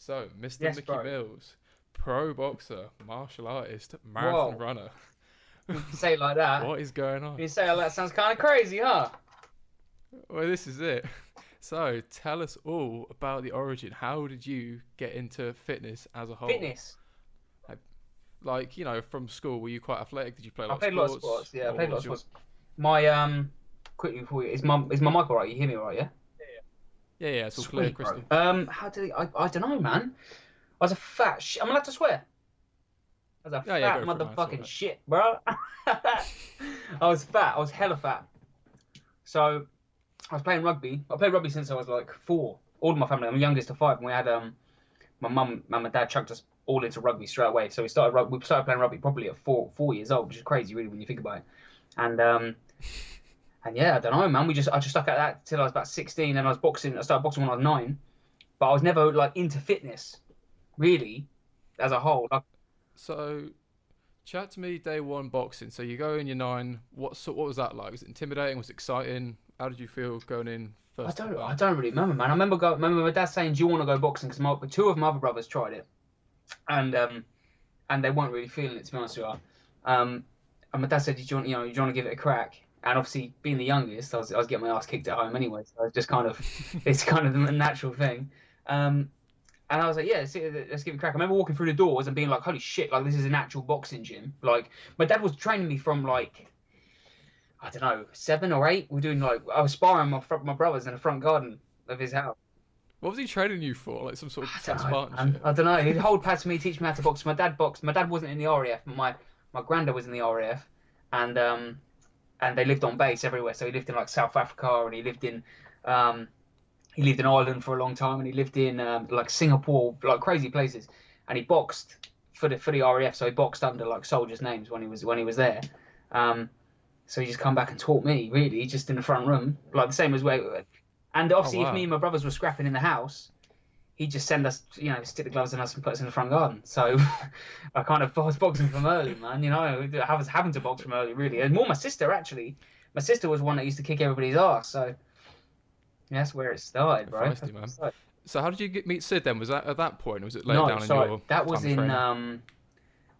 So, Mr. Yes, Micky bro. Mills, pro boxer, martial artist, marathon Whoa. runner. You say it like that. What is going on? You say it like that sounds kind of crazy, huh? Well, this is it. So, tell us all about the origin. How did you get into fitness as a whole? Fitness. Like, from school, were you quite athletic? Did you play a I lot played of a lot of sports? sports. Yeah, I Or played a what lot of was sports. My quickly before you, is my mic alright? You hear me alright? Yeah. Yeah, it's all clear, Sweet, bro. crystal. How did I don't know, man. I was a fat shit. I'm allowed to swear. I was a Yeah, fat go for it, man, it's motherfucking alright. shit, bro. I was fat. I was hella fat. So I was playing rugby. I played rugby since I was like 4. All of my family. I'm youngest of 5, and we had my mum and dad chucked us all into rugby straight away. So we started playing rugby probably at 4 years old, which is crazy, really, when you think about it. And yeah, I don't know, man. I just stuck at that till I was about 16, and I started boxing when I was 9. But I was never like into fitness, really, as a whole. Like, So, chat to me day one boxing. So, you go in, you're 9. What was that like? Was it intimidating? Was it exciting? How did you feel going in first? I don't really remember, man. I remember my dad saying, "Do you want to go boxing?" Because 2 of my other brothers tried it, and they weren't really feeling it, to be honest with you. And my dad said, "Do you want to give it a crack?" And obviously, being the youngest, I was getting my ass kicked at home anyway, so it's just kind of it's kind of the natural thing. And I was like, yeah, let's give it a crack. I remember walking through the doors and being like, holy shit, like this is an actual boxing gym. Like my dad was training me from like, I don't know, 7 or 8. We're doing I was sparring my brothers in the front garden of his house. What was he training you for? Like some sort of I don't know, Spartan man. shit? I don't know. He'd hold pads for me, teach me how to box. My dad boxed. My dad wasn't in the RAF, but my granddad was in the RAF, and they lived on base everywhere. So he lived in like South Africa, and he lived in Ireland for a long time, and he lived in like Singapore, like crazy places. And he boxed for the RAF, so he boxed under like soldiers' names when he was there. So he just come back and taught me, really, just in the front room, like the same as where. And obviously, wow. if me and my brothers were scrapping in the house, he'd just send us, stick the gloves in us and put us in the front garden. So I was boxing from early, man. I was having to box from early, really. And more my sister, actually. My sister was one that used to kick everybody's ass. So yeah, that's where it started, bro. Feisty, man. So how did you meet Sid then? Was that at that point, or was it later No, down in sorry. your That was time of in. training?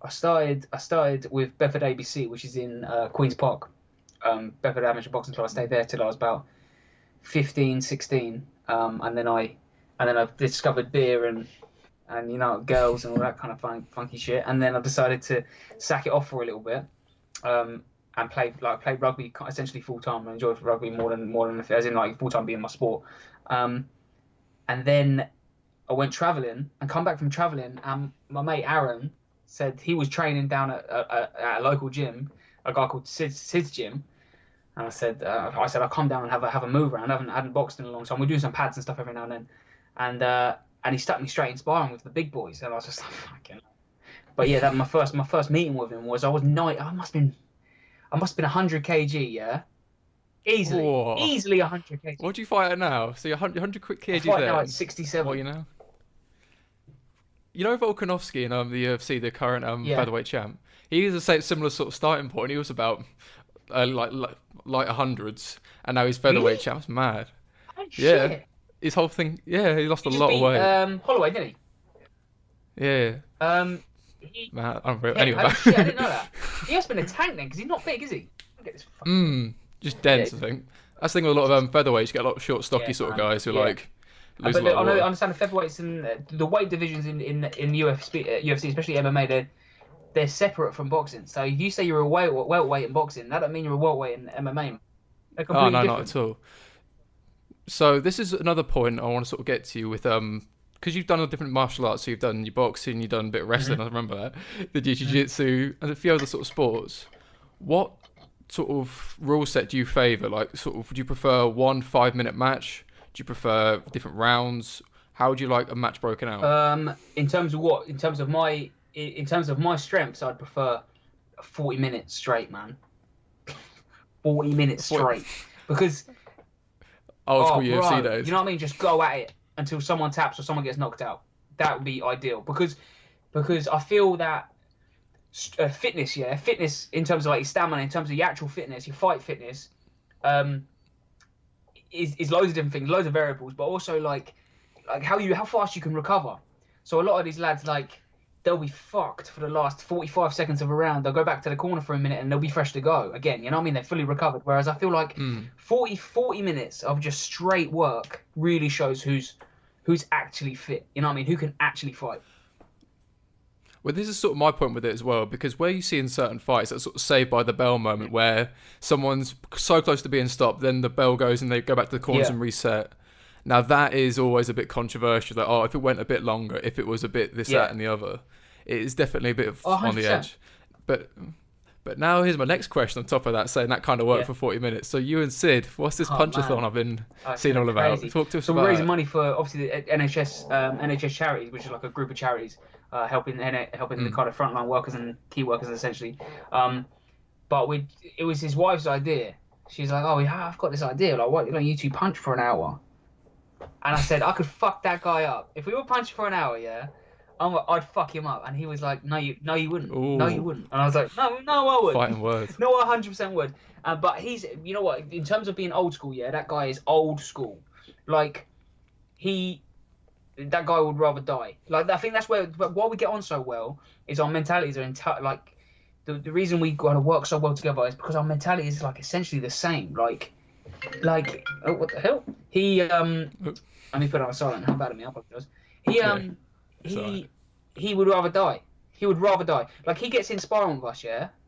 I started with Bedford ABC, which is in Queen's Park. Bedford Amateur Boxing Club. I stayed there till I was about 15, 16. And then I discovered beer and girls and all that kind of funky shit. And then I decided to sack it off for a little bit, and play rugby essentially full time. I enjoyed rugby more than as in like full time being my sport. And then I went travelling and come back from travelling, and my mate Aaron said he was training down at a local gym, a guy called Sid's gym. And I said I'll come down and have a move around. I hadn't boxed in a long time. We're doing some pads and stuff every now and then. And he stuck me straight in sparring with the big boys, and I was just like, fucking. But yeah, that my first meeting with him was I must have been 100 kg, yeah, easily 100 kg. What do you fight at now? So you're 100 quick kg I fight then. now at 67. What Volkanovski in the UFC, the current featherweight champ. He was a similar sort of starting point. He was about light hundreds, and now he's featherweight champ. It's mad. Oh, yeah. Shit. His whole thing, yeah, he lost a He lot just of weight. Holloway, didn't he? Yeah. Man, anyway, oh, shit, I didn't know that. He must have been a tank then, because he's not big, is he? Look at this fucking... just dense, I think. That's the thing with a lot of featherweights. You get a lot of short, stocky sort of guys who like lose a lot of weight. I understand the featherweights and the weight divisions in UFC, especially MMA, they're separate from boxing. So if you say you're a welterweight in boxing, that don't mean you're a welterweight in MMA. They're completely no, different. not at all. So this is another point I want to sort of get to you with because you've done a different martial arts. So you've done your boxing, you've done a bit of wrestling. I remember that. The jiu-jitsu and a few other sort of sports. What sort of rule set do you favour? Like, sort of, do you prefer 1 5-minute match? Do you prefer different rounds? How would you like a match broken out? In terms of what? In terms of my strengths, I'd prefer 40 minutes straight, man. 40 minutes straight, because old school UFC days. You know what I mean? Just go at it until someone taps or someone gets knocked out. That would be ideal, because I feel that fitness in terms of like your stamina, in terms of your actual fitness, your fight fitness, is loads of different things, loads of variables, but also like how fast you can recover. So a lot of these lads, like, they'll be fucked for the last 45 seconds of a round. They'll go back to the corner for a minute and they'll be fresh to go again. You know what I mean? They're fully recovered. Whereas I feel like 40 minutes of just straight work really shows who's actually fit. You know what I mean? Who can actually fight. Well, this is sort of my point with it as well, because where you see in certain fights that sort of saved by the bell moment where someone's so close to being stopped, then the bell goes and they go back to the corners and reset. Now, that is always a bit controversial. Like, if it went a bit longer, if it was a bit this, that, and the other, it is definitely a bit on the edge. But now here's my next question on top of that, saying that kind of worked for 40 minutes. So you and Sid, what's this punch-a-thon I've been seeing all about? Talk to us about it. So we're raising money for, obviously, the NHS charities, which is like a group of charities helping the kind of frontline workers and key workers, essentially. But it was his wife's idea. She's like, I've got this idea. Like, why don't you two punch for an hour? And I said, I could fuck that guy up. If we were punching for an hour, I'd fuck him up. And he was like, no, you wouldn't. Ooh. No, you wouldn't. And I was like, no, I would. Fighting words. No, I 100% would. But he's, you know what, in terms of being old school, that guy is old school. Like, that guy would rather die. Like, I think that's why we get on so well is our mentalities are like, the reason we got to work so well together is because our mentality is like essentially the same. Like, what the hell? Let me put it on silent. How bad of me? I apologize. He would rather die. He would rather die. Like, he gets in sparring with us,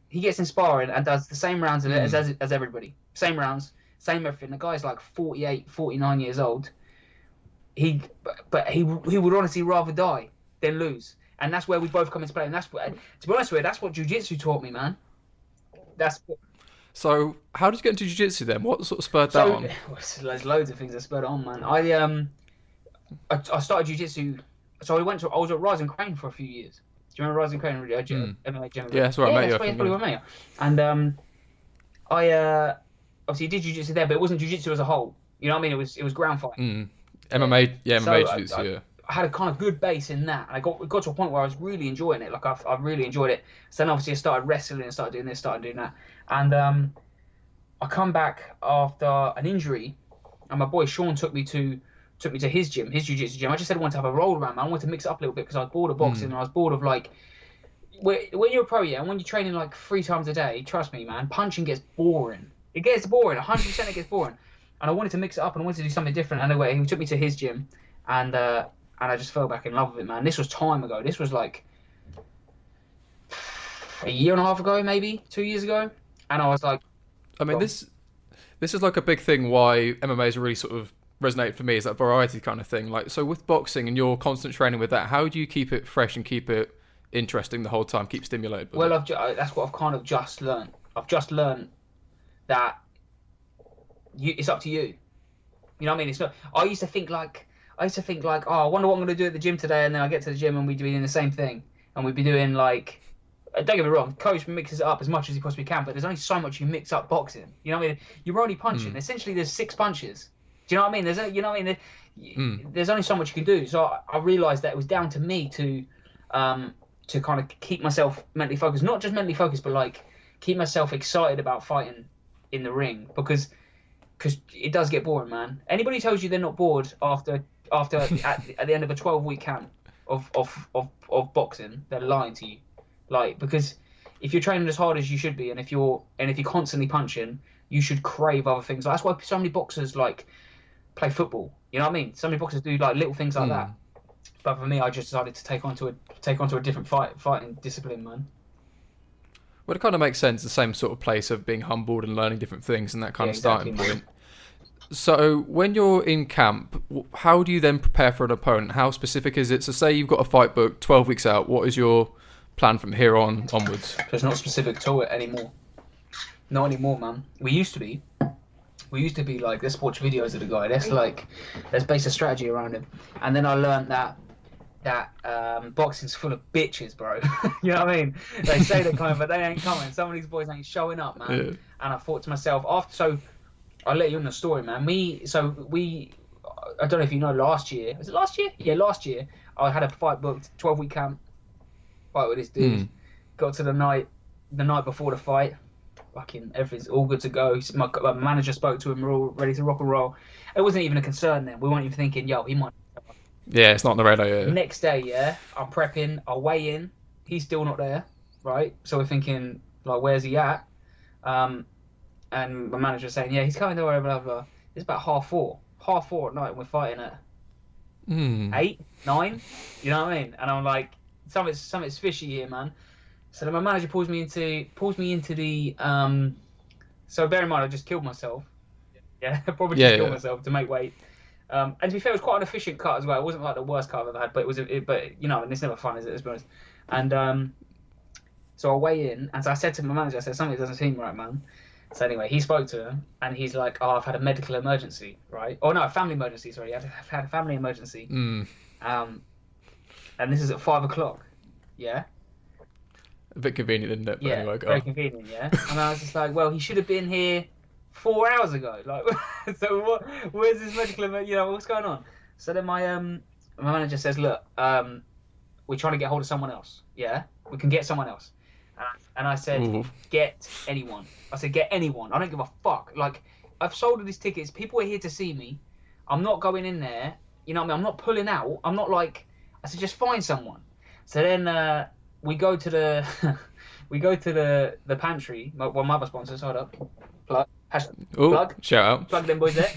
He gets in sparring and does the same rounds as everybody. Same rounds, same everything. The guy's like 48, 49 years old. He would honestly rather die than lose. And that's where we both come into play. And that's what, to be honest with you, that's what jiu-jitsu taught me, man. So, how did you get into jiu-jitsu then? What sort of spurred that on? There's loads of things that spurred it on, man. I started jiu-jitsu. So I was at Rising Crane for a few years. Do you remember Rising Crane? MMA gym? Yeah, that's where I met you. That's probably where I met you. And I obviously did jiu-jitsu there, but it wasn't jiu-jitsu as a whole. You know what I mean? It was ground fighting. MMA, MMA jiu-jitsu. I had a kind of good base in that. I got to a point where I was really enjoying it. Like, I really enjoyed it. So then obviously I started wrestling and started doing this, started doing that. And I come back after an injury, and my boy Sean took me to his gym, his jiu-jitsu gym. I just said I wanted to have a roll around, man. I wanted to mix it up a little bit because I was bored of boxing and I was bored of, like, when you're a pro, and when you're training like 3 times a day, trust me, man, punching gets boring. It gets boring, 100% it gets boring. And I wanted to mix it up and I wanted to do something different. Anyway, he took me to his gym, and I just fell back in love with it, man. This was time ago. This was like a year and a half ago, maybe 2 years ago. And I was like, I mean, this is like a big thing why MMA has really sort of resonated for me, is that variety kind of thing. Like, so with boxing and your constant training with that, how do you keep it fresh and keep it interesting the whole time, keep stimulated? Well, that's what I've kind of just learned. I've just learned that it's up to you. You know what I mean? It's not. I used to think like, oh, I wonder what I'm going to do at the gym today, and then I get to the gym and we'd be doing the same thing, and we'd be doing like, don't get me wrong, coach mixes it up as much as he possibly can, but there's only so much you mix up boxing. You know what I mean? You're only punching. Essentially, there's 6 punches. Do you know what I mean? You know what I mean? There's only so much you can do. So I realised that it was down to me to kind of keep myself mentally focused, not just mentally focused, but like keep myself excited about fighting in the ring, because it does get boring, man. Anybody tells you they're not bored after at the end of a 12-week camp of boxing, they're lying to you. Like, because if you're training as hard as you should be, and if you're constantly punching, you should crave other things. Like, that's why so many boxers like play football. You know what I mean? So many boxers do like little things like that. But for me, I just decided to take onto a different fighting discipline, man. Well, it kind of makes sense. The same sort of place of being humbled and learning different things and that kind of starting point. So when you're in camp, how do you then prepare for an opponent? How specific is it? So say you've got a fight booked 12 weeks out. What is your plan from here onwards? It's not specific to it anymore. Not anymore, man. We used to be like, let's watch videos of the guy. Let's base a strategy around him. And then I learned that boxing's full of bitches, bro. You know what I mean? They say they're coming, but they ain't coming. Some of these boys ain't showing up, man. Yeah. And I thought to myself, so I'll let you in the story, man. I don't know if you know, last year. Was it last year? Yeah, last year. I had a fight booked, 12-week camp. Fight with this dude. Got to the night before the fight. Fucking everything's all good to go. My manager spoke to him. We're all ready to rock and roll. It wasn't even a concern then. We weren't even thinking, yo, he might. Yeah, it's not on the radar. Yeah. Next day, yeah, I'm prepping, I weigh in, he's still not there, right? So we're thinking, like, where's he at? And my manager's saying, yeah, he's coming to wherever, blah, blah. It's about 4:30 at night, and we're fighting at 8, 9, you know what I mean? And I'm like, something's fishy here, man. So then my manager pulls me into the, so bear in mind, I just killed myself. Yeah, probably just killed myself to make weight. And to be fair, it was quite an efficient cut as well. It wasn't like the worst cut I've ever had, but but you know, and it's never fun, is it? To be honest. And so I weigh in, and so I said to my manager, I said, something doesn't seem right, man. So anyway, he spoke to him, and he's like, "Oh, I've had a medical emergency, right? Oh no, a family emergency. Sorry, I've had a family emergency. And this is at 5:00. Yeah. A bit convenient, isn't it? But yeah, anyway, very convenient. Yeah. And I was just like, well, he should have been here 4 hours ago. Like, so what? Where's this medical emergency? You know, what's going on? So then my manager says, look, we're trying to get hold of someone else. Yeah, we can get someone else. And I said, get anyone. I said, get anyone. I don't give a fuck. Like, I've sold all these tickets. People are here to see me. I'm not going in there. You know what I mean? I'm not pulling out. I'm not like. I said, just find someone. So then we go to the pantry. One of my other sponsors. Hold up. Plug. Shout out. Plug them boys there.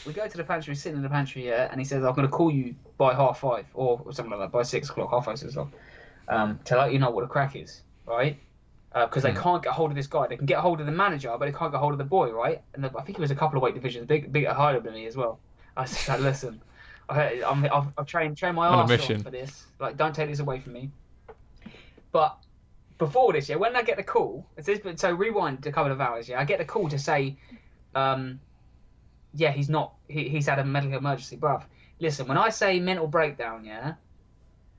We go to the pantry. Sitting in the pantry, yeah, and he says, I'm going to call you by 5:30 or something like that. By 6:00, 5:30, 6 o'clock. To let you know what the crack is, right? Because they can't get hold of this guy. They can get hold of the manager, but they can't get hold of the boy, right? And I think it was a couple of weight divisions, big higher than me as well. I said, listen, I've trained my arse off for this. Like, don't take this away from me. But before this, yeah, when I get the call, so rewind a couple of hours, yeah, I get the call to say, yeah, he's had a medical emergency, bruv. Listen, when I say mental breakdown, yeah,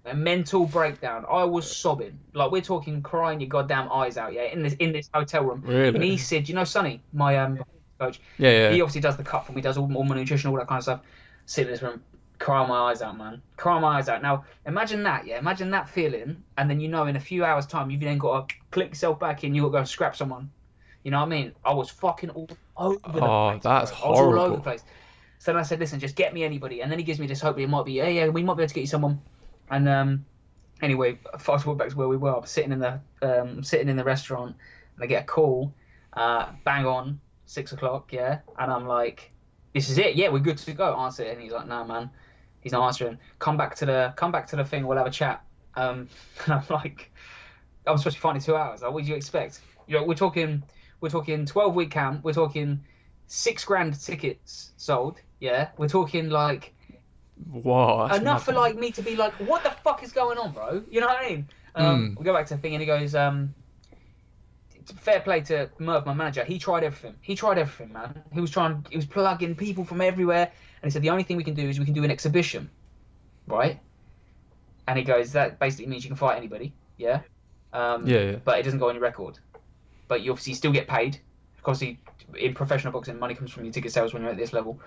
a mental breakdown, I was sobbing. Like, we're talking crying your goddamn eyes out, yeah, in this hotel room. Really? And he said, you know, Sonny, my coach, yeah, he obviously does the cut for me, does all my nutrition, all that kind of stuff. Sit in this room, crying my eyes out, man. Crying my eyes out. Now, imagine that, yeah, imagine that feeling, and then, you know, in a few hours' time, you've then got to click yourself back in, you've got to go and scrap someone. You know what I mean? I was fucking all over the place. Oh, that's horrible. I was all over the place. So then I said, listen, just get me anybody. And then he gives me this hope that it might be, yeah, we might be able to get you someone. And anyway, fast forward back to where we were. I'm sitting in the restaurant, and I get a call, bang on 6 o'clock, yeah. And I'm like, this is it, yeah, we're good to go. Answer it, and he's like, no, man, he's not answering. Come back to the thing. We'll have a chat. And I'm like, I'm supposed to be finding 2 hours. Like, what do you expect? You know, we're talking 12-week camp. We're talking $6,000 tickets sold. Yeah, we're talking like. Whoa, enough for like me to be like, what the fuck is going on, bro? You know what I mean? We go back to the thing, and he goes, fair play to Merv, my manager. He tried everything, man. He was plugging people from everywhere, and he said the only thing we can do is we can do an exhibition, right? And he goes, that basically means you can fight anybody, yeah. Yeah. But it doesn't go on your record. But you obviously still get paid. Obviously, in professional boxing, money comes from your ticket sales when you're at this level.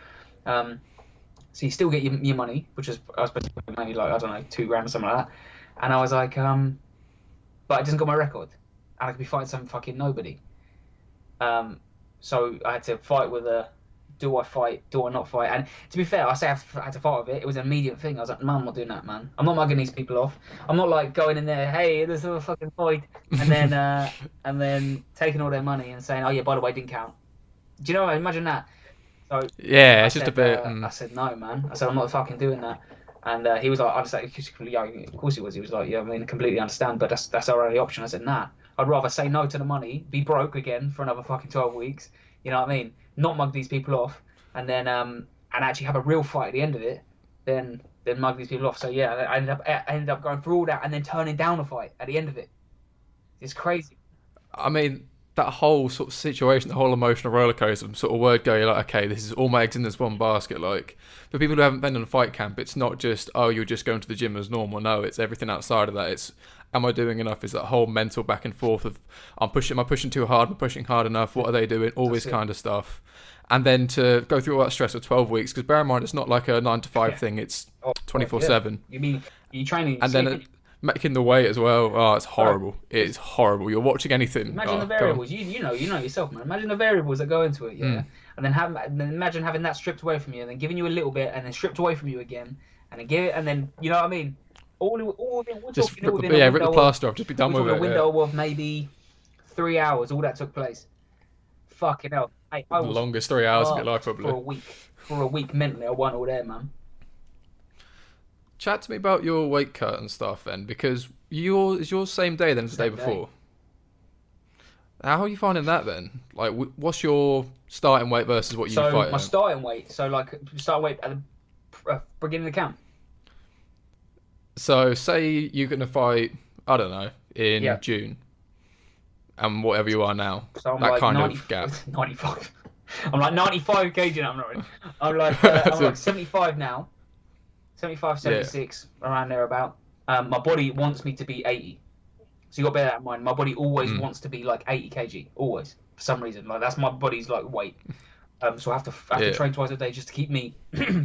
So you still get your money, which is, I suppose, maybe like, I don't know, $2,000 or something like that. And I was like, but it doesn't go on my record. And I could be fighting some fucking nobody. So I had to fight with do I fight, do I not fight? And to be fair, I say I had to fight with it. It was an immediate thing. I was like, man, I'm not doing that, man. I'm not mugging these people off. I'm not like going in there, hey, there's a fucking fight. And then taking all their money and saying, oh yeah, by the way, didn't count. Do you know what? Imagine that. So yeah, it's just a bit. I said, no, man. I said, I'm not fucking doing that. And he was like, I just like, yeah, of course he was. He was like, yeah, I mean, completely understand, but that's our only option. I said, nah. I'd rather say no to the money, be broke again for another fucking 12 weeks. You know what I mean? Not mug these people off, and then and actually have a real fight at the end of it, then mug these people off. So yeah, I ended up going through all that and then turning down a fight at the end of it. It's crazy. I mean, that whole sort of situation, the whole emotional roller coaster, sort of word go, you're like, okay, this is all my eggs in this one basket. Like, for people who haven't been in a fight camp, it's not just, oh, you're just going to the gym as normal. No, it's everything outside of that. It's, am I doing enough? Is that whole mental back and forth of, am I pushing too hard? Am I pushing hard enough? What are they doing? All this kind of stuff. And then to go through all that stress of 12 weeks, because bear in mind, it's not like a 9 to 5 thing. It's 24/7. You mean, you're training. And then making the weight as well. Oh, it's horrible. It is horrible. You're watching anything. Imagine the variables. You know yourself, man. Imagine the variables that go into it, yeah. And then imagine having that stripped away from you, and then giving you a little bit, and then stripped away from you again, and then give it, and then you know what I mean. All we're Just talking rip within a the window plaster off. Just be done we're with talking it. a window of maybe 3 hours. All that took place. Fucking hell. Mate, I The was longest 3 hours of your life, for probably. a week. For a week mentally, I wasn't all there, man. Chat to me about your weight cut and stuff then, because is yours same day then as the day Same day. before? How are you finding that then? Like, what's your starting weight versus what you fight? So my starting weight, starting weight at the beginning of the camp. So say you're gonna fight, I don't know, in June, and whatever you are now, So I'm that like kind 90, of gap. 95. I'm like 95 kg now. I'm not really. I'm like 75 now. 75, 76, around there about. My body wants me to be 80. So you got to bear that in mind. My body always wants to be like 80 kg, always, for some reason. Like that's my body's like weight. So I have to train twice a day just to keep me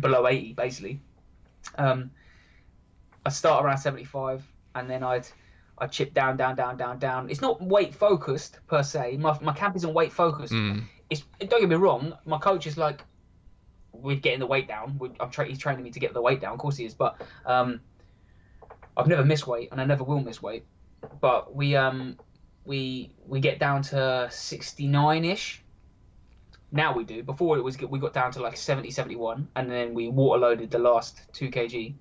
below 80, basically. I start around 75, and then I'd chip down. It's not weight focused per se. My camp isn't weight focused. Don't get me wrong. My coach is like, we're getting the weight down. He's training me to get the weight down. Of course he is. But I've never missed weight, and I never will miss weight. But we get down to 69-ish. Now we do. Before we got down to like 70, 71, and then we water loaded the last 2 kg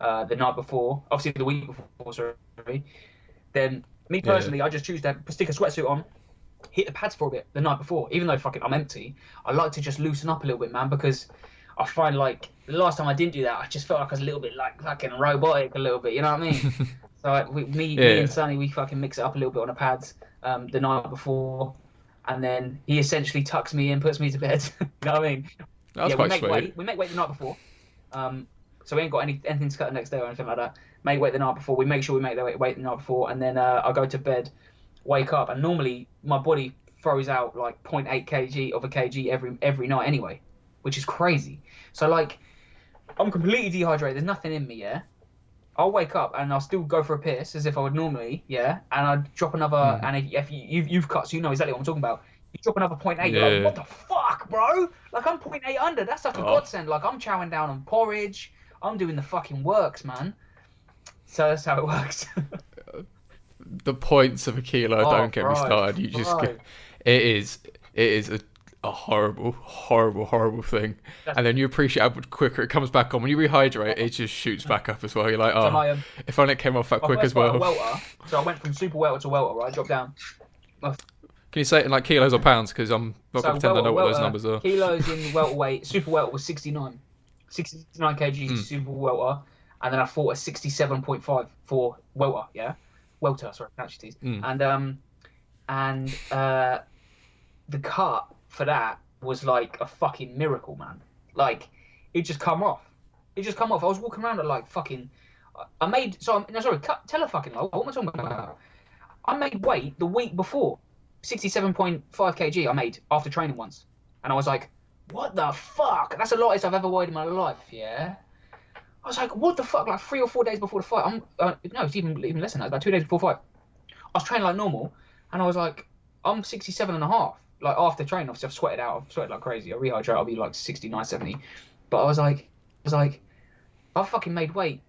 the night before. Obviously the week before, sorry. Then me personally, I just choose to stick a sweatsuit on, hit the pads for a bit the night before. Even though I'm empty, I like to just loosen up a little bit, man, because I find like the last time I didn't do that, I just felt like I was a little bit like fucking robotic a little bit. You know what I mean? So me and Sonny, we fucking mix it up a little bit on the pads the night before, and then he essentially tucks me in, puts me to bed. You know what I mean? That's quite sweet. We make weight the night before, so we ain't got anything to cut the next day or anything like that. Make weight the night before. We make sure we make the weight the night before, and then I go to bed, wake up, and normally my body throws out like 0.8 kg of a kg every night anyway, which is crazy. So like, I'm completely dehydrated. There's nothing in me. Yeah. I'll wake up and I'll still go for a piss as if I would normally, and I'd drop another. And if you've cut, so you know exactly what I'm talking about. You drop another 0.8, you're like, what the fuck, bro? Like I'm 0.8 under. That's such a godsend. Like I'm chowing down on porridge. I'm doing the fucking works, man. So that's how it works. The points of a kilo, don't get me started. You just it is a horrible thing. And then you appreciate how much quicker it comes back on. When you rehydrate, it just shoots back up as well. You're like, if only it came off that quick as well. So I went from super welter to welter, right? I dropped down. Can you say it in like kilos or pounds? Because I'm not going to pretend I know what those numbers are. Kilos in welterweight, super welter was 69 kg super welter. And then I fought a 67.5 for welter, welter, sorry, pronunciation. And the cut for that was like a fucking miracle, man. Like it just come off. I was walking around at like fucking. Tell a fucking lie. What am I talking about? I made weight the week before, 67.5 kg. I made after training once, and I was like, what the fuck? That's the lightest I've ever weighed in my life. Yeah. I was like, what the fuck? Like 3 or 4 days before the fight. No, it's even less than that. About 2 days before the fight. I was training like normal, and I was like, I'm 67.5. Like after training, obviously I've sweated out. I've sweated like crazy. I rehydrate, I'll be like 69, 70. But I was like, I fucking made weight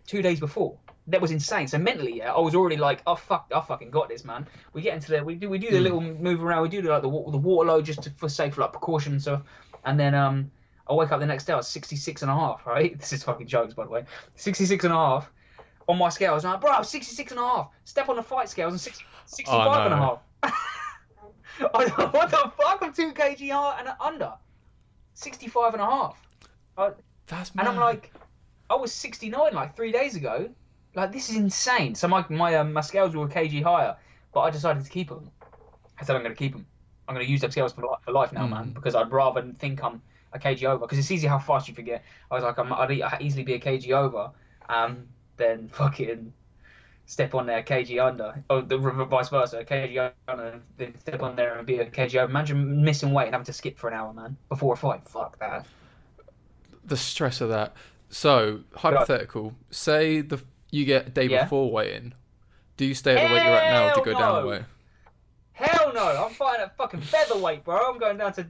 2 days before. That was insane. So mentally, I was already like, oh fuck, I fucking got this, man. We get into there, we do the little move around, we do like the water load just for safe, like precaution and stuff. And then I wake up the next day, I was 66.5, right? This is fucking jokes, by the way. 66.5 on my scale. I was like, bro, 66.5. Step on the fight scale, I was 65.5. I was like, what the fuck? I'm 2 kg and under. 65.5. That's mad. And I'm like, I was 69 like 3 days ago. Like, this is insane. So my scales were a kg higher, but I decided to keep them. I said I'm going to keep them. I'm going to use them scales for life now, man, because I'd rather think I'm a kg over. Because it's easy how fast you forget. I was like, I'd easily be a kg over, then fucking step on there, kg under, or the vice versa, kg under, then step on there and be a kg over. Imagine missing weight and having to skip for an hour, man, before a fight. Fuck that. The stress of that. So, hypothetical, say you get a day before weigh-in. Do you stay at the weight you're at now, or do you go down the weight? Hell no! I'm fighting at fucking featherweight, bro. I'm going down to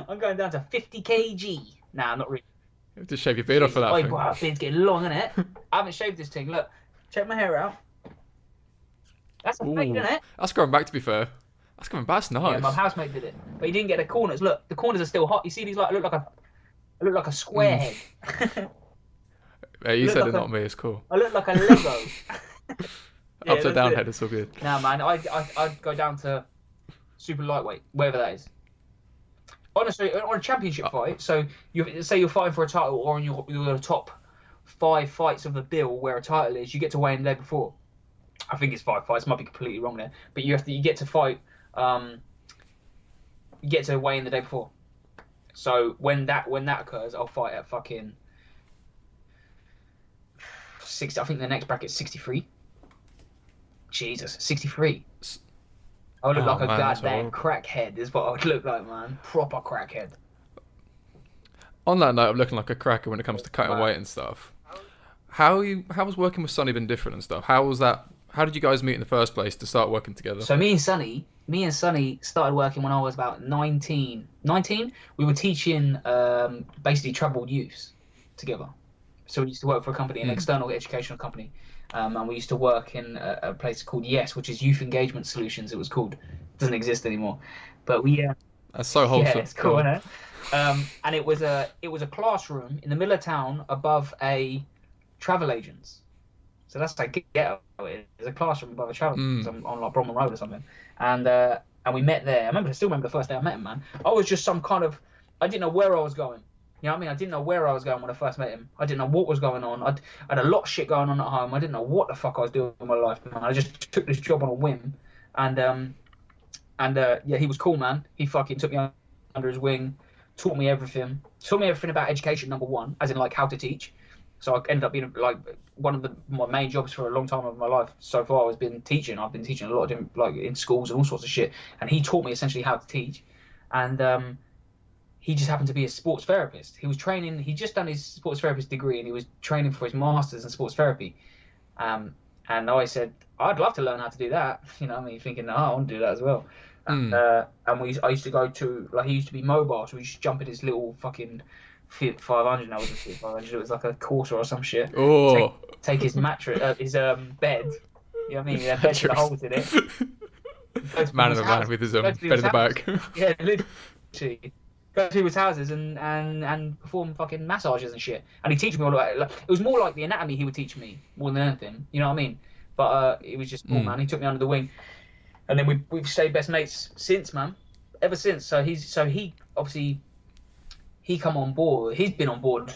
I'm going down to 50 kg. Nah, not really. Just shave your beard off for that Oh, thing. bro, beard's getting long, isn't it? I haven't shaved this thing. Look, check my hair out. That's a fade, isn't it? That's growing back, to be fair. That's coming back. That's nice. Yeah, my housemate did it, but he didn't get the corners. Look, the corners are still hot. You see these? Like, I look like a square head. Yeah, you said it, not me. It's cool. I look like a Lego. Yeah, Upside down head, it's all good. Nah, man, I'd go down to super lightweight, wherever that is. Honestly, on a championship fight, so say you're fighting for a title, or in you're the top 5 fights of the bill where a title is, you get to weigh in the day before. I think it's 5 fights. Might be completely wrong there, but you get to fight. You get to weigh in the day before. So when that occurs, I'll fight at fucking 60. I think the next bracket's 63. Jesus, 63. I would look like a goddamn crackhead. Is what I would look like, man. Proper crackhead. On that note, I'm looking like a cracker when it comes to cutting weight and stuff. How was working with Sonny been different and stuff? How was that? How did you guys meet in the first place to start working together? So me and Sonny started working when I was about 19. 19? We were teaching basically troubled youths together. So we used to work for a company, an external educational company. And we used to work in a place called Yes, which is Youth Engagement Solutions. It was called. It doesn't exist anymore. But we. That's so wholesome. Yeah, it's cool, isn't it? And it was a classroom in the middle of town above a travel agent's. So that's like ghetto. There's a classroom above a travel on like Bromham Road or something. And we met there. I still remember the first day I met him, man. I was just some kind of. I didn't know where I was going. You know what I mean? I didn't know where I was going when I first met him. I didn't know what was going on. I had a lot of shit going on at home. I didn't know what the fuck I was doing in my life, man. I just took this job on a whim. And yeah, he was cool, man. He fucking took me under his wing, taught me everything. Taught me everything about education, number one, as in like how to teach. So I ended up being like one of my main jobs for a long time of my life so far has been teaching. I've been teaching a lot of different, like in schools and all sorts of shit. And he taught me essentially how to teach. And he just happened to be a sports therapist. He was training. He'd just done his sports therapist degree, and he was training for his masters in sports therapy. And I said, I'd love to learn how to do that. You know what I mean? Thinking, I want to do that as well. And I used to go to, like, he used to be mobile, so we used to jump in his little fucking 500. No, it wasn't 500. It was like a Corsa or some shit. Oh. Take his mattress, his bed. You know what I mean? He had beds with holes in it. Man in the van with his bed in the back. Yeah, literally. Go to his houses and perform fucking massages and shit. And he'd teach me all about it. Like, it was more like the anatomy he would teach me more than anything. You know what I mean? But it was just cool, man. He took me under the wing. And then we've stayed best mates since, man. Ever since. So he obviously he come on board. He's been on board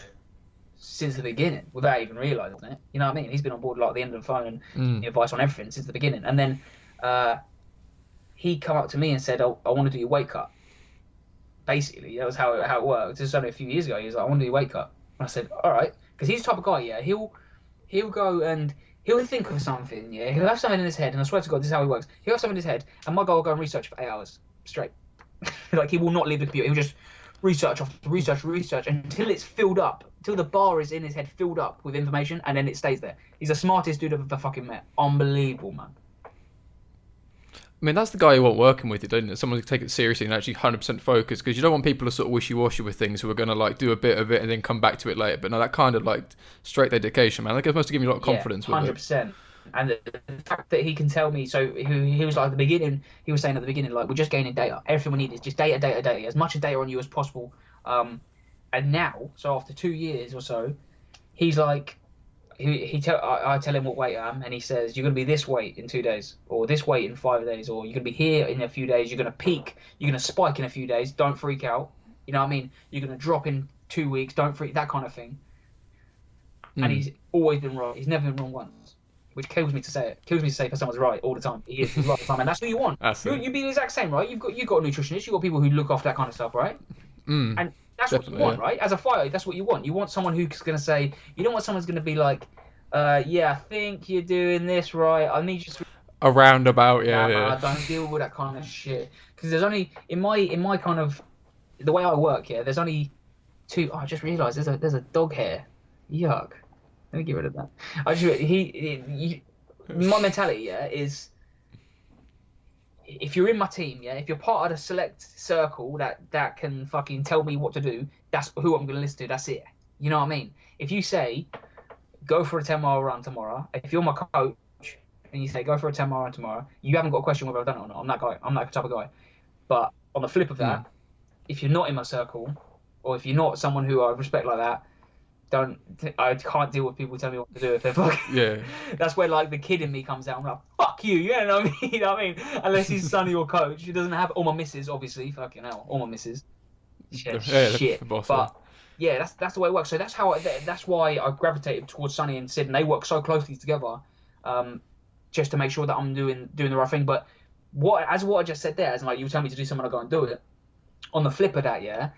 since the beginning without even realising it. You know what I mean? He's been on board like the end of the phone and advice on everything since the beginning. And then he come up to me and said, I want to do your weight cut. Basically, that was how it worked. This was only a few years ago. He was like, I want to do your weight cut. And I said, all right. Because he's the type of guy, yeah, he'll go and he'll think of something, yeah. He'll have something in his head, and I swear to God, this is how he works. He'll have something in his head, and my guy will go and research for 8 hours straight. Like, he will not leave the computer. He'll just research until it's filled up, until the bar is in his head filled up with information, and then it stays there. He's the smartest dude I've ever fucking met. Unbelievable, man. I mean, that's the guy you want working with you, don't you? Someone who can take it seriously and actually 100% focus, because you don't want people to sort of wishy-washy with things who are going to like do a bit of it and then come back to it later. But no, that kind of like straight dedication, man. That must have given you a lot of confidence. Yeah, 100%. And the fact that he can tell me, so he was like at the beginning, he was saying at the beginning, like, we're just gaining data. Everything we need is just data, as much data on you as possible. And now, so after 2 years or so, he's like, I tell him what weight I am, and he says, you're going to be this weight in 2 days, or this weight in 5 days, or you're going to be here in a few days, you're going to peak, you're going to spike in a few days, don't freak out. You know what I mean? You're going to drop in 2 weeks, don't freak, that kind of thing. And he's always been right. He's never been wrong once, which kills me to say it. Kills me to say for someone's right all the time. He's right all the time, and that's what you want. You'd be the exact same, right? You've got a nutritionist, you've got people who look after that kind of stuff, right? And that's what you want, right? As a fighter, that's what you want. You want someone who's going to say, you don't want someone who's going to be like, yeah, I think you're doing this right. I need you to... A roundabout, yeah. I don't deal with that kind of shit. Because there's only, in my kind of, the way I work, yeah, there's only two... Oh, I just realised there's a dog hair. Yuck. Let me get rid of that. My mentality, yeah, is... If you're in my team, yeah, if you're part of the select circle that can fucking tell me what to do, that's who I'm going to listen to, that's it. You know what I mean? If you say, go for a 10-mile run tomorrow, if you're my coach and you say, go for a 10-mile run tomorrow, you haven't got a question whether I've done it or not. I'm that guy. I'm that type of guy. But on the flip of that, if you're not in my circle, or if you're not someone who I respect like that, I can't deal with people telling me what to do if they're fucking. Yeah. That's where like the kid in me comes out. I'm like, fuck you. You know what I mean? You know what I mean? Unless he's son of your coach, he doesn't have all my misses, obviously. Fucking hell, all my misses. Shit. But yeah, that's the way it works. So that's why I gravitated towards Sonny and Sid, and they work so closely together, just to make sure that I'm doing the right thing. But what I just said there, as like you tell me to do something, I go and do it. On the flip of that, yeah,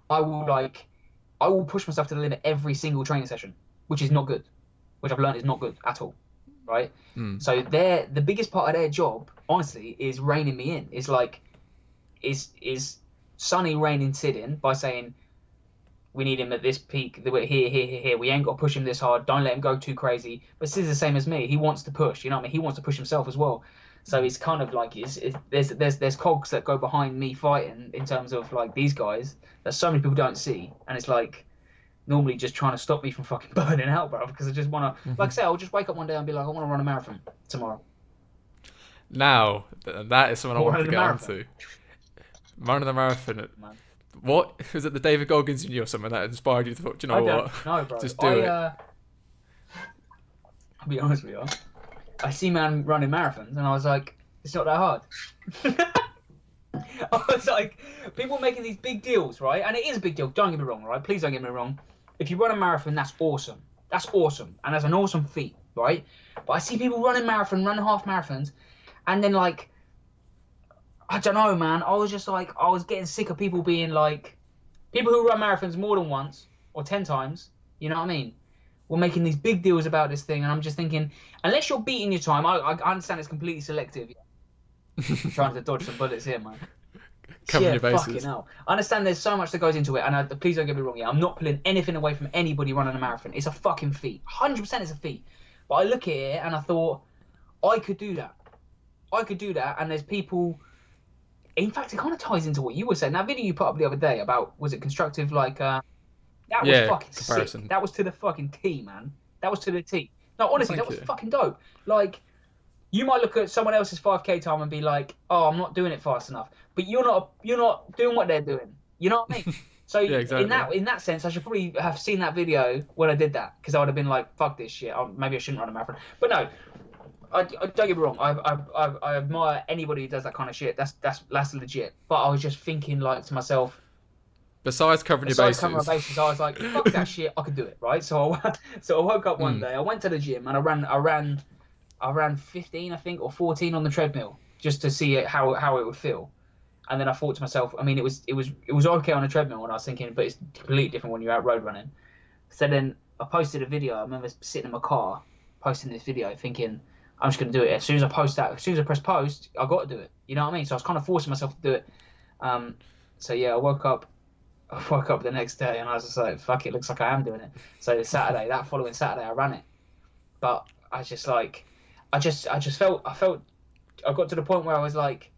I will push myself to the limit every single training session, which is not good, which I've learned is not good at all, right? So the biggest part of their job, honestly, is reining me in. Is Sonny reining Sid in by saying, we need him at this peak, here. We ain't got to push him this hard. Don't let him go too crazy. But Sid's the same as me. He wants to push, you know what I mean? He wants to push himself as well. So it's kind of like there's cogs that go behind me fighting in terms of like these guys that so many people don't see, and it's like normally just trying to stop me from fucking burning out, bro. Because I just want to, like I say, I'll just wake up one day and be like, I want to run a marathon tomorrow. Now that is something I want to get onto. Running the marathon. Man. What was it? The David Goggins in you or something that inspired you to thought? Do you know what? No, bro. Just do it. I'll be honest with you. I see man running marathons, and I was like, it's not that hard. I was like, people making these big deals, right? And it is a big deal. Don't get me wrong, right? Please don't get me wrong. If you run a marathon, that's awesome. That's awesome, and that's an awesome feat, right? But I see people running half marathons, and then like, I don't know, man. I was getting sick of people being like, people who run marathons more than once or 10 times. You know what I mean? We're making these big deals about this thing, and I'm just thinking, unless you're beating your time, I understand it's completely selective. Trying to dodge some bullets here, man. Covering your bases. Fucking hell. I understand there's so much that goes into it, and please don't get me wrong. Yeah, I'm not pulling anything away from anybody running a marathon. It's a fucking feat. 100% it's a feat. But I look at it and I thought, I could do that. And there's people. In fact, it kind of ties into what you were saying. That video you put up the other day about, was it constructive, like, that was fucking comparison. Sick. That was to the fucking T, man. That was to the T. No, honestly, that was fucking dope. Like, you might look at someone else's 5K time and be like, "Oh, I'm not doing it fast enough." But you're not doing what they're doing. You know what I mean? So yeah, exactly. in that sense, I should probably have seen that video when I did that, because I would have been like, "Fuck this shit. Maybe I shouldn't run a marathon." But no, I don't get me wrong. I admire anybody who does that kind of shit. That's legit. But I was just thinking like to myself. Besides covering your bases, I was like, fuck that shit, I could do it, right? So I woke up one day, I went to the gym and I ran 15, I think, or 14 on the treadmill just to see how it would feel. And then I thought to myself, I mean, it was okay on the treadmill, and I was thinking, but it's completely different when you're out road running. So then I posted a video. I remember sitting in my car posting this video, thinking, I'm just gonna do it. As soon as I press post, I got to do it. You know what I mean? So I was kind of forcing myself to do it. So yeah, I woke up the next day and I was just like, fuck, it looks like I am doing it. So that following Saturday, I ran it. But I just like, I felt, I got to the point where I was like,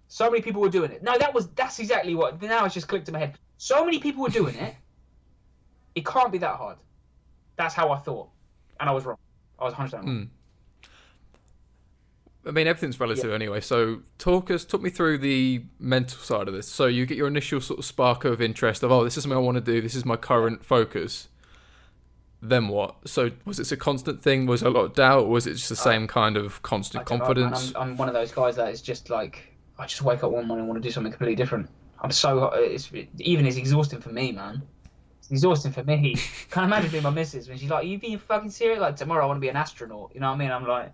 so many people were doing it. No, that's exactly what, now it's just clicked in my head. So many people were doing it. It can't be that hard. That's how I thought. And I was wrong. I was 100% wrong. I mean, everything's relative anyway. So talk me through the mental side of this. So you get your initial sort of spark of interest of, this is something I want to do. This is my current focus. Then what? So was it a constant thing? Was there a lot of doubt? Or was it just the same kind of constant confidence? I'm one of those guys that is just like, I just wake up one morning and want to do something completely different. It's exhausting for me, man. It's exhausting for me. Can't imagine being my missus when she's like, "Are you being fucking serious? Like, tomorrow I want to be an astronaut." You know what I mean? I'm like,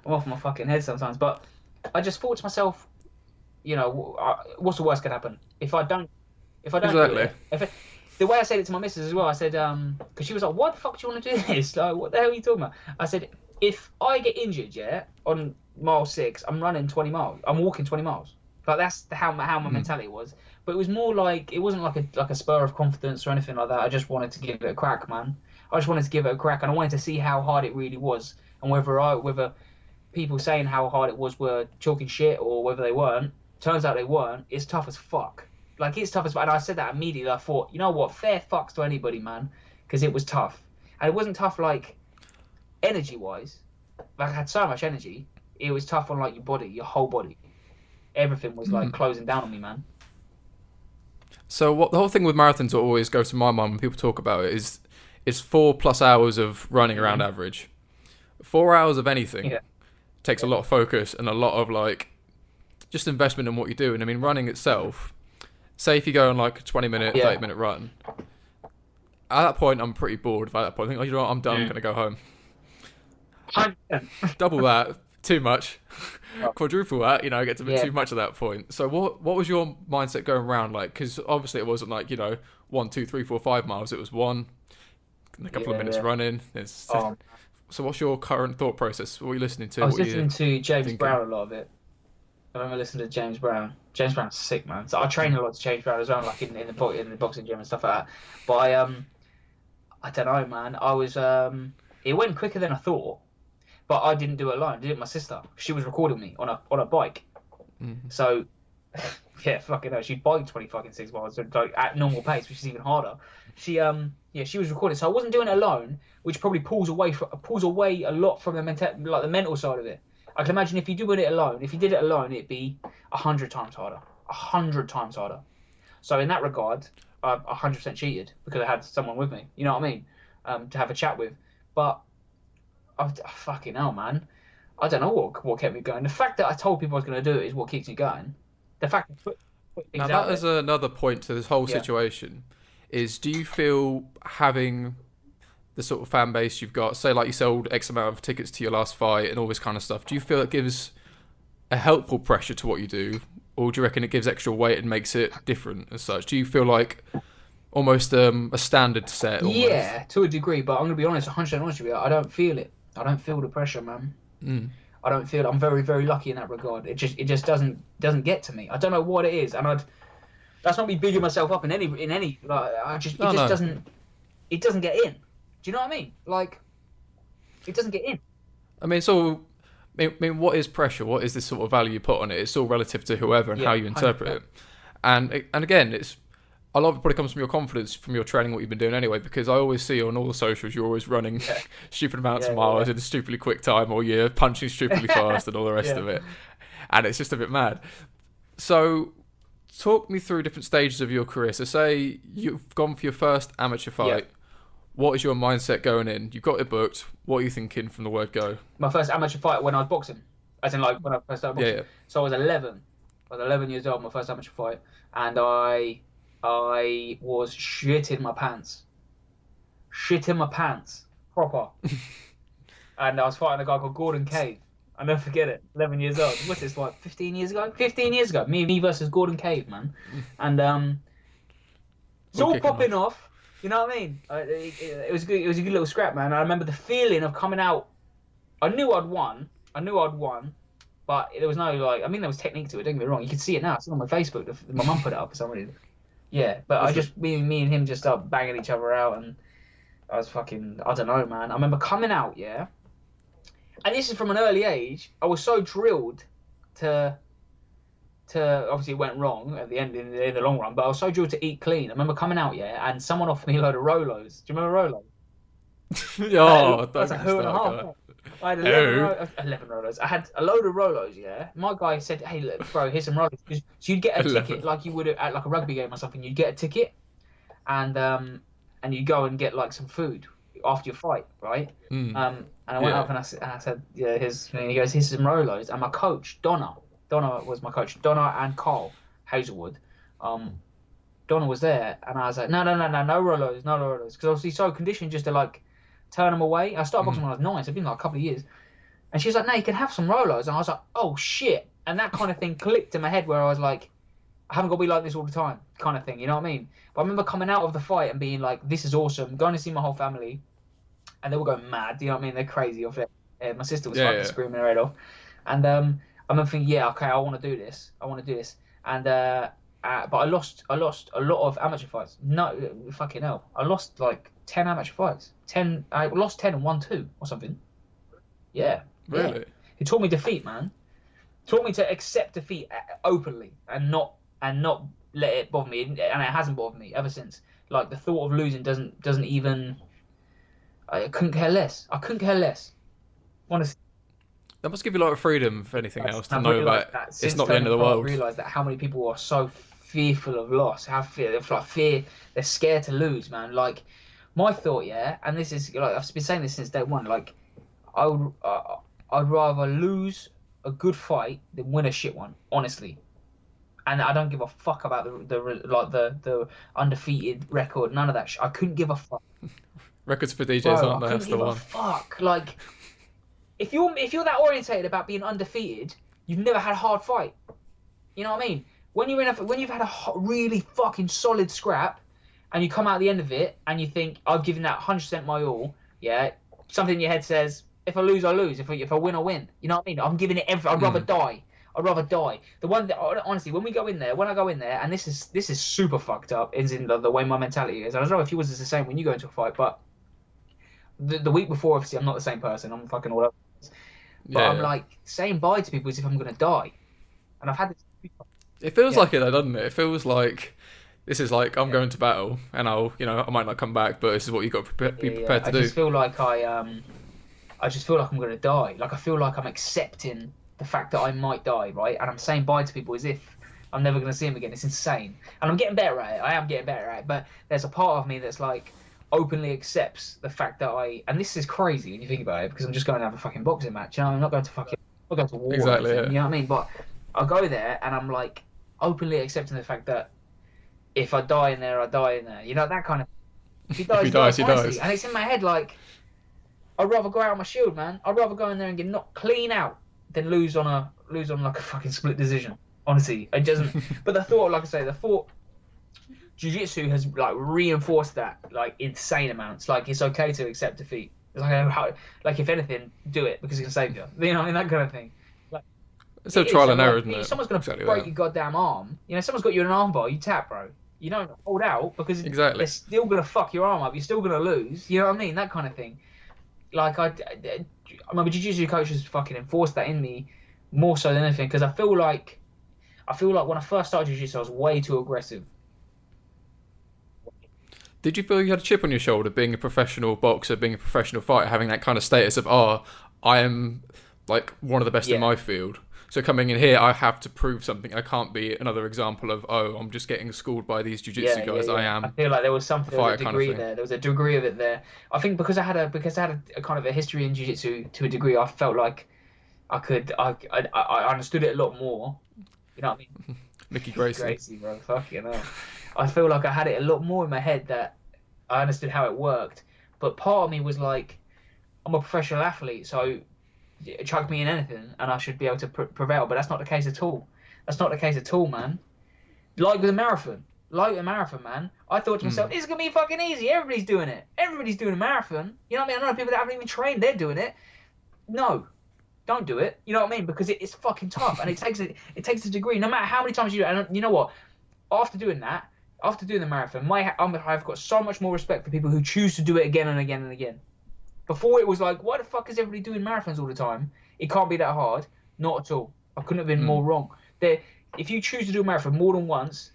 I'm off my fucking head sometimes. But I just thought to myself, you know, what's the worst could happen if I don't do it? The way I said it to my missus as well, I said, because she was like, "Why the fuck do you want to do this? Like, what the hell are you talking about?" I said, if I get injured, on mile 6, I'm running 20 miles. I'm walking 20 miles. Like, that's how my mentality was. But it was more like, it wasn't like a spur of confidence or anything like that. I just wanted to give it a crack, man. I just wanted to give it a crack, and I wanted to see how hard it really was, and whether people saying how hard it was were talking shit or whether they weren't. Turns out they weren't. It's tough as fuck. Like, it's tough as well. And I said that immediately. I thought, you know what? Fair fucks to anybody, man. Because it was tough. And it wasn't tough, like, energy-wise. Like, I had so much energy. It was tough on, like, your body, your whole body. Everything was, like, closing down on me, man. So the whole thing with marathons that always goes to my mind when people talk about it is 4+ hours of running around average. 4 hours of anything takes a lot of focus and a lot of, like, just investment in what you're doing. I mean, running itself, say if you go on like a 20-minute, 30-minute run, at that point I'm pretty bored. At that point I think, oh, you know what, I'm done, I'm going to go home. 100%. Double that, too much. Quadruple that, you know, it gets a bit too much at that point. So what was your mindset going around like? Because obviously it wasn't like, you know, 1, 2, 3, 4, 5 miles. It was one, a couple of minutes running. So what's your current thought process? What are you listening to? I was listening to James Brown a lot of it. I remember listening to James Brown. James Brown's sick, man. So I train a lot to James Brown as well, like in the boxing gym and stuff like that. But I don't know, man. I was it went quicker than I thought. But I didn't do it alone. I did it with my sister. She was recording me on a bike. So, yeah, fucking hell. She'd bike 6 miles like, at normal pace, which is even harder. She was recording. So I wasn't doing it alone, which probably pulls away a lot from the mental side of it. I can imagine if you did it alone, it'd be 100 times harder. 100 times harder. So in that regard, I 100% cheated because I had someone with me. You know what I mean? To have a chat with. But fucking hell, man. I don't know what kept me going. The fact that I told people I was going to do it is what keeps me going. The fact that put things now out that is there. another point to this whole situation. Is do you feel having the sort of fan base you've got, say like you sold X amount of tickets to your last fight and all this kind of stuff, do you feel it gives a helpful pressure to what you do, or do you reckon it gives extra weight and makes it different as such? Do you feel like almost a standard set? Almost? Yeah, to a degree, but I'm going to be honest, 100% honest with you, I don't feel it. I don't feel the pressure, man. I don't feel it. I'm very, very lucky in that regard. It just doesn't get to me. I don't know what it is, and that's not me bigging myself up in any like it doesn't get in. Do you know what I mean? Like, it doesn't get in. I mean, I mean, what is pressure? What is this sort of value you put on it? It's all relative to whoever and how you interpret 100%. it. And again, it's a lot of it probably comes from your confidence, from your training, what you've been doing anyway. Because I always see on all the socials, you're always running stupid amounts of miles in a stupidly quick time, or you're punching stupidly fast, and all the rest of it. And it's just a bit mad. So, talk me through different stages of your career. So, say you've gone for your first amateur fight. What is your mindset going in? You've got it booked. What are you thinking from the word go? My first amateur fight when I was boxing, as in like when I first started boxing. So I was 11. I was 11 years old. My first amateur fight, and I was shitting my pants, proper. And I was fighting a guy called Gordon Cave. I'll never forget it. 11 years old. What's this, like 15 years ago? 15 years ago. Me versus Gordon Cave, man. And it's all popping off. You know what I mean? It was a good little scrap, man. I remember the feeling of coming out. I knew I'd won, but there was no like. I mean, there was technique to it. Don't get me wrong. You can see it now. It's on my Facebook. My mum put it up for some reason. Yeah, but me and him just started banging each other out, and I was fucking. I don't know, man. I remember coming out, and this is from an early age. I was so drilled to obviously it went wrong at the end in the long run, but I was so drilled to eat clean. I remember coming out, and someone offered me a load of Rolos. Do you remember Rolos? That's a who and a half. I had 11 Rolos. I had a load of Rolos, My guy said, hey, look, bro, here's some Rolos. So you'd get a ticket like you would at like a rugby game or something. You'd get a ticket, and you'd go and get like some food after your fight, right? And I went up and I said, here's, and he goes, here's some Rolos. And my coach, Donna was my coach. Donna and Carl Hazelwood. Donna was there, and I was like, no Rolos. Because I was so conditioned just to like turn them away. I started boxing when I was 9, so it's been like a couple of years. And she was like, no, you can have some Rolos. And I was like, oh shit. And that kind of thing clicked in my head where I was like, I haven't got to be like this all the time, kind of thing. You know what I mean? But I remember coming out of the fight and being like, this is awesome. Going to see my whole family, and they were going mad. You know what I mean? They're crazy off it. My sister was fucking screaming her head off. And I remember thinking, okay, I want to do this. And but I lost a lot of amateur fights. No, fucking hell. I lost like 10 amateur fights. I lost 10 and won 2 or something. Yeah. Really? Yeah. It taught me defeat, man. Taught me to accept defeat openly and not let it bother me, and it hasn't bothered me ever since. Like the thought of losing doesn't even. I couldn't care less. I couldn't care less. Honestly. That must give you a lot of freedom, if anything else, to know that it's not the end of the world. I realised that how many people are so fearful of loss, fear, they're scared to lose, man. Like, my thought, yeah, and this is, like, I've been saying this since day one, like, I'd rather lose a good fight than win a shit one, honestly. And I don't give a fuck about the undefeated record, none of that shit. I couldn't give a fuck. Records for DJs, aren't they? I couldn't give a fuck. Like, if you're that orientated about being undefeated, you've never had a hard fight. You know what I mean? When you've had a really fucking solid scrap, and you come out at the end of it, and you think, I've given that 100% my all, yeah, something in your head says, if I lose, I lose. If I win, I win. You know what I mean? I'm giving it everything. I'd rather die. I'd rather die. The one that, honestly, when I go in there, and this is super fucked up, is in the way my mentality is. I don't know if yours is the same when you go into a fight, but the week before, obviously, I'm not the same person. I'm fucking all over. But I'm like saying bye to people as if I'm gonna die, and I've had this. It feels like it, though, doesn't it? It feels like this is like I'm going to battle, and I might not come back, but this is what you got to be prepared to do. I just feel like I'm gonna die. Like I feel like I'm accepting the fact that I might die, right? And I'm saying bye to people as if I'm never gonna see them again. It's insane, and I'm getting better at it. I am getting better at it, but there's a part of me that's like openly accepts the fact that and this is crazy when you think about it, because I'm just going to have a fucking boxing match. You know, I'm not going to war. Exactly. You know what I mean? But I go there and I'm like openly accepting the fact that if I die in there, I die in there. You know, that kind of. If he dies, he dies. And it's in my head like, I'd rather go out on my shield, man. I'd rather go in there and get knocked clean out than lose on like a fucking split decision. Honestly, it doesn't. But the thought, like I say, Jiu-Jitsu has like reinforced that like insane amounts. Like it's okay to accept defeat. It's like if anything, do it because it can save you. You know, I mean that kind of thing. Like, it's a trial and error, isn't it? Someone's gonna break your goddamn arm. You know, someone's got you in an arm bar. You tap, bro. You don't hold out because they're still gonna fuck your arm up. You're still gonna lose. You know what I mean? That kind of thing. Like I remember Jiu-Jitsu coaches fucking enforced that in me more so than anything, because I feel like when I first started Jiu-Jitsu I was way too aggressive. Did you feel you had a chip on your shoulder being a professional boxer, being a professional fighter, having that kind of status of, I am like one of the best in my field? So coming in here, I have to prove something. I can't be another example of, I'm just getting schooled by these jiu-jitsu guys. I am. I feel like there was something, there was a degree there. There was a degree of it there. I think because I had a kind of a history in jiu-jitsu to a degree, I felt like I understood it a lot more. You know what I mean? Mickey Gracie. Gracie, bro. Fucking hell. I feel like I had it a lot more in my head that I understood how it worked. But part of me was like, I'm a professional athlete, so chuck me in anything and I should be able to prevail. But that's not the case at all. That's not the case at all, man. Like with a marathon, man. I thought to myself, this is going to be fucking easy. Everybody's doing it. Everybody's doing a marathon. You know what I mean? I know people that haven't even trained, they're doing it. No. Don't do it. You know what I mean? Because it's fucking tough, and it takes a degree. No matter how many times you do it. And you know what? After doing the marathon, I've got so much more respect for people who choose to do it again and again and again. Before it was like, why the fuck is everybody doing marathons all the time? It can't be that hard. Not at all. I couldn't have been more wrong. If you choose to do a marathon more than once,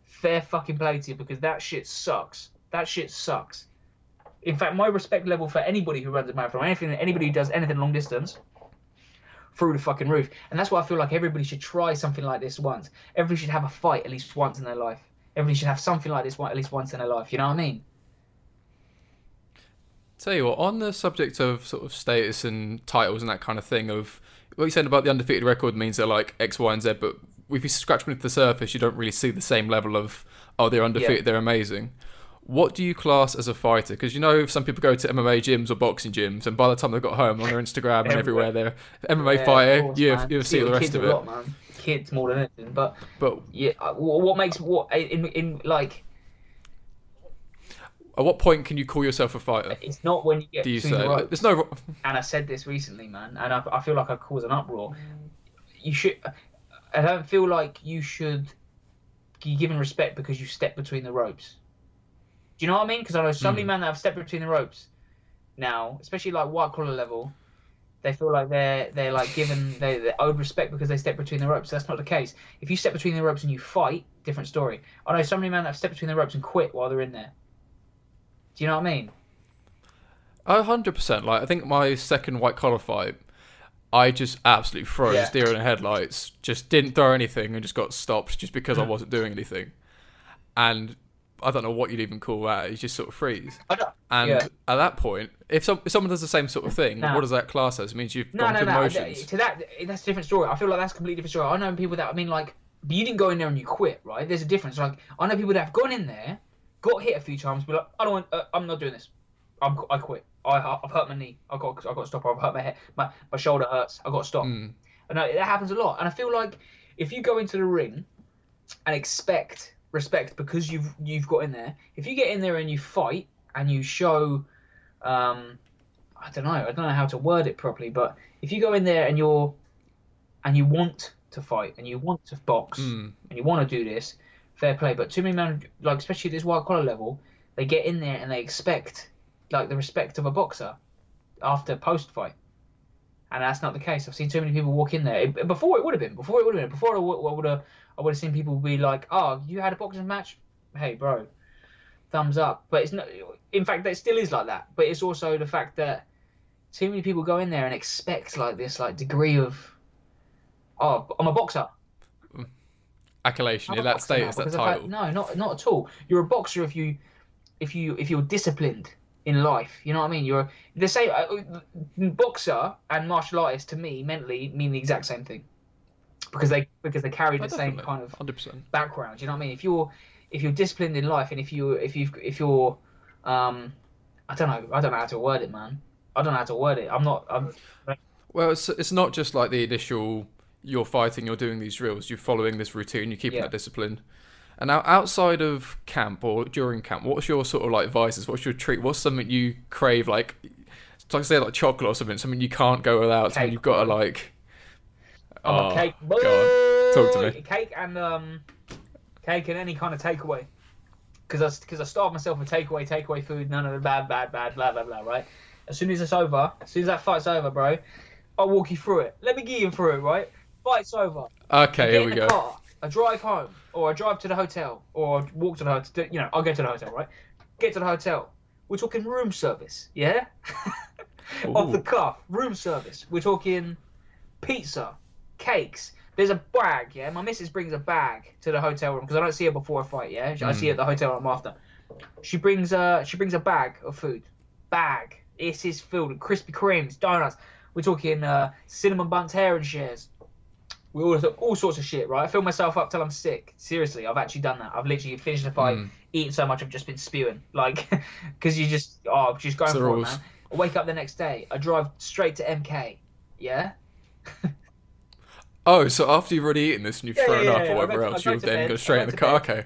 fair fucking play to you, because that shit sucks. That shit sucks. In fact, my respect level for anybody who runs a marathon, anybody who does anything long distance, through the fucking roof. And that's why I feel like everybody should try something like this once. Everybody should have a fight at least once in their life. Everybody should have something like this at least once in their life. You know what I mean? Tell you what, on the subject of sort of status and titles and that kind of thing, of what you said about the undefeated record means they're like X, Y, and Z, but if you scratch beneath the surface, you don't really see the same level of, they're undefeated, they're amazing. What do you class as a fighter? Because some people go to MMA gyms or boxing gyms, and by the time they've got home on their Instagram and everywhere, they're MMA fighter, course, you see the rest of it. Lot, man. Kids more than anything, but yeah, what makes in like? At what point can you call yourself a fighter? It's not when you get to the ropes. There's no. And I said this recently, man, and I feel like I caused an uproar. You should. I don't feel like you should be given respect because you step between the ropes. Do you know what I mean? Because I know so many men that have stepped between the ropes now, especially like white collar level, They feel like they're like given they're owed respect because they step between the ropes. That's not the case. If you step between the ropes and you fight, different story. I know so many men that have stepped between the ropes and quit while they're in there. Do you know what I mean? 100%. Like, I think my second white collar fight, I just absolutely froze, deer in the headlights. Just didn't throw anything and just got stopped just because I wasn't doing anything. And I don't know what you'd even call that. You just sort of freeze. And at that point, if someone does the same sort of thing, what does that class as? It means you've gone through the motions. To that, that's a different story. I feel like that's a completely different story. I know people that, I mean, like, but you didn't go in there and you quit, right? There's a difference. Like, I know people that have gone in there, got hit a few times, be like, I'm not doing this. I quit. I've hurt my knee. I got to stop. I've hurt my head. My shoulder hurts. I got to stop. And that happens a lot. And I feel like if you go into the ring and expect respect because you've got in there, if you get in there and you fight and you show, I don't know how to word it properly, but if you go in there and you want to fight and you want to box and you want to do this, fair play. But too many men, like especially at this white collar level, they get in there and they expect like the respect of a boxer after post fight, and that's not the case. I've seen too many people walk in there. Before it would have been. Before I would have seen people be like, "Oh, you had a boxing match? Hey, bro, thumbs up." But it's not. In fact, it still is like that. But it's also the fact that too many people go in there and expect like this like degree of, "Oh, I'm a boxer." Accolation, that status, that title. No, not at all. You're a boxer if you're disciplined in life. You know what I mean? You're the same. Boxer and martial artist to me mentally mean the exact same thing because they carry the same kind of 100%. background. You know what I mean? If you're disciplined in life and if you're I don't know how to word it, man. I don't know how to word it. Well, it's not just like the initial. You're fighting, you're doing these drills, you're following this routine, you're keeping that discipline. And now, outside of camp or during camp, what's your sort of like vices? What's your treat? What's something you crave? Like say, like chocolate or something you can't go without. Something you've got to like. I'm a cake boy. Go on. Talk to me. Cake and any kind of takeaway. Because I starved myself with takeaway food. None of the bad, blah blah blah. Right. As soon as it's over, as soon as that fight's over, bro, I'll walk you through it. Let me get you through it, right? Fight's over. Okay, here we go. Car, I drive home, or I drive to the hotel, or I walk to the hotel. You know, I'll go to the hotel, right? Get to the hotel. We're talking room service, yeah? Off the cuff, room service. We're talking pizza, cakes. There's a bag, yeah? My missus brings a bag to the hotel room, because I don't see her before a fight, yeah? I see her at the hotel room after. She brings a bag of food. Bag. It is filled with Krispy Kremes, donuts. We're talking cinnamon buns, hair and shares. We all sorts of shit, right? I fill myself up till I'm sick. Seriously, I've actually done that. I've literally finished the fight, eaten so much I've just been spewing. Like, because just going for it, man. I wake up the next day. I drive straight to MK. Yeah? Oh, so after you've already eaten this and you've thrown up or whatever else, you'll then go straight in the car? Okay.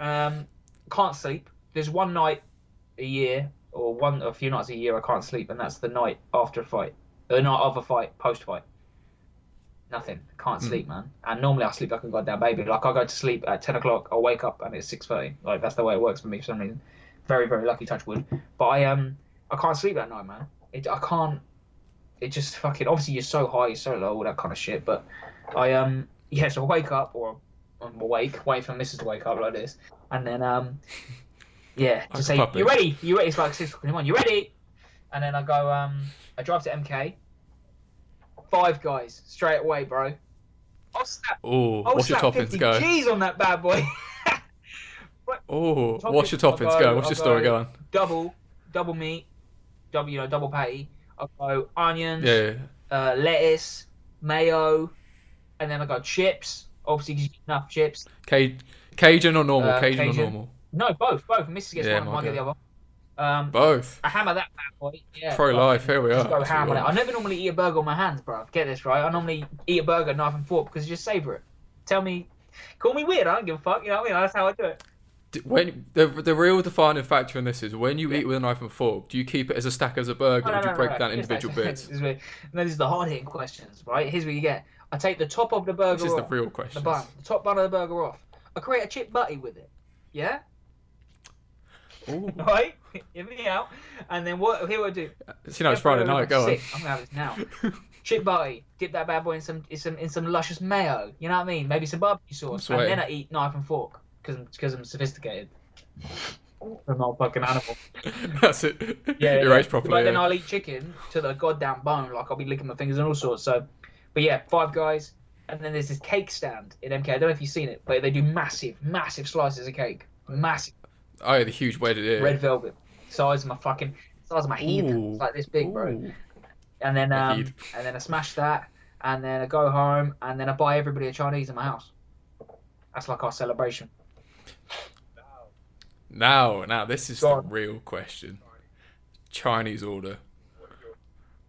Can't sleep. There's one night a year, or a few nights a year I can't sleep, and that's the night after a fight. The night of a fight, post-fight. Nothing. Can't sleep, man. And normally I sleep like a goddamn baby. Like I go to sleep at 10 o'clock, I'll wake up and it's 6:30. Like that's the way it works for me for some reason. Very, very lucky, touch wood. But I can't sleep that night, man. I can't. It just fucking. Obviously you're so high, you're so low, all that kind of shit. But so I wake up, or I'm awake, waiting for my missus to wake up like this, and then just say you ready? You ready? It's like 6 o'clock in the morning. You ready? And then I go. I drive to MK. 5 Guys straight away, bro. What's your toppings go? G's on that bad boy. What's your toppings go? What's your story going? Double meat, double patty. I'll go onions, lettuce, mayo, and then I go chips. Obviously, because you get enough chips. Cajun or normal? Cajun or normal? No, both. Missus gets one, I get the other. Both. I hammer that bad boy. Yeah. Pro life, here we are. Go ham on it. I never normally eat a burger on my hands, bro. Get this right. I normally eat a burger knife and fork because you just savor it. Call me weird. I don't give a fuck. You know what I mean? That's how I do it. When the real defining factor in this is when you eat with a knife and fork, do you keep it as a stack as a burger, or do you break down individual bits? This is the hard hitting questions, right? Here's what you get. I take the top of the burger. This is off, the real question. The top bun of the burger off. I create a chip butty with it. Yeah. Ooh. Right? Hear me out. And then what I do? It's Friday night, go on. I'm going to have this now. chip butty, dip that bad boy in some luscious mayo. You know what I mean? Maybe some barbecue sauce, and then I eat knife and fork because I'm sophisticated. I'm not a fucking animal. That's it. Yeah, You're raised properly. But then I'll eat chicken to the goddamn bone. Like I'll be licking my fingers and all sorts. So, but yeah, Five Guys, and then there's this cake stand in MK. I don't know if you've seen it, but they do massive slices of cake. Massive. Oh, yeah, the huge weight. Yeah. Red velvet, size of my head. It's like this big, bro. And then and then I smash that, and then I go home, and then I buy everybody a Chinese in my house. That's like our celebration. Now, this is the real question. Chinese order.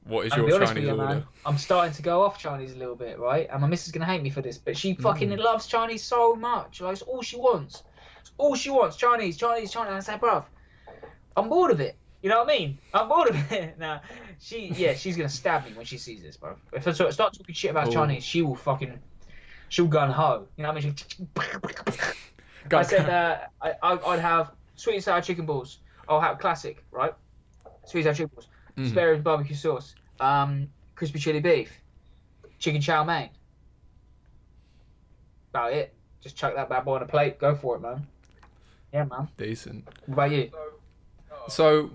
What is your Chinese order? Man, I'm starting to go off Chinese a little bit, right? And my missus is gonna hate me for this, but she fucking loves Chinese so much. Like, it's all she wants. It's all she wants. Chinese. And I say, bruv, I'm bored of it. You know what I mean? I'm bored of it. Now, she's gonna stab me when she sees this, bro. If I start talking shit about Chinese, she'll gun ho. You know what I mean? I said I'd have sweet and sour chicken balls. I'll have classic, right? Sweet and sour chicken balls, spare ribs barbecue sauce, crispy chili beef, chicken chow mein. About it. Just chuck that bad boy on a plate. Go for it, man. Yeah, man. Decent. What about you? So,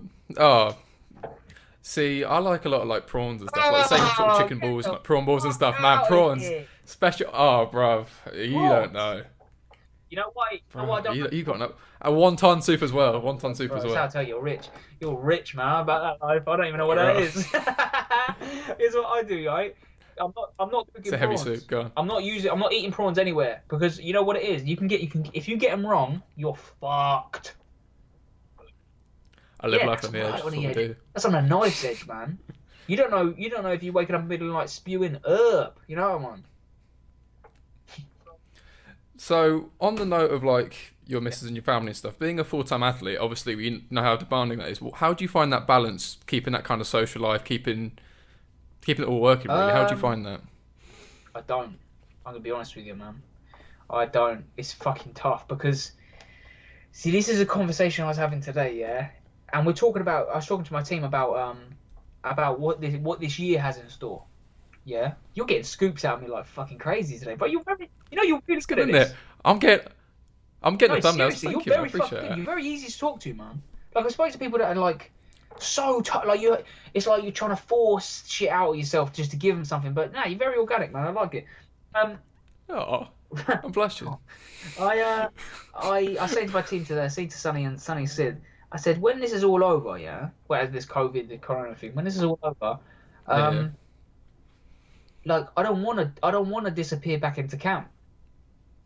see, I like a lot of like prawns and stuff, like the same sort of chicken balls, like prawn balls and stuff. Man, prawns, special. Oh, bruv, you don't know. You know why? You got a wonton soup as well. Wonton soup as well. I'll tell you, you're rich. You're rich, man. About that life, I don't even know what that is. Here's what I do, right? I'm not cooking it's a heavy prawns. soup. Go on. I'm not eating prawns anywhere because you know what it is. If you get them wrong, you're fucked. I live life on the edge. That's what we do. That's on a knife's edge, man. You don't know if you're waking up in the middle of the night spewing herb. You know what I mean? So, on the note of like your missus and your family and stuff, being a full-time athlete, obviously we know how demanding that is. How do you find that balance, keeping that kind of social life, keeping it all working? Really, how do you find that? I don't. I'm gonna be honest with you, man. I don't. It's fucking tough because, see, this is a conversation I was having today, yeah. And I was talking to my team about what this year has in store. Yeah, you're getting scoops out of me like fucking crazy today, but you're really good at this. I'm getting the thumbnails. Thank you, I appreciate it. You're very easy to talk to, man. Like I spoke to people that are like so it's like you're trying to force shit out of yourself just to give them something, but no, you're very organic, man. I like it. Oh, I'm blushing. I said to my team today, I said to Sonny and Sonny said, I said, when this is all over, yeah, well, this COVID, the corona thing, when this is all over, like I don't want to disappear back into camp.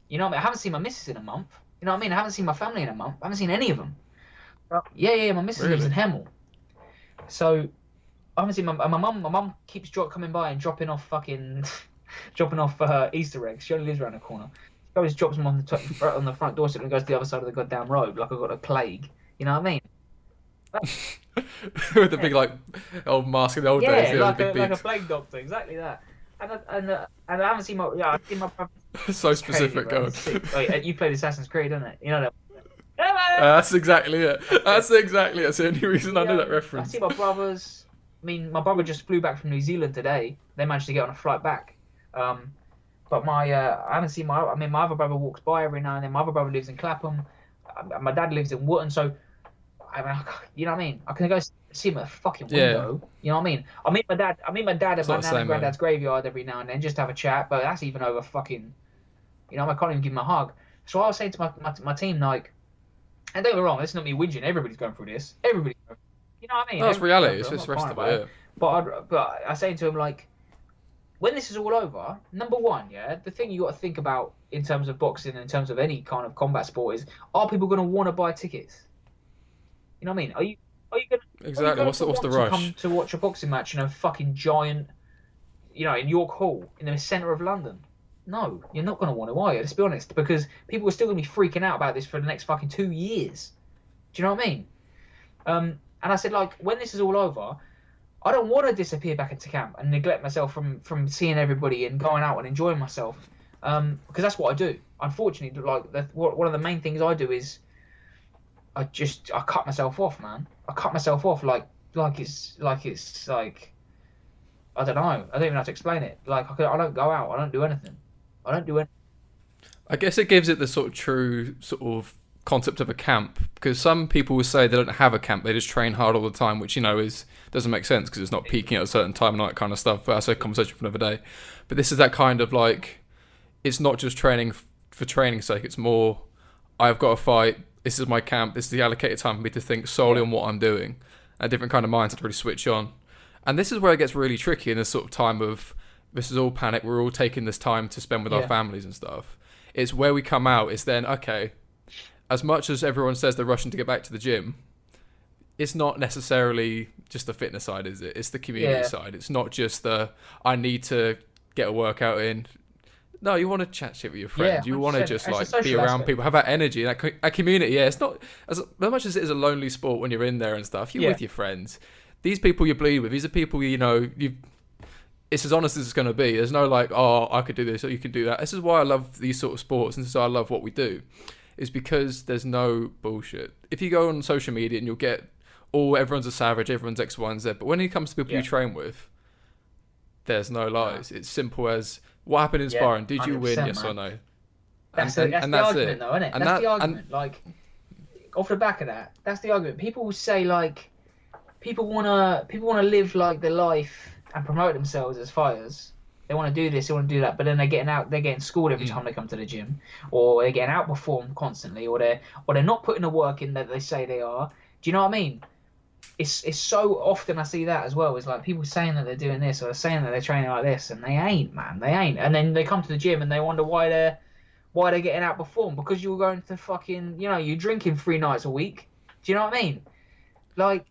You know what I mean? I haven't seen my missus in a month. You know what I mean? I haven't seen my family in a month. I haven't seen any of them. Yeah, my missus lives in Hemel. So I haven't seen my mum keeps coming by and dropping off Easter eggs. She only lives around the corner. She always drops them on the front doorstep and goes to the other side of the goddamn road like I've got a plague. You know what I mean? With the big like old mask in the old days. Yeah, like a plague doctor, exactly that. And I haven't seen I've seen my brother. So specific, go on. Wait, you played Assassin's Creed, don't it? You know that. That's exactly it. That's the only reason I know that reference. I see my brothers. I mean, my brother just flew back from New Zealand today. They managed to get on a flight back. But I haven't seen my other brother walks by every now and then. My other brother lives in Clapham. My dad lives in Wootton, so you know what I mean? I can go see him at the fucking window. Yeah. You know what I mean? I meet my dad at my nan and granddad's graveyard every now and then just to have a chat, but that's even over fucking, you know, I can't even give him a hug. So I was saying to my team, like, and don't get me wrong, this is not me whinging, everybody's going through this. You know what I mean? No, it's reality, it's just the rest of it. Yeah. But I say to him, like, when this is all over, number one, yeah, the thing you got to think about in terms of boxing, in terms of any kind of combat sport is, are people going to want to buy tickets? You know what I mean? Are you going to exactly? What's the rush? Come to watch a boxing match in a fucking giant, you know, in York Hall in the centre of London? No, you're not going to want to, are you? Let's be honest, because people are still going to be freaking out about this for the next fucking 2 years. Do you know what I mean? And I said, like, when this is all over, I don't want to disappear back into camp and neglect myself from seeing everybody and going out and enjoying myself, because that's what I do. Unfortunately, like one of the main things I do is I cut myself off, man. I cut myself off like I don't know. I don't even know how to explain it. Like I don't go out. I don't do anything. I don't do anything. I guess it gives it the sort of true sort of concept of a camp, because some people will say they don't have a camp, they just train hard all the time, which is doesn't make sense because it's not peaking at a certain time and all that kind of stuff. But that's a conversation for another day. But this is that kind of like, it's not just training for training's sake. It's more, I've got to fight. This is my camp. This is the allocated time for me to think solely on what I'm doing. A different kind of mindset to really switch on. And this is where it gets really tricky in this sort of time of, this is all panic. We're all taking this time to spend with our families and stuff. It's where we come out. It's then, okay, as much as everyone says they're rushing to get back to the gym, it's not necessarily just the fitness side, is it? It's the community side. It's not just the, I need to get a workout in. No, you want to chat shit with your friends. You want to just like be around people, have that energy, that community. Yeah, it's not as much as it is a lonely sport when you're in there and stuff. You're with your friends. These people you bleed with, these are people it's as honest as it's going to be. There's no like, oh, I could do this or you can do that. This is why I love these sort of sports, and this is why I love what we do, is because there's no bullshit. If you go on social media and you'll get, everyone's a savage, everyone's X, Y, and Z. But when it comes to people you train with, there's no lies. It's simple as, what happened in sparring? Did you win? Yes or no? That's the argument, though, isn't it? That's the argument. Like, off the back of that, that's the argument. People will say like, people wanna live like the life and promote themselves as fighters. They want to do this, they want to do that, but then they're getting schooled every time they come to the gym, or they're getting outperformed constantly, or they're not putting the work in that they say they are. Do you know what I mean? It's so often I see that as well. It's like people saying that they're doing this, or they're saying that they're training like this, and they ain't, man. They ain't. And then they come to the gym and they wonder why they're getting outperformed, because you're going to fucking, you're drinking 3 nights a week. Do you know what I mean? Like.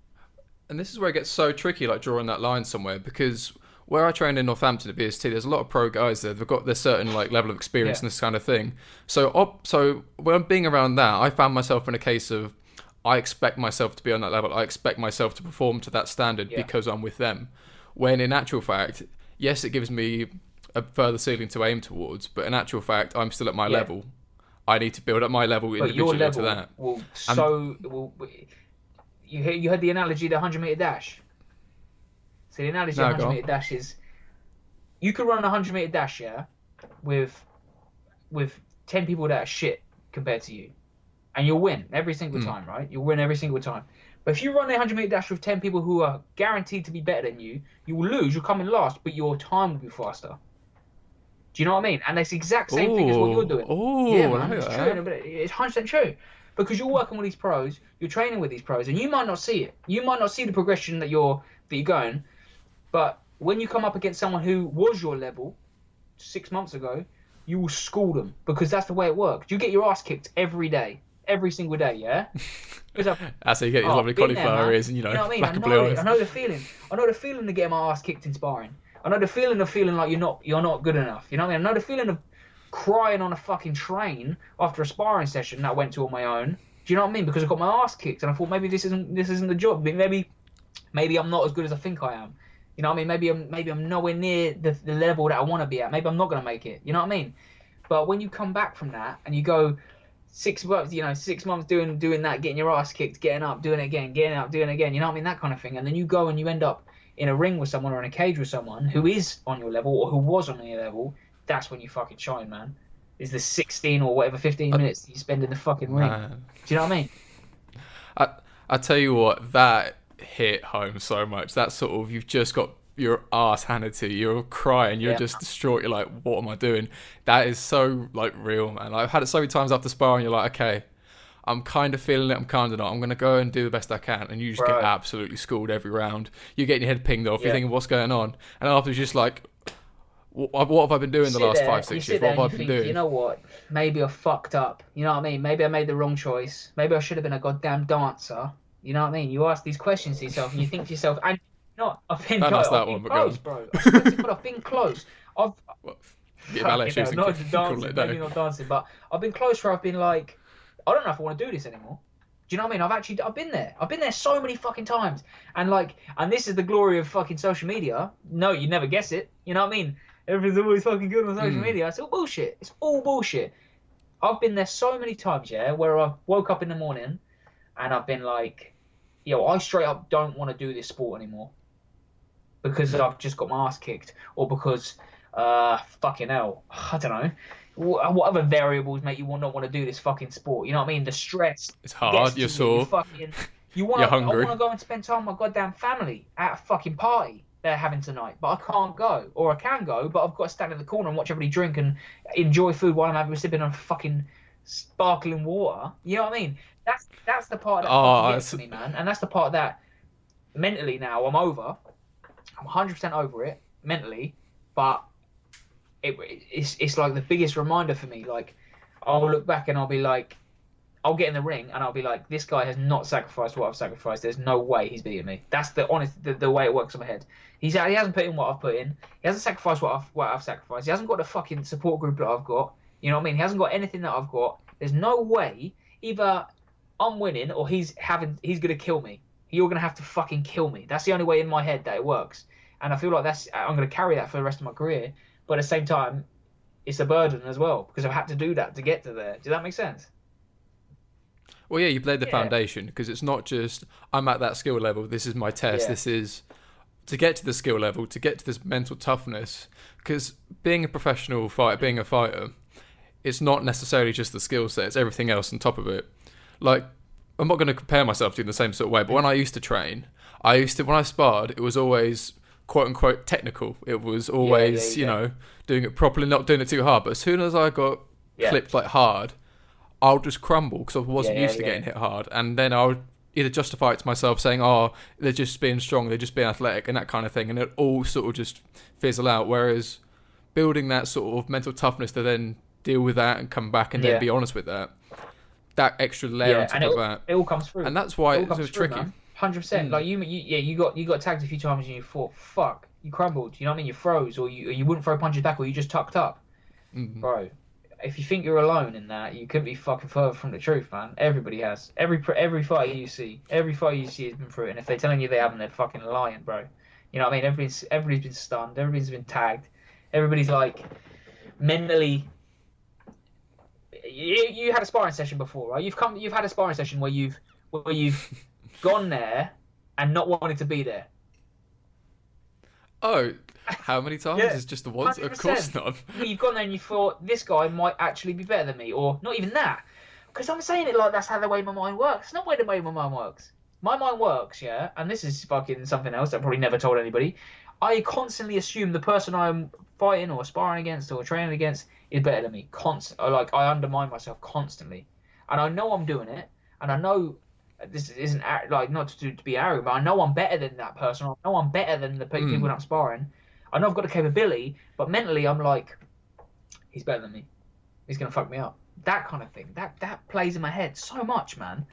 And this is where it gets so tricky, like drawing that line somewhere, because where I trained in Northampton at BST, there's a lot of pro guys there. They've got their certain like level of experience in this kind of thing. So when being around that, I found myself in a case of, I expect myself to be on that level. I expect myself to perform to that standard because I'm with them. When in actual fact, yes, it gives me a further ceiling to aim towards, but in actual fact, I'm still at my level. I need to build up my level individually to that. You heard the analogy, the 100-meter dash. So the analogy of 100-meter dash is, you could run a 100-meter dash, with 10 people that are shit compared to you, and you'll win every single time, right? You'll win every single time. But if you run a 100-meter dash with 10 people who are guaranteed to be better than you, you will lose. You'll come in last, but your time will be faster. Do you know what I mean? And that's the exact same thing as what you're doing. Yeah, man, it's true. But it's 100% true. Because you're working with these pros, you're training with these pros, and you might not see it. You might not see the progression that you're going. But when you come up against someone who was your level 6 months ago, you will school them, because that's the way it works. You get your ass kicked every day, every single day, yeah? That's how you get your lovely cauliflower ears and, what I mean? black and blue eyes. I know the feeling. I know the feeling of getting my ass kicked in sparring. I know the feeling of feeling like you're not good enough. You know what I mean? I know the feeling of crying on a fucking train after a sparring session that I went to on my own. Do you know what I mean? Because I got my ass kicked and I thought maybe this isn't the job. Maybe I'm not as good as I think I am. You know what I mean? Maybe I'm nowhere near the level that I want to be at. Maybe I'm not going to make it. You know what I mean? But when you come back from that and you go 6 months, 6 months doing that, getting your ass kicked, getting up, doing it again, getting up, doing it again. You know what I mean? That kind of thing. And then you go and you end up in a ring with someone or in a cage with someone who is on your level or who was on your level. That's when you fucking shine, man. Is the 16 or whatever 15 minutes that you spend in the fucking ring. Do you know what I mean? I tell you what, that hit home so much. That sort of, you've just got your ass handed to you. You're crying. You're just distraught. You're like, what am I doing? That is so like real, man. I've had it so many times after sparring. You're like, okay, I'm kind of feeling it. I'm kind of not. I'm going to go and do the best I can. And you just get absolutely schooled every round. You're getting your head pinged off. You're thinking, what's going on? And afterwards, you're just like, what have I been doing the last 5-6 years? What have I been doing? You know what? Maybe I fucked up. You know what I mean? Maybe I made the wrong choice. Maybe I should have been a goddamn dancer. You know what I mean? You ask these questions to yourself and you think to yourself, and I've been close, bro. I've been close. Not dancing, maybe not dancing, but I've been close where I've been like, I don't know if I want to do this anymore. Do you know what I mean? I've been there. I've been there so many fucking times. And this is the glory of fucking social media. No, you never guess it. You know what I mean? Everything's always fucking good on social media. It's all bullshit. It's all bullshit. I've been there so many times, where I woke up in the morning and I've been like, I straight up don't want to do this sport anymore. because I've just got my ass kicked, or because fucking hell, I don't know. What other variables make you not want to do this fucking sport? You know what I mean? The stress. It's hard. You're sore. You're hungry. I want to go and spend time with my goddamn family at a fucking party they're having tonight, but I can't go. Or I can go, but I've got to stand in the corner and watch everybody drink and enjoy food while I'm having sipping on fucking sparkling water. You know what I mean? That's the part that gets to me, man. And that's the part that mentally now I'm over. I'm 100% over it mentally, but it's like the biggest reminder for me. Like, I'll look back and I'll be like, I'll get in the ring and I'll be like, this guy has not sacrificed what I've sacrificed. There's no way he's beating me. That's the way it works in my head. He hasn't put in what I've put in. He hasn't sacrificed what I've sacrificed. He hasn't got the fucking support group that I've got. You know what I mean? He hasn't got anything that I've got. There's no way either I'm winning or he's gonna kill me. You're gonna have to fucking kill me. That's the only way in my head that it works. And I feel like I'm gonna carry that for the rest of my career. But at the same time, it's a burden as well because I've had to do that to get to there. Does that make sense? Well, yeah, you've laid the foundation because it's not just I'm at that skill level. This is my test. Yeah. This is to get to the skill level, to get to this mental toughness. Because being a professional fighter, being a fighter, it's not necessarily just the skill set. It's everything else on top of it. Like, I'm not going to compare myself to in the same sort of way, but when I used to train, when I sparred, it was always quote unquote technical. It was always, you know, doing it properly, not doing it too hard. But as soon as I got clipped like hard, I'll just crumble because I wasn't used to getting hit hard. And then I would either justify it to myself saying, oh, they're just being strong, they're just being athletic and that kind of thing. And it all sort of just fizzle out. Whereas building that sort of mental toughness to then deal with that and come back and then be honest with that extra layer on top of that. It all comes through. And that's why it was tricky. Man. 100%. Like you got tagged a few times and you thought, fuck, you crumbled. You know what I mean? You froze, or you wouldn't throw punches back, or you just tucked up. Mm-hmm. Bro, if you think you're alone in that, you couldn't be fucking further from the truth, man. Everybody has. Every fighter you see has been through it. And if they're telling you they haven't, they're fucking lying, bro. You know what I mean? Everybody's been stunned. Everybody's been tagged. Everybody's like mentally. You had a sparring session before, right? You've had a sparring session where you've gone there and not wanted to be there. Oh, how many times? Is just the once? 100%. Of course not. You've gone there and you thought, this guy might actually be better than me, or not even that. Because I'm saying it like that's how the way my mind works. It's not the way my mind works. My mind works, and this is fucking something else that I probably never told anybody. I constantly assume the person I'm fighting or sparring against or training against is better than me. Like, I undermine myself constantly. And I know I'm doing it, and I know this isn't like not to be arrogant, but I know I'm better than that person. I know I'm better than the people that I'm sparring. I know I've got the capability, but mentally I'm like, he's better than me. He's gonna fuck me up. That kind of thing. That plays in my head so much, man.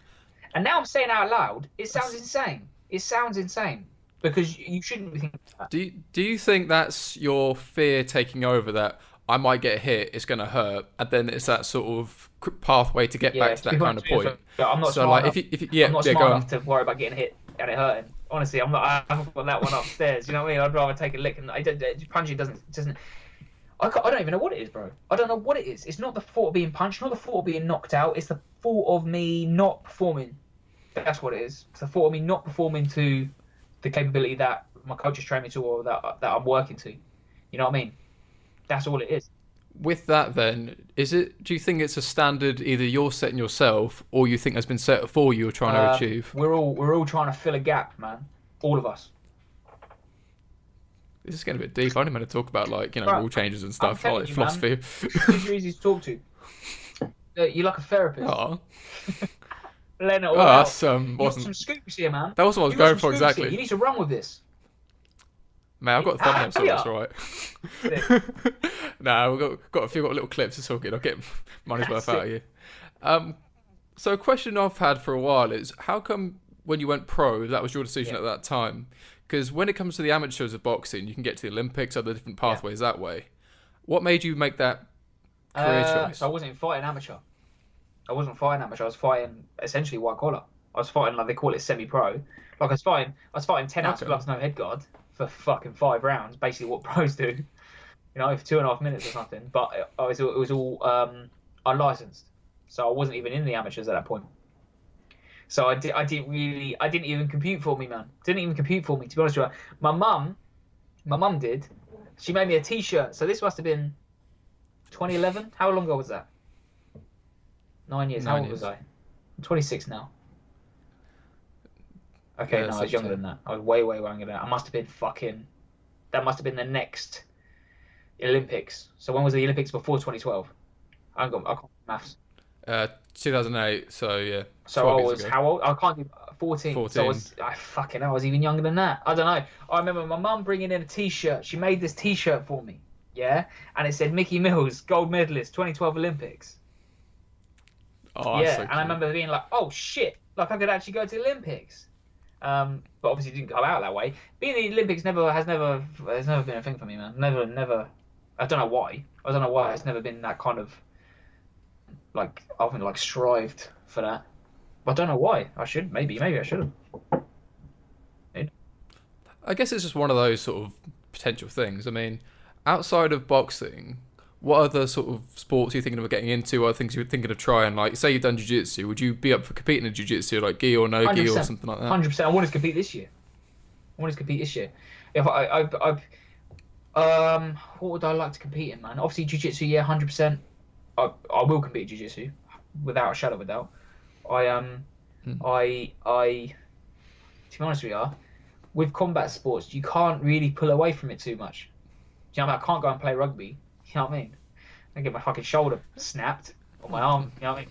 And now I'm saying out loud, it sounds insane. It sounds insane because you shouldn't be thinking that. Do you think that's your fear taking over, that I might get hit, it's gonna hurt, and then it's that sort of pathway to get back to that kind of point? I'm not smart enough to worry about getting hit and it hurting. Honestly, I haven't got that one upstairs. You know what I mean? I'd rather take a lick, and punching doesn't. I don't even know what it is, bro. I don't know what it is. It's not the thought of being punched, not the thought of being knocked out. It's the thought of me not performing. That's what it is. It's the thought of me not performing to the capability that my coach has trained me to, or that I'm working to. You know what I mean? That's all it is. With that, then, do you think it's a standard either you're setting yourself, or you think has been set for you or trying to achieve? We're all trying to fill a gap, man. All of us. This is getting a bit deep. I only meant to talk about rule changes and stuff, like philosophy. You're easy to talk to. You're like a therapist. Oh. Letting it all out. That's you got some scoops here, man. That was what I was going for exactly. Here. You need to run with this. Man, I've got the thumbnail, so that's right. Nah, we've got a few little clips. It's all good. I'll get money's worth out of you. So a question I've had for a while is, how come when you went pro, that was your decision at that time? Because when it comes to the amateurs of boxing, you can get to the Olympics, other different pathways that way. What made you make that career choice? I wasn't fighting amateur. I was fighting essentially white collar. I was fighting, like they call it, semi-pro. Like I was fighting 10 ounce gloves, no head guard for fucking 5 rounds. Basically what pros do, for 2.5 minutes or something. But it was all unlicensed, so I wasn't even in the amateurs at that point. So I didn't even compute for me, man. Didn't even compute for me, to be honest with you. My mum My mum did. She made me a T-shirt. So this must have been 2011. How long ago was that? 9 years. How old was I? I'm 26 now. Okay, Yeah, no, I was younger than that. I was way, way younger than that. I must have been fucking... That must have been the next Olympics. So when was the Olympics before 2012? I can't do maths. 2008, so yeah. So I was, how old? I can't do 14. 14. So I was even younger than that. I don't know. I remember my mum bringing in a T-shirt. She made this T-shirt for me. Yeah? And it said Micky Mills, gold medalist, 2012 Olympics. Oh, yeah, so and I remember being like, oh shit, like I could actually go to the Olympics. But obviously it didn't go out that way. Being in the Olympics has never been a thing for me, man. Never. I don't know why. It's never been that kind of like I've been like strived for that. I don't know why. Maybe I should have. I guess it's just one of those sort of potential things. I mean, outside of boxing, what other sort of sports are you thinking of getting into? Or things you're thinking of trying? Like, say you've done jiu-jitsu, would you be up for competing in jiu-jitsu, like gi or no gi or something like that? 100%. I want to compete this year. If what would I like to compete in, man? Obviously, jiu-jitsu, yeah, 100%. I will compete in jiu-jitsu, without a shadow of a doubt. To be honest with you, with combat sports, you can't really pull away from it too much. Do you know what I mean? I can't go and play rugby. You know what I mean? I get my fucking shoulder snapped or my arm. You know what I mean?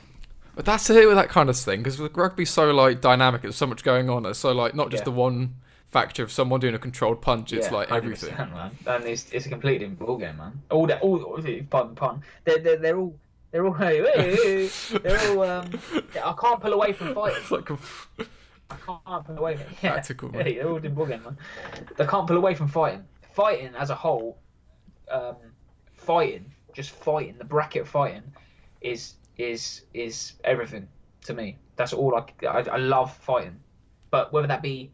But that's it with that kind of thing, because rugby's so like dynamic. There's so much going on. It's so like not just the one factor of someone doing a controlled punch. It's like everything. Man. And it's a completely different ball game, man. Pardon the pun. They're all. I can't pull away from fighting. It's like I can't pull away from it. Yeah. tactical, man. They're all different ball game, man. They can't pull away from fighting. Fighting as a whole, just fighting, the bracket of fighting is everything to me. That's all I love fighting. But whether that be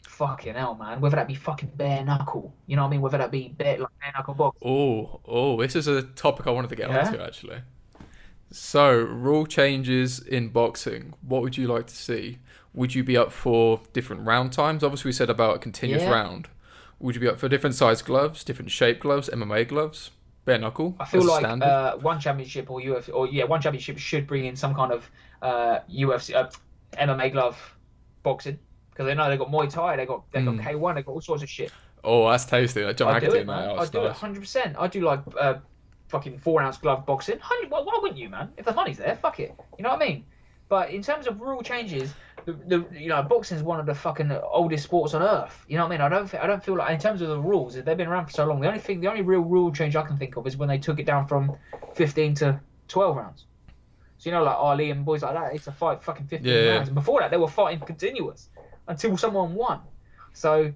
fucking hell, man, whether that be fucking bare knuckle, you know what I mean? Whether that be bare knuckle box. Oh, this is a topic I wanted to get onto actually. So, rule changes in boxing. What would you like to see? Would you be up for different round times? Obviously, we said about a continuous round. Would you be up for different size gloves, different shape gloves, MMA gloves, bare knuckle? I feel like one championship or UFC, one championship should bring in some kind of UFC, MMA glove boxing, because they know they've got Muay Thai, they've got K1, they've got all sorts of shit. Oh, that's tasty. Like John McAtee, man. I do it 100%. I do like fucking 4-ounce glove boxing. Why wouldn't you, man? If the money's there, fuck it. You know what I mean? But in terms of rule changes, boxing is one of the fucking oldest sports on earth. You know what I mean? I don't feel like, in terms of the rules, they've been around for so long. The only real rule change I can think of is when they took it down from 15 to 12 rounds. So like Ali and boys like that, it's a fight fucking 15 rounds. And before that, they were fighting continuous until someone won. So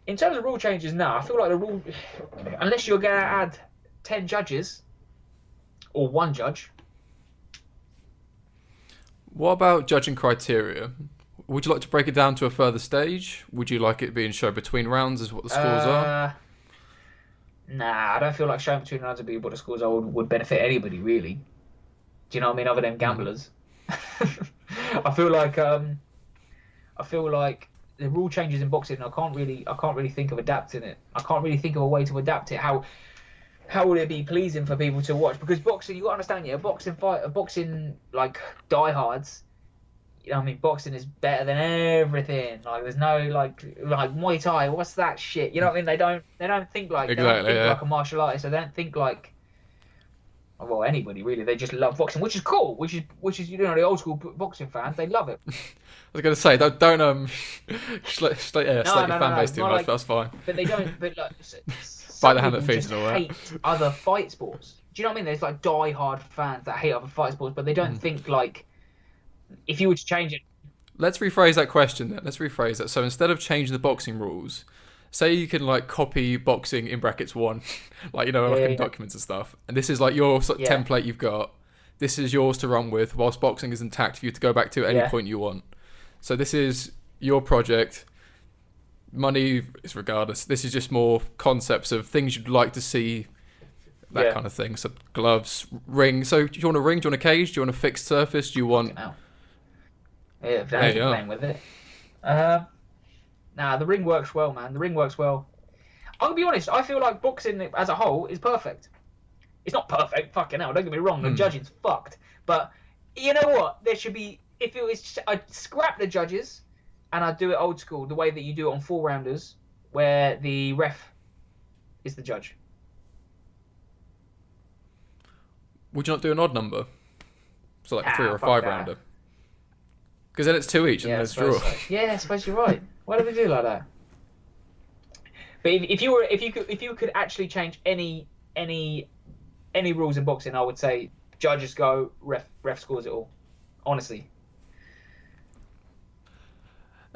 in terms of rule changes now, I feel like the rule, unless you're gonna add 10 judges or one judge. What about judging criteria? Would you like to break it down to a further stage? Would you like it being shown between rounds as what the scores are? Nah, I don't feel like showing between rounds would be what the scores are would benefit anybody, really. Do you know what I mean? Other than gamblers. I feel like the rule changes in boxing, I can't really think of adapting it. I can't really think of a way to adapt it. How would it be pleasing for people to watch? Because boxing, you got to understand, boxing like diehards. You know what I mean? Boxing is better than everything. Like there's no like Muay Thai. What's that shit? You know what I mean? They don't think like like a martial artist. They don't think like anybody really. They just love boxing, which is cool. Which is the old school boxing fans. They love it. I was gonna say don't slate your fan base too much. That's fine. But they don't. But like. Bite the hand that feeds and all that. Hate other fight sports. Do you know what I mean? There's like die-hard fans that hate other fight sports, but they don't think like if you were to change it. Let's rephrase that question then. Let's rephrase that. So instead of changing the boxing rules, say you can like copy boxing in brackets 1, like in documents and stuff, and this is like your template you've got. This is yours to run with, whilst boxing is intact for you to go back to at any point you want. So this is your project. Money is regardless. This is just more concepts of things you'd like to see, that kind of thing. So gloves, ring. So do you want a ring? Do you want a cage? Do you want a fixed surface? Do you want? Yeah, playing with it. The ring works well, man. The ring works well. I'll be honest. I feel like boxing as a whole is perfect. It's not perfect, fucking hell. Don't get me wrong. The judging's fucked. But you know what? There should be. If it was, I'd scrap the judges, and I'd do it old school, the way that you do it on 4-rounders, where the ref is the judge. Would you not do an odd number? So like a 3 or a 5-rounder? Because then it's 2 each and there's draw. So. Yeah, I suppose you're right. Why do we do like that? But if you could actually change any rules in boxing, I would say judges go, ref scores it all. Honestly.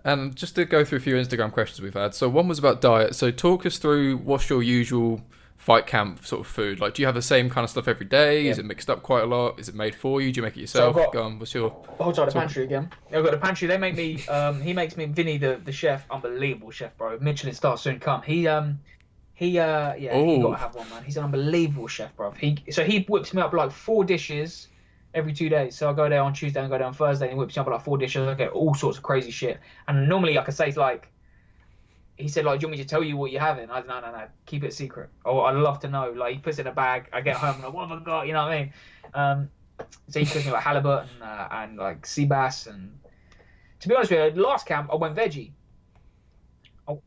And just to go through a few Instagram questions we've had. So one was about diet. So talk us through what's your usual fight camp sort of food. Like, do you have the same kind of stuff every day? Yeah. Is it mixed up quite a lot? Is it made for you? Do you make it yourself? So Go on, what's your... Hold on, the pantry again. I've got the pantry. They make me, he makes me, Vinny, the chef, unbelievable chef, bro. Michelin star soon come. He got to have one, man. He's an unbelievable chef, bro. He whips me up like 4 dishes every 2 days. So I go there on Tuesday and go there on Thursday, and he whips me up like 4 dishes. I get all sorts of crazy shit. And normally I could say, like, he said, like, do you want me to tell you what you're having? I said, no, keep it a secret. Oh, I'd love to know. Like, he puts it in a bag. I get home, I'm like, what have I got? You know what I mean? So he cooks me like halibut and like sea bass. And to be honest with you, last camp I went veggie. Oh,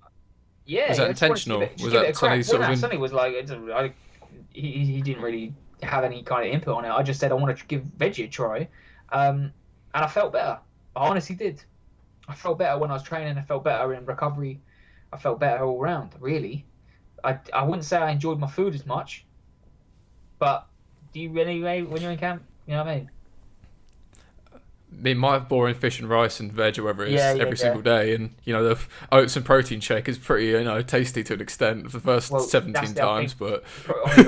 yeah. Was that intentional? Was that Sonny sort of? Sonny was like, he didn't really have any kind of input on it. I just said I want to give veggie a try, and I felt better. I honestly did. I felt better when I was training. I felt better in recovery. I felt better all round, really. I wouldn't say I enjoyed my food as much, but do you anyway when you're in camp? You know what I mean? Me, my boring fish and rice and veg or whatever it is every single day, and the oats and protein shake is pretty tasty to an extent for the first 17 times. But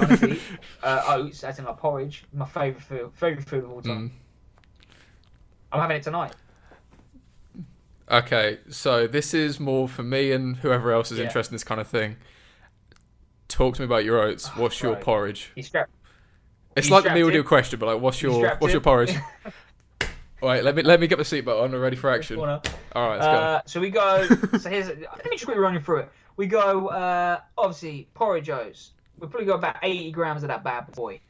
honestly, oats, as in like porridge, my favourite food of all time. I'm having it tonight. Okay, so this is more for me and whoever else is interested in this kind of thing. Talk to me about your oats. What's your porridge? It's like the meal deal question, but like, what's your porridge? All right, let me get the seatbelt on. We're ready for action. All right, let's go. So we go. So let me just quickly run you through it. We go. Obviously, porridge oats. We probably go about 80 grams of that bad boy.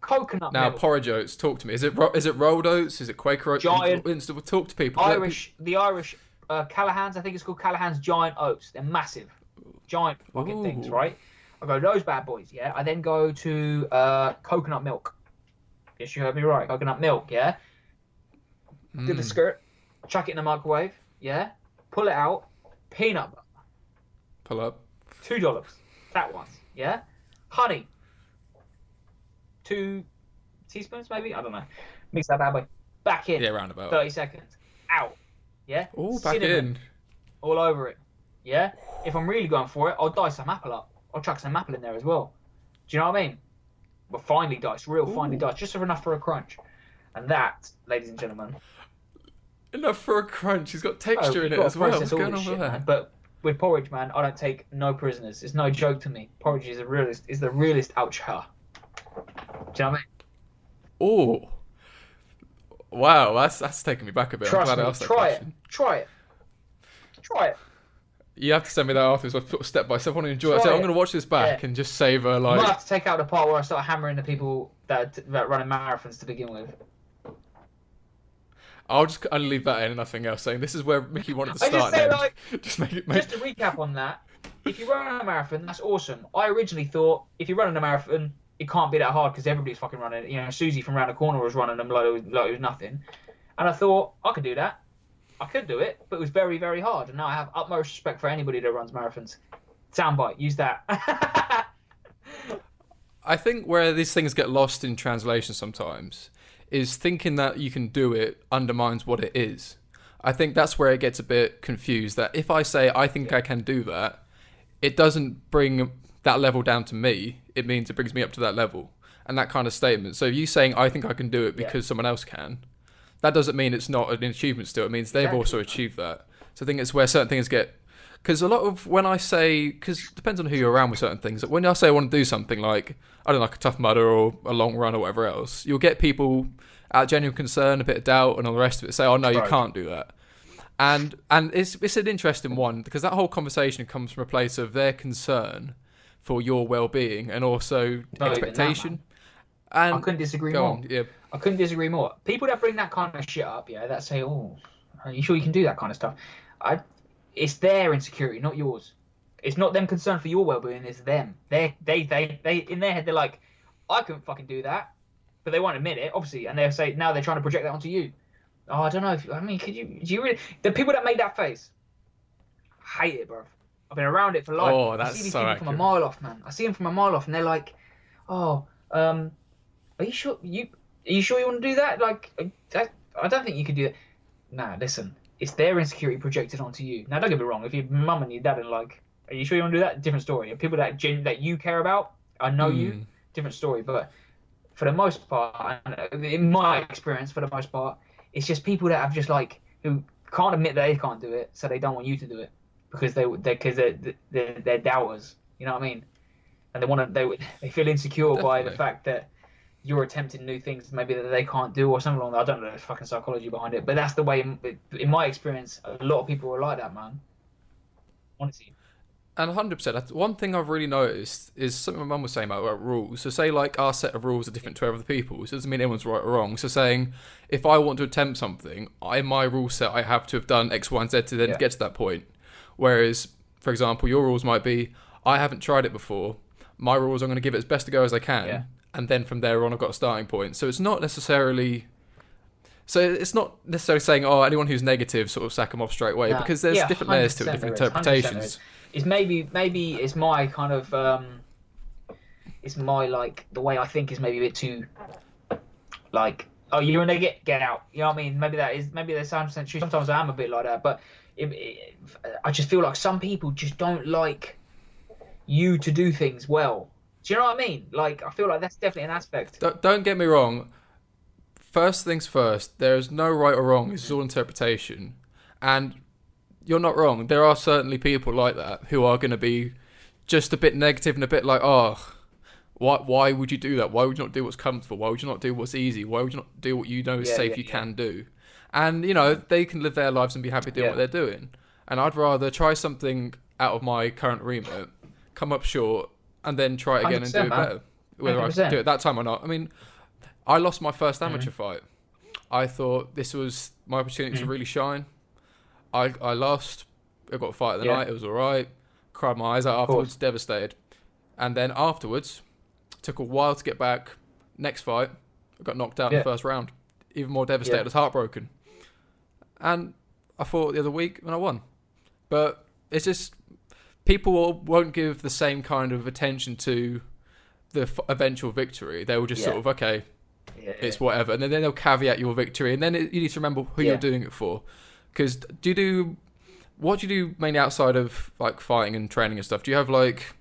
Coconut milk. Porridge oats. Talk to me. Is it rolled oats? Is it Quaker oats? Giant. Talk to people. The Irish Callahan's. I think it's called Callahan's Giant Oats. They're massive, giant fucking things, right? I go those bad boys. Yeah. I then go to coconut milk. Yes, you heard me right. Coconut milk. Yeah. Do the skirt. Chuck it in the microwave. Yeah. Pull it out. Peanut butter. Pull up. $2. That one. Yeah. Honey. 2 teaspoons, maybe? I don't know. Mix that bad boy. Back in. Yeah, roundabout. 30 seconds. Out. Yeah? Oh, back in. All over it. Yeah? If I'm really going for it, I'll dice some apple up. I'll chuck some apple in there as well. Do you know what I mean? But finely diced, finely diced, just enough for a crunch. And that, ladies and gentlemen... Enough for a crunch. He's got texture in it as well. What's going on with that? But with porridge, man, I don't take no prisoners. It's no joke to me. Porridge is the realest oucher. Do you know what I mean? Oh, wow! That's taking me back a bit. Trust I'm glad me. I asked that question. Try it. You have to send me that afterwards. I sort of step by step. I want to enjoy it. So I'm going to watch this back and just savor like. You might have to take out the part where I start hammering the people that running marathons to begin with. I'll leave that in and nothing else. Saying this is where Mickey wanted to start. Just to recap on that. If you run a marathon, that's awesome. I originally thought if you're running a marathon, it can't be that hard because everybody's fucking running it. You know, Susie from around the corner was running them like it was nothing. And I thought, I could do that. I could do it, but it was very, very hard. And now I have utmost respect for anybody that runs marathons. Soundbite, use that. I think where these things get lost in translation sometimes is thinking that you can do it undermines what it is. I think that's where it gets a bit confused, that if I say I think I can do that, it doesn't bring that level down to me. It means it brings me up to that level. And that kind of statement. So you saying I think I can do it because someone else can, that doesn't mean it's not an achievement still. It means they've also achieved that. So I think it's where certain things get... Because a lot of when I say... Because it depends on who you're around with certain things. When I say I want to do something like, I don't know, like a Tough Mudder or a long run or whatever else, you'll get people out of genuine concern, a bit of doubt and all the rest of it say, oh no, you can't do that. And it's an interesting one because that whole conversation comes from a place of their concern for your well-being and also Not even expectation. that, And I couldn't disagree go more. on, yeah. I couldn't disagree more. People that bring that kind of shit up, yeah, that say, "Oh, are you sure you can do that kind of stuff?" It's their insecurity, not yours. It's not them concerned for your well-being. It's them. They in their head they're like, "I couldn't fucking do that," but they won't admit it, obviously, and they'll say now they're trying to project that onto you. Oh, I don't know. Could you? Do you really? The people that make that face, I hate it, bro. I've been around it for life. Oh, I that's see these so people accurate. from a mile off, man. I see them from a mile off, and they're like, "Oh, are you sure you want to do that? Like, I don't think you could do that." Nah, listen. It's their insecurity projected onto you. Now, don't get me wrong. If your mum and your dad are like, "Are you sure you want to do that?" Different story. People that you care about, I know you, different story. But for the most part, and in my experience, for the most part, it's just people that have just like who can't admit that they can't do it, so they don't want you to do it because they're doubters. You know what I mean? And they feel insecure by the fact that you're attempting new things maybe that they can't do or something along that. I don't know the fucking psychology behind it, but that's the way. In my experience, a lot of people are like that, man. Honestly. And 100%, one thing I've really noticed is something my mum was saying about rules. So say like our set of rules are different to other people's. It doesn't mean anyone's right or wrong. So saying if I want to attempt something, in my rule set I have to have done X, Y, and Z to then get to that point. Whereas, for example, your rules might be I haven't tried it before. My rules I'm going to give it as best a go as I can. Yeah. And then from there on I've got a starting point. So it's not necessarily saying, oh, anyone who's negative, sort of sack them off straight away, because there's different layers to it, different interpretations. It's maybe it's my kind of it's my like the way I think is maybe a bit too like, oh, you're gonna get out. You know what I mean? Maybe that's 100% true. Sometimes I am a bit like that, but I just feel like some people just don't like you to do things well. Do you know what I mean? Like, I feel like that's definitely an aspect. Don't get me wrong. First things first, there is no right or wrong. This is all interpretation. And you're not wrong. There are certainly people like that who are going to be just a bit negative and a bit like, oh, why would you do that? Why would you not do what's comfortable? Why would you not do what's easy? Why would you not do what you know is safe you can do? And, you know, they can live their lives and be happy doing what they're doing. And I'd rather try something out of my current remit, come up short, and then try it again and do it better. Whether 100%. I can do it that time or not. I mean, I lost my first amateur fight. I thought this was my opportunity to really shine. I lost. I got a fight of the night. It was all right. Cried my eyes out afterwards. Devastated. And then afterwards, took a while to get back. Next fight, I got knocked out in the first round. Even more devastated. I was heartbroken. And I fought the other week and I won. But it's just people won't give the same kind of attention to the eventual victory. They will just sort of, okay, it's whatever. And then they'll caveat your victory. And then you need to remember who you're doing it for. Because what do you do mainly outside of like fighting and training and stuff? Do you have like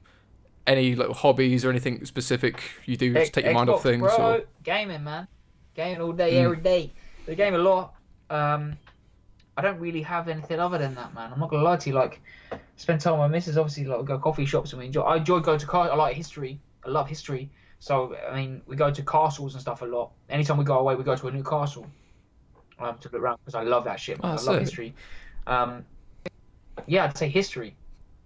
any like hobbies or anything specific you do to take your mind off things? Bro, or? Gaming, man. Gaming all day, every day. I game a lot. I don't really have anything other than that, man. I'm not gonna lie to you. Like, spend time with my missus. Obviously, like, we go coffee shops and we enjoy. I enjoy going to I like history. I love history. So I mean, we go to castles and stuff a lot. Anytime we go away, we go to a new castle. To look around because I love that shit. Man. I love history. I'd say history.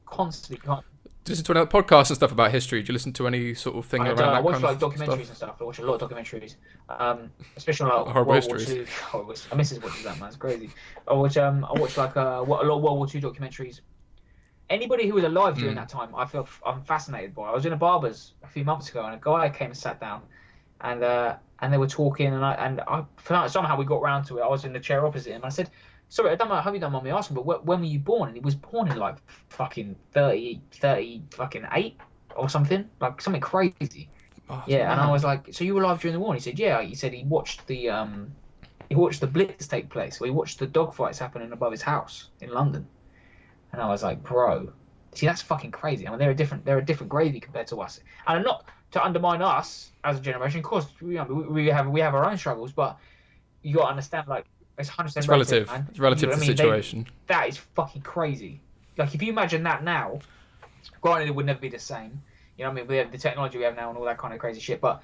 Constantly. Do you listen to any podcasts and stuff about history? Do you listen to any sort of thing around that? I watch kind like of documentaries stuff? and stuff. I watch a lot of documentaries, especially like Horrible World War histories. II. My missus watches that, man. It's crazy. I watch like a lot of World War II documentaries. Anybody who was alive during that time, I'm fascinated by. I was in a barber's a few months ago, and a guy came and sat down, and they were talking, and I somehow we got round to it. I was in the chair opposite him, and I said, "Sorry, I hope you don't mind me asking, but when were you born?" And he was born in like fucking 30 fucking 8 or something, like something crazy. Oh, and I was like, "So you were alive during the war?" And he said, "Yeah." He said he watched the Blitz take place, where he watched the dogfights happening above his house in London. And I was like, "Bro, see, that's fucking crazy." I mean, they're a different gravy compared to us, and not to undermine us as a generation. Of course, we have our own struggles, but you got to understand, like, it's 100% relative. Man. It's relative to the situation. That is fucking crazy. Like, if you imagine that now, granted, it would never be the same. You know what I mean? We have the technology we have now and all that kind of crazy shit, but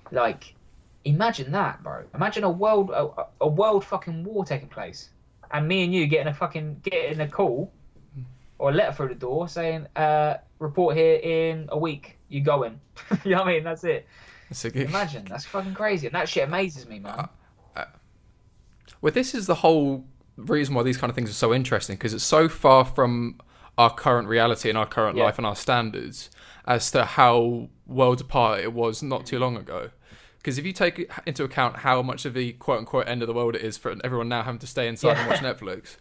like, imagine that, bro. Imagine a world fucking war taking place. and me and you getting a call or a letter through the door saying, report here in a week, you going. You know what I mean? That's it. Imagine, that's fucking crazy. And that shit amazes me, man. Well, this is the whole reason why these kind of things are so interesting, because it's so far from our current reality and our current life and our standards as to how worlds apart it was not too long ago. Because if you take into account how much of the quote-unquote end of the world it is for everyone now having to stay inside and watch Netflix,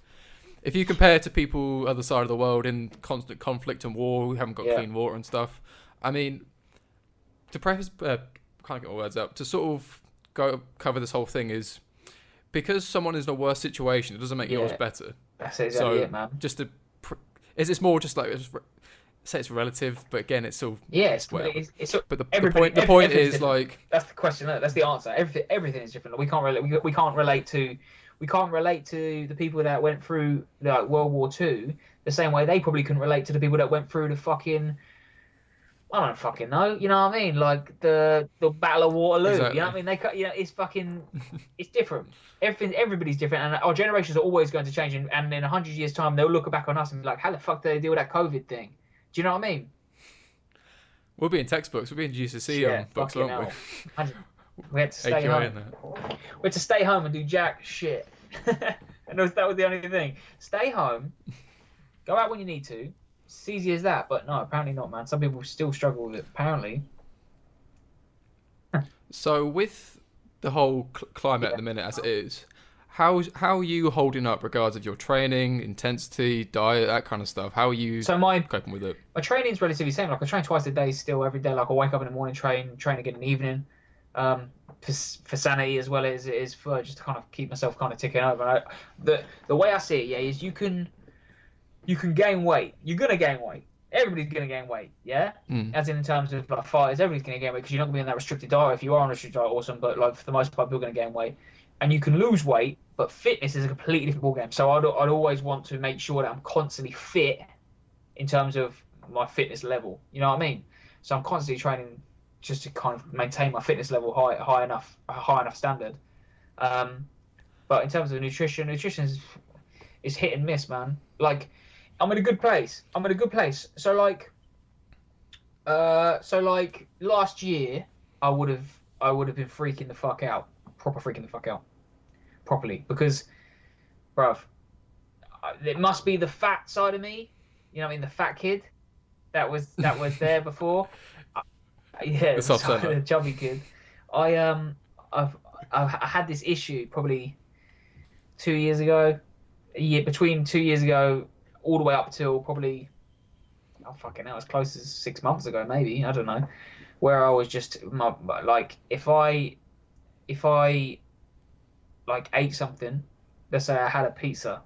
if you compare to people other side of the world in constant conflict and war, who haven't got clean water and stuff, I mean, to preface, can't get my words up, to sort of cover this whole thing is, because someone is in a worse situation, it doesn't make yours better. That's exactly it, man. Just to, it's more just like, say it's relative, but again, it's all... Yeah, but the point is, like... That's the question, that's the answer. Everything is different. We can't relate to the people that went through like World War II the same way they probably couldn't relate to the people that went through the fucking, I don't fucking know, you know what I mean? Like the Battle of Waterloo, exactly. You know what I mean? It's fucking, it's different. Everybody's different, and our generations are always going to change. And in 100 years' time, they'll look back on us and be like, "How the fuck did they deal with that COVID thing?" Do you know what I mean? We'll be in textbooks. We'll be in GCSE books, won't we? We had to stay home. We had to stay home and do jack shit. And that was the only thing. Stay home, go out when you need to. It's easy as that, but no, apparently not, man. Some people still struggle with it, apparently. So with the whole climate at the minute as it is, how are you holding up regards of your training, intensity, diet, that kind of stuff? How are you coping with it? My training's relatively the same. Like I train twice a day still, every day. Like I wake up in the morning, train again in the evening. For sanity as well as it is for just to kind of keep myself kind of ticking over. The way I see it, is you can gain weight. You're gonna gain weight. Everybody's gonna gain weight, yeah. As in terms of like fighters, everybody's gonna gain weight because you're not gonna be on that restricted diet. If you are on a restricted diet, awesome. But like for the most part, people are gonna gain weight, and you can lose weight. But fitness is a completely different ballgame. So I'd always want to make sure that I'm constantly fit in terms of my fitness level. You know what I mean? So I'm constantly training just to kind of maintain my fitness level high enough standard. But in terms of nutrition is hit and miss, man. Like I'm in a good place. So like last year I would have been freaking the fuck out, properly, because, bruv, it must be the fat side of me. You know what I mean? The fat kid that was there before. Yeah, the chubby kid. I had this issue probably 2 years ago. Between 2 years ago, all the way up till probably, as close as 6 months ago, maybe, I don't know, where I was just like, if I like ate something, let's say I had a pizza,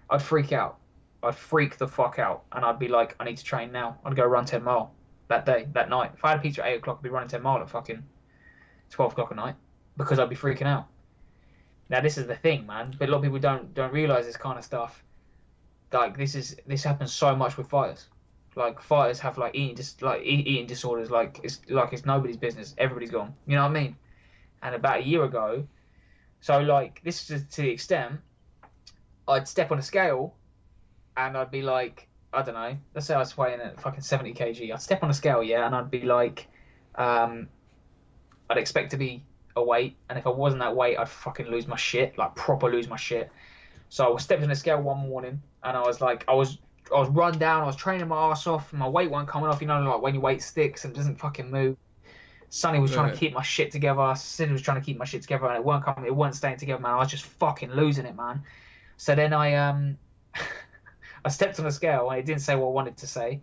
I'd freak out. I'd freak the fuck out, and I'd be like, I need to train now. I'd go run 10 mile that night. If I had a pizza at 8 o'clock, I'd be running 10 mile at fucking 12 o'clock at night because I'd be freaking out. Now this is the thing, man. But a lot of people don't realize this kind of stuff. Like this happens so much with fighters. Like fighters have like eating disorders. Like it's nobody's business. Everybody's gone. You know what I mean? And about a year ago, so like this is to the extent, I'd step on a scale, and I'd be like, I don't know, let's say I was weighing at fucking 70 kg. I'd step on a scale, and I'd be like, I'd expect to be a weight, and if I wasn't that weight, I'd fucking lose my shit, like proper lose my shit. So I stepped on a scale one morning, and I was like, I was run down, I was training my ass off, and my weight wasn't coming off, you know, like when your weight sticks and doesn't fucking move. Sonny was trying to keep my shit together, Sid was trying to keep my shit together, and it weren't staying together, man. I was just fucking losing it, man. So then I stepped on the scale and it didn't say what I wanted to say,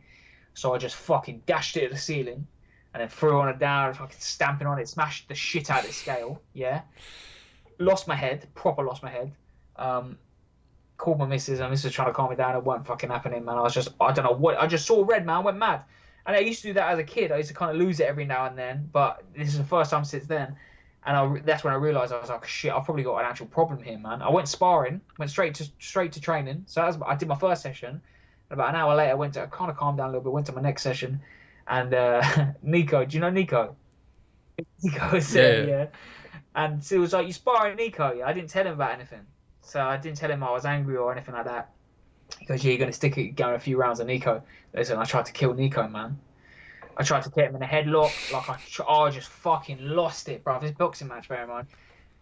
so I just fucking dashed it at the ceiling and then threw on it down, fucking stamping on it, smashed the shit out of the scale. Lost my head, lost my head. Called my missus, and missus was trying to calm me down. It wasn't fucking happening, man. I don't know what, I just saw red, man. I went mad. And I used to do that as a kid. I used to kind of lose it every now and then, but this is the first time since then. And that's when I realised, I was like, shit, I've probably got an actual problem here, man. I went sparring, went straight to training. So I did my first session. And about an hour later, I kind of calmed down a little bit, went to my next session. And Nico, do you know Nico? Nico was there, yeah. And so it was like, you sparring Nico? Yeah, I didn't tell him about anything. So I didn't tell him I was angry or anything like that. He goes, yeah, you're going to stick it going a few rounds on Nico. Listen, I tried to kill Nico, man. I tried to get him in a headlock. Like, I just fucking lost it, bro. This boxing match, bear in mind.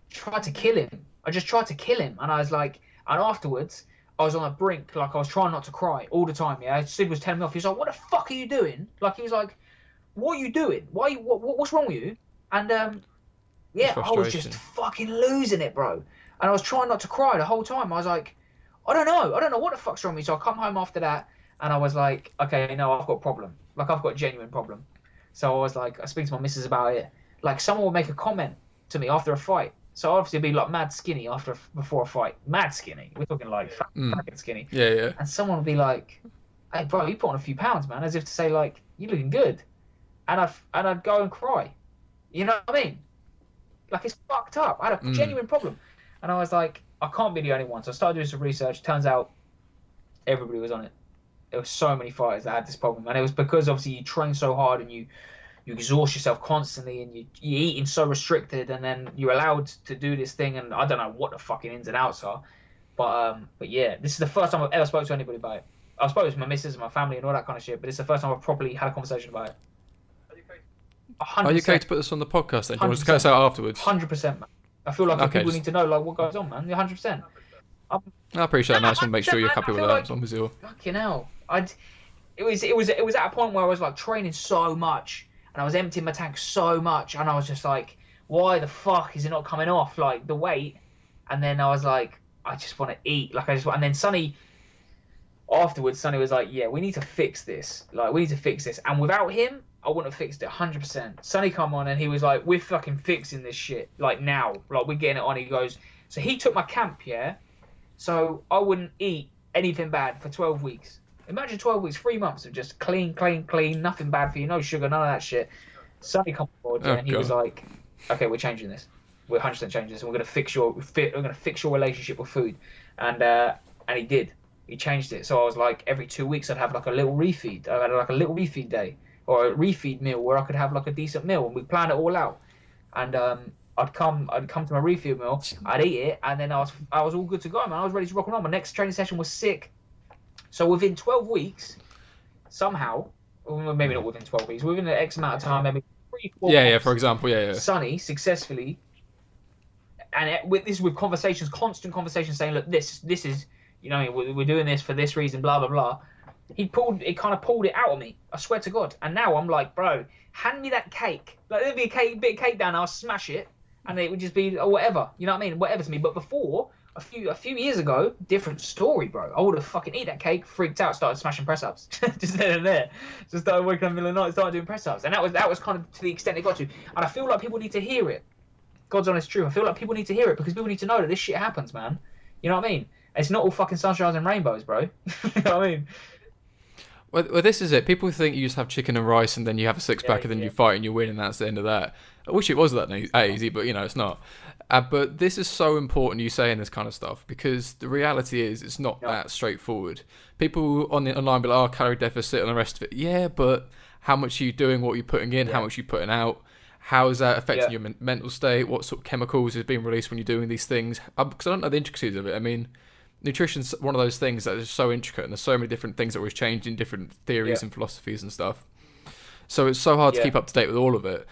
Tried to kill him. I just tried to kill him. And I was like, and afterwards, I was on the brink. Like, I was trying not to cry all the time, yeah. Sid was telling me off. He was like, what the fuck are you doing? Like, he was like, what are you doing? What's wrong with you? And, yeah, I was just fucking losing it, bro. And I was trying not to cry the whole time. I was like, I don't know what the fuck's wrong with me. So I come home after that, and I was like, okay, no, I've got a problem. Like, I've got a genuine problem. So I was like, I speak to my missus about it. Like, someone would make a comment to me after a fight. So obviously I'd be like mad skinny before a fight. Mad skinny. We're talking like fucking skinny. Yeah. And someone would be like, hey, bro, you put on a few pounds, man. As if to say, like, you're looking good. And I'd go and cry. You know what I mean? Like, it's fucked up. I had a genuine problem. And I was like, I can't be the only one. So I started doing some research. Turns out everybody was on it. There were so many fighters that had this problem. And it was because, obviously, you train so hard and you exhaust yourself constantly and you're eating so restricted, and then you're allowed to do this thing. And I don't know what the fucking ins and outs are. But yeah, this is the first time I've ever spoke to anybody about it. I spoke to my missus and my family and all that kind of shit, but it's the first time I've properly had a conversation about it. 100%. Are you okay to put this on the podcast then? Do you want to cut us out afterwards? 100%, man. I feel like people need to know like what goes on, man. 100%. I appreciate that. I just want to make sure you're happy with that. As long as you're... Fucking hell. It was at a point where I was like training so much and I was emptying my tank so much, and I was just like, why the fuck is it not coming off, like, the weight? And then I was like, I just want to eat. And then Sonny was like, yeah, we need to fix this. Like, we need to fix this. And without him, I wouldn't have fixed it 100%. Sonny come on and he was like, we're fucking fixing this shit. Like, now. Like, we're getting it on. He goes, so he took my camp, yeah? So I wouldn't eat anything bad for 12 weeks. Imagine 12 weeks, 3 months of just clean, nothing bad for you, no sugar, none of that shit. Sonny come on board, yeah, and he was like, okay, we're changing this. We're 100% changing this, and we're going to fix your relationship with food. And he did. He changed it. So I was like, every 2 weeks I'd have like a little refeed. I had like a little refeed day, or a refeed meal where I could have like a decent meal, and we planned it all out. And I'd come to my refeed meal, I'd eat it, and then I was all good to go, man. I was ready to rock and roll. My next training session was sick. So within 12 weeks, somehow, or maybe not within 12 weeks, within an X amount of time, maybe 3-4 months, yeah, for example, yeah. Sonny successfully, and with conversations, constant conversations saying, look, this is, you know, we're doing this for this reason, blah, blah, blah. It kind of pulled it out of me. I swear to God. And now I'm like, bro, hand me that cake. Like, there'd be a bit of cake down, I'll smash it, and it would just be, or whatever. You know what I mean? Whatever to me. But before, a few years ago, different story, bro. I would have fucking eat that cake, freaked out, started smashing press ups, just there and there. Just started waking up in the middle of the night, started doing press ups, and that was kind of to the extent it got to. And I feel like people need to hear it. God's honest truth. I feel like people need to hear it because people need to know that this shit happens, man. You know what I mean? It's not all fucking sunshines and rainbows, bro. You know what I mean? Well, this is it. People think you just have chicken and rice and then you have a six-pack and then you fight and you win and that's the end of that. I wish it was that easy, but, you know, it's not. But this is so important, you saying this kind of stuff, because the reality is it's not that straightforward. People online be like, calorie deficit and the rest of it. Yeah, but how much are you doing, what are you putting in, how much are you putting out? How is that affecting your mental state? What sort of chemicals is being released when you're doing these things? Because I don't know the intricacies of it. I mean, nutrition's one of those things that is so intricate, and there's so many different things that always change in different theories and philosophies and stuff. So it's so hard to keep up to date with all of it.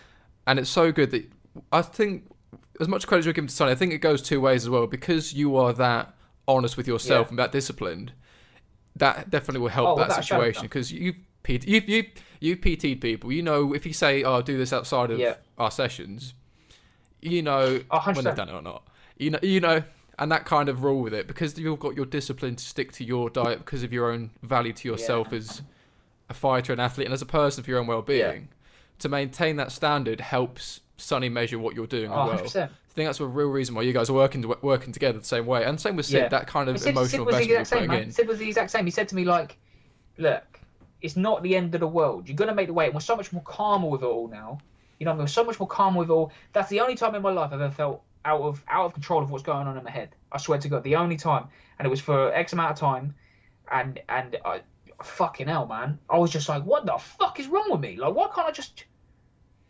And it's so good that I think, as much credit as you're giving to Sonny, I think it goes two ways as well. Because you are that honest with yourself and that disciplined, that definitely will help that situation. Because you've PT'd people. You know, if you say, "Oh, I'll do this outside of our sessions," you know when they've done it or not. You know, and that kind of rule with it, because you've got your discipline to stick to your diet because of your own value to yourself as a fighter, an athlete, and as a person for your own well-being. To maintain that standard helps Sonny measure what you're doing as well. 100%. I think that's a real reason why you guys are working together the same way. And same with Sid, that kind of emotional investment you're putting in. Sid was the exact same. He said to me, like, look, it's not the end of the world. You're going to make the weight. And we're so much more calmer with it all now. You know, we're so much more calmer with it all. That's the only time in my life I've ever felt out of control of what's going on in my head. I swear to God, the only time. And it was for X amount of time. And I, fucking hell, man. I was just like, what the fuck is wrong with me? Like, why can't I just...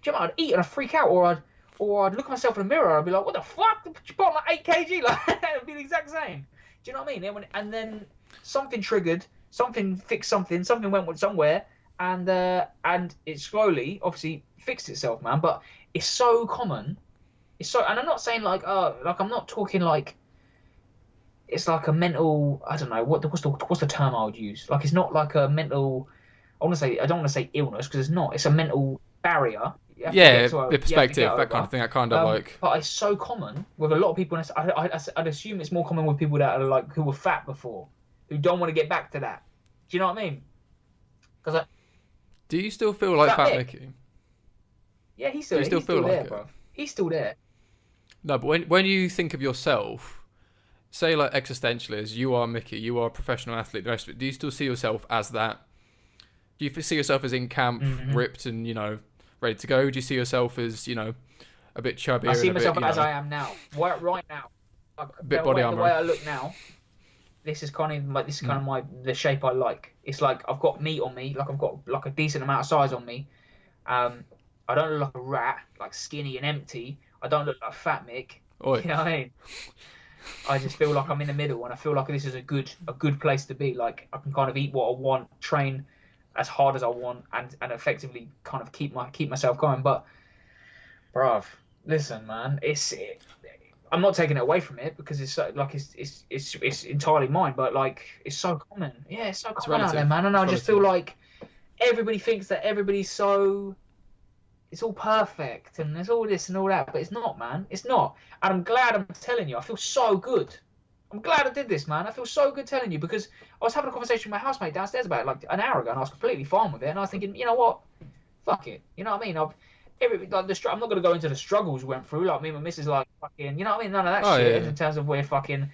Do you know, I'd eat and I'd freak out, or Or I'd look at myself in the mirror, I'd be like, what the fuck? You put on like 8 kg? Like, it'd be the exact same. Do you know what I mean? And then something triggered, something fixed something went somewhere, and it slowly, obviously, fixed itself, man. But it's so common. And I'm not saying like, I'm not talking like, it's like a mental, I don't know, what's the term I would use? Like, it's not like a mental, I don't want to say illness, because it's not. It's a mental barrier. Yeah, the perspective, that kind of thing. That kind of like. But it's so common with a lot of people. And I'd assume it's more common with people that are like who were fat before, who don't want to get back to that. Do you know what I mean? Because do you still feel like Fat Micky? Yeah, he's still there, bro. He's still there. No, but when you think of yourself, say like existentially, as you are Micky, you are a professional athlete, the rest of it. Do you still see yourself as that? Do you see yourself as in camp, ripped and ready to go? Do you see yourself as, a bit chubby? I see myself as I am now. Right now. A bit body armor. The way I look now, this is kind of the shape I like. It's like I've got meat on me, like I've got like a decent amount of size on me. I don't look like a rat, like skinny and empty. I don't look like Fat Mick. Oi. You know what I mean? I just feel like I'm in the middle, and I feel like this is a good place to be. Like I can kind of eat what I want, train as hard as I want, and effectively kind of keep myself going. But bruv, listen, man, I'm not taking it away from it, because it's like it's entirely mine, but like it's so common. Yeah, it's so common out there, man. And I just feel like everybody thinks that everybody's it's all perfect and there's all this and all that, but it's not, man. It's not. And I'm glad I'm telling you. I feel so good. I'm glad I did this, man. I feel so good telling you, because I was having a conversation with my housemate downstairs about it like an hour ago, and I was completely fine with it. And I was thinking, you know what? Fuck it. You know what I mean? I'm not going to go into the struggles we went through. Like me and my missus, like fucking, you know what I mean? None of that shit. Yeah. In terms of where fucking,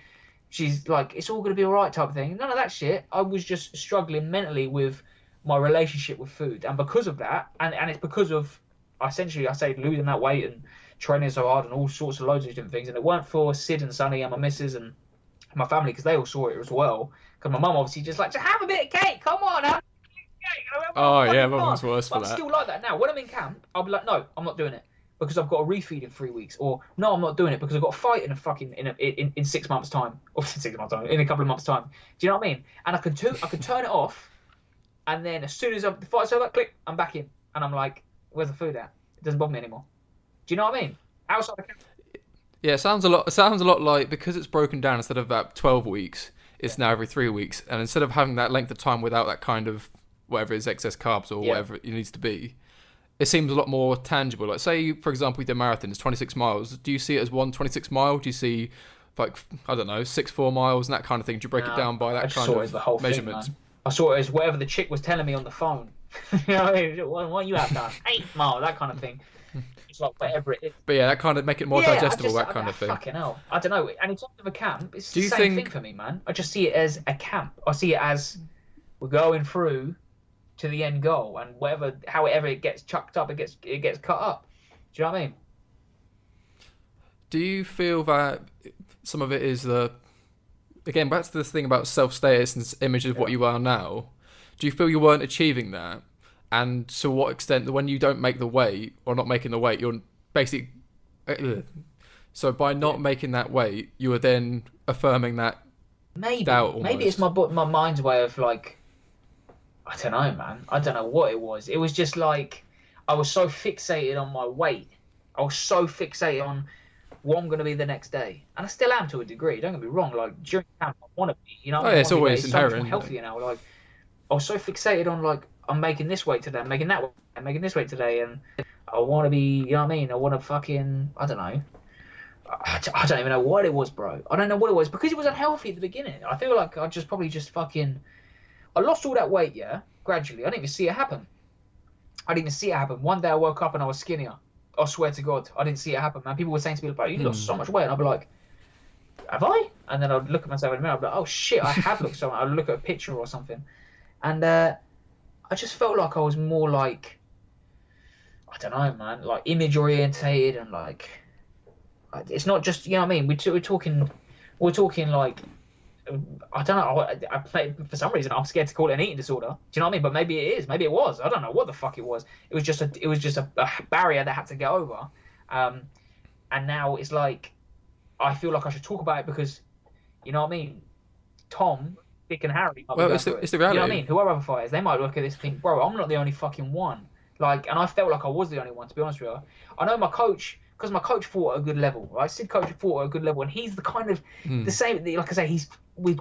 she's like, it's all going to be all right type of thing. None of that shit. I was just struggling mentally with my relationship with food, and because of that, and it's because of, essentially, I say losing that weight and training so hard and all sorts of loads of different things. And it weren't for Sid and Sonny and my missus and my family, because they all saw it as well. Because my mum obviously just have a bit of cake. Come on, have a bit of cake. Oh yeah, mum's worse for that. I'm still like that now. When I'm in camp, I'll be like, no, I'm not doing it because I've got a refeed in 3 weeks, or no, I'm not doing it because I've got a fight in 6 months' time, or 6 months' time, in a couple of months' time. Do you know what I mean? And I could turn it off, and then as soon as the fight's over, click, I'm back in, and I'm like, where's the food at? It doesn't bother me anymore. Do you know what I mean? Outside the camp. Yeah, it sounds a lot like, because it's broken down, instead of that 12 weeks, it's now every 3 weeks, and instead of having that length of time without that kind of whatever is excess carbs or whatever it needs to be, it seems a lot more tangible. Like, say, for example, you did a marathon, it's 26 miles. Do you see it as one 26 mile? Do you see, like, I don't know, 6-4 miles and that kind of thing? Do you break it down by that kind of the whole measurement? Thing, I saw it as whatever the chick was telling me on the phone. You know what I mean? What you have done? 8 miles, that kind of thing. It's like whatever it is. But yeah, that kind of make it more digestible, that kind of thing. Fucking hell. I don't know. And in terms of a camp, it's the same thing for me, man. I just see it as a camp. I see it as we're going through to the end goal, and however it gets chucked up, it gets cut up. Do you know what I mean? Do you feel that some of it is again, back to this thing about self-status and image of what you are now? Do you feel you weren't achieving that? And to what extent, when you don't make the weight, or not making the weight, you're basically... So by not making that weight, you are then affirming that doubt almost. Maybe it's my mind's way of like... I don't know, man. I don't know what it was. It was just like, I was so fixated on my weight. I was so fixated on what I'm going to be the next day. And I still am to a degree. Don't get me wrong. Like, during camp, I want to be, you know? It's always inherent. So much more healthier now. Like, I was so fixated on, like, I'm making this weight today, I'm making that weight, I'm making this weight today, and I want to be, you know what I mean? I want to fucking, I don't know. I don't even know what it was, bro. I don't know what it was, because it was unhealthy at the beginning. I feel like I lost all that weight, gradually. I didn't even see it happen. One day I woke up and I was skinnier. I swear to God, I didn't see it happen, man. People were saying to me, bro, you lost so much weight. And I'd be like, have I? And then I'd look at myself in the mirror, I'd be like, oh shit, I have looked so much. I'd look at a picture or something. And I just felt like I was more like, I don't know, man, like image orientated, and like, it's not just, you know what I mean? We're talking like, I don't know. I play, for some reason I'm scared to call it an eating disorder. Do you know what I mean? But maybe it is. Maybe it was. I don't know what the fuck it was. It was just a barrier that had to get over. And now it's like I feel like I should talk about it because, you know what I mean? Tom, Dick, and Harry might be Well, going it's through the it. reality. You know what I mean? Whoever other fighters, they might look at this and think, bro, I'm not the only fucking one. Like, and I felt like I was the only one, to be honest with you. I know my coach, because my coach fought at a good level, right? Sid coach fought at a good level, and he's the kind of the same. Like I say, we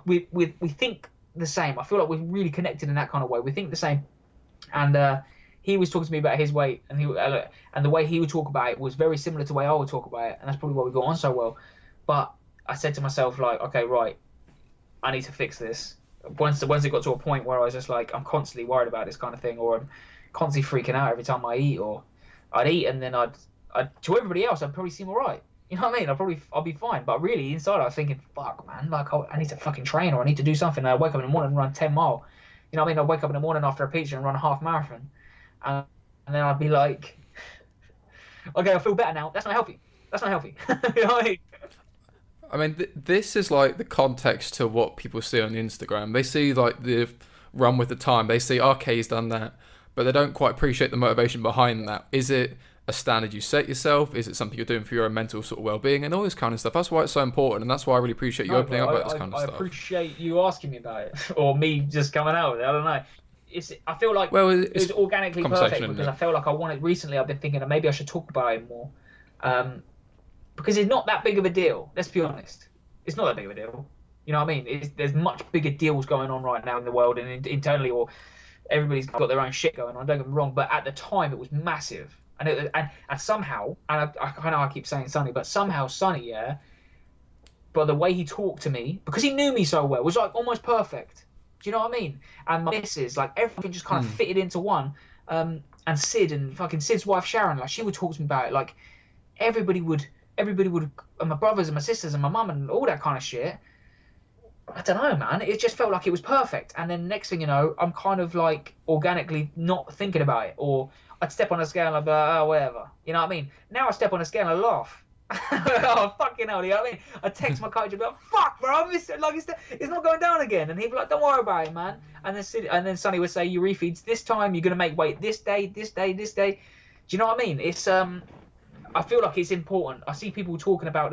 think the same. I feel like we're really connected in that kind of way. We think the same, and he was talking to me about his weight, and and the way he would talk about it was very similar to the way I would talk about it, and that's probably why we got on so well. But I said to myself, like, okay, right, I need to fix this. Once it got to a point where I was just like, I'm constantly worried about this kind of thing, or I'm constantly freaking out every time I eat, or I'd eat and then I'd to everybody else I'd probably seem alright. You know what I mean? I'll be fine. But really inside I was thinking, fuck man, like I need to fucking train, or I need to do something. And I wake up in the morning and run 10 mile. You know what I mean? I wake up in the morning after a pizza and run a half marathon, and then I'd be like, okay, I feel better now. That's not healthy. You know what I mean? I mean, this is like the context to what people see on Instagram. They see like the run with the time. They see, okay, he's done that, but they don't quite appreciate the motivation behind that. Is it a standard you set yourself? Is it something you're doing for your own mental sort of well-being and all this kind of stuff? That's why it's so important, and that's why I really appreciate you opening up about this kind of stuff. I appreciate you asking me about it, or me just coming out with it. I don't know. I feel like it was organically perfect because I felt like I wanted. Recently, I've been thinking that maybe I should talk about it more. Because it's not that big of a deal. Let's be honest. It's not that big of a deal. You know what I mean? There's much bigger deals going on right now in the world and internally, or everybody's got their own shit going on. Don't get me wrong, but at the time it was massive, and somehow, and I know I keep saying Sonny, but somehow Sonny, yeah. But the way he talked to me, because he knew me so well, was like almost perfect. Do you know what I mean? And my missus, like everything just kind of fitted into one. And Sid and fucking Sid's wife Sharon, like she would talk to me about it. Like everybody would, and my brothers and my sisters and my mum and all that kind of shit. I don't know, man. It just felt like it was perfect. And then next thing you know, I'm kind of like organically not thinking about it. Or I'd step on a scale and I'd be like, oh, whatever. You know what I mean? Now I step on a scale and I laugh. Oh, fucking hell, you know what I mean? I text my coach and be like, fuck, bro, I missed it. Like, it's not going down again. And he'd be like, don't worry about it, man. And then Sonny would say, you refeeds this time, you're going to make weight this day. Do you know what I mean? It's, I feel like it's important. I see people talking about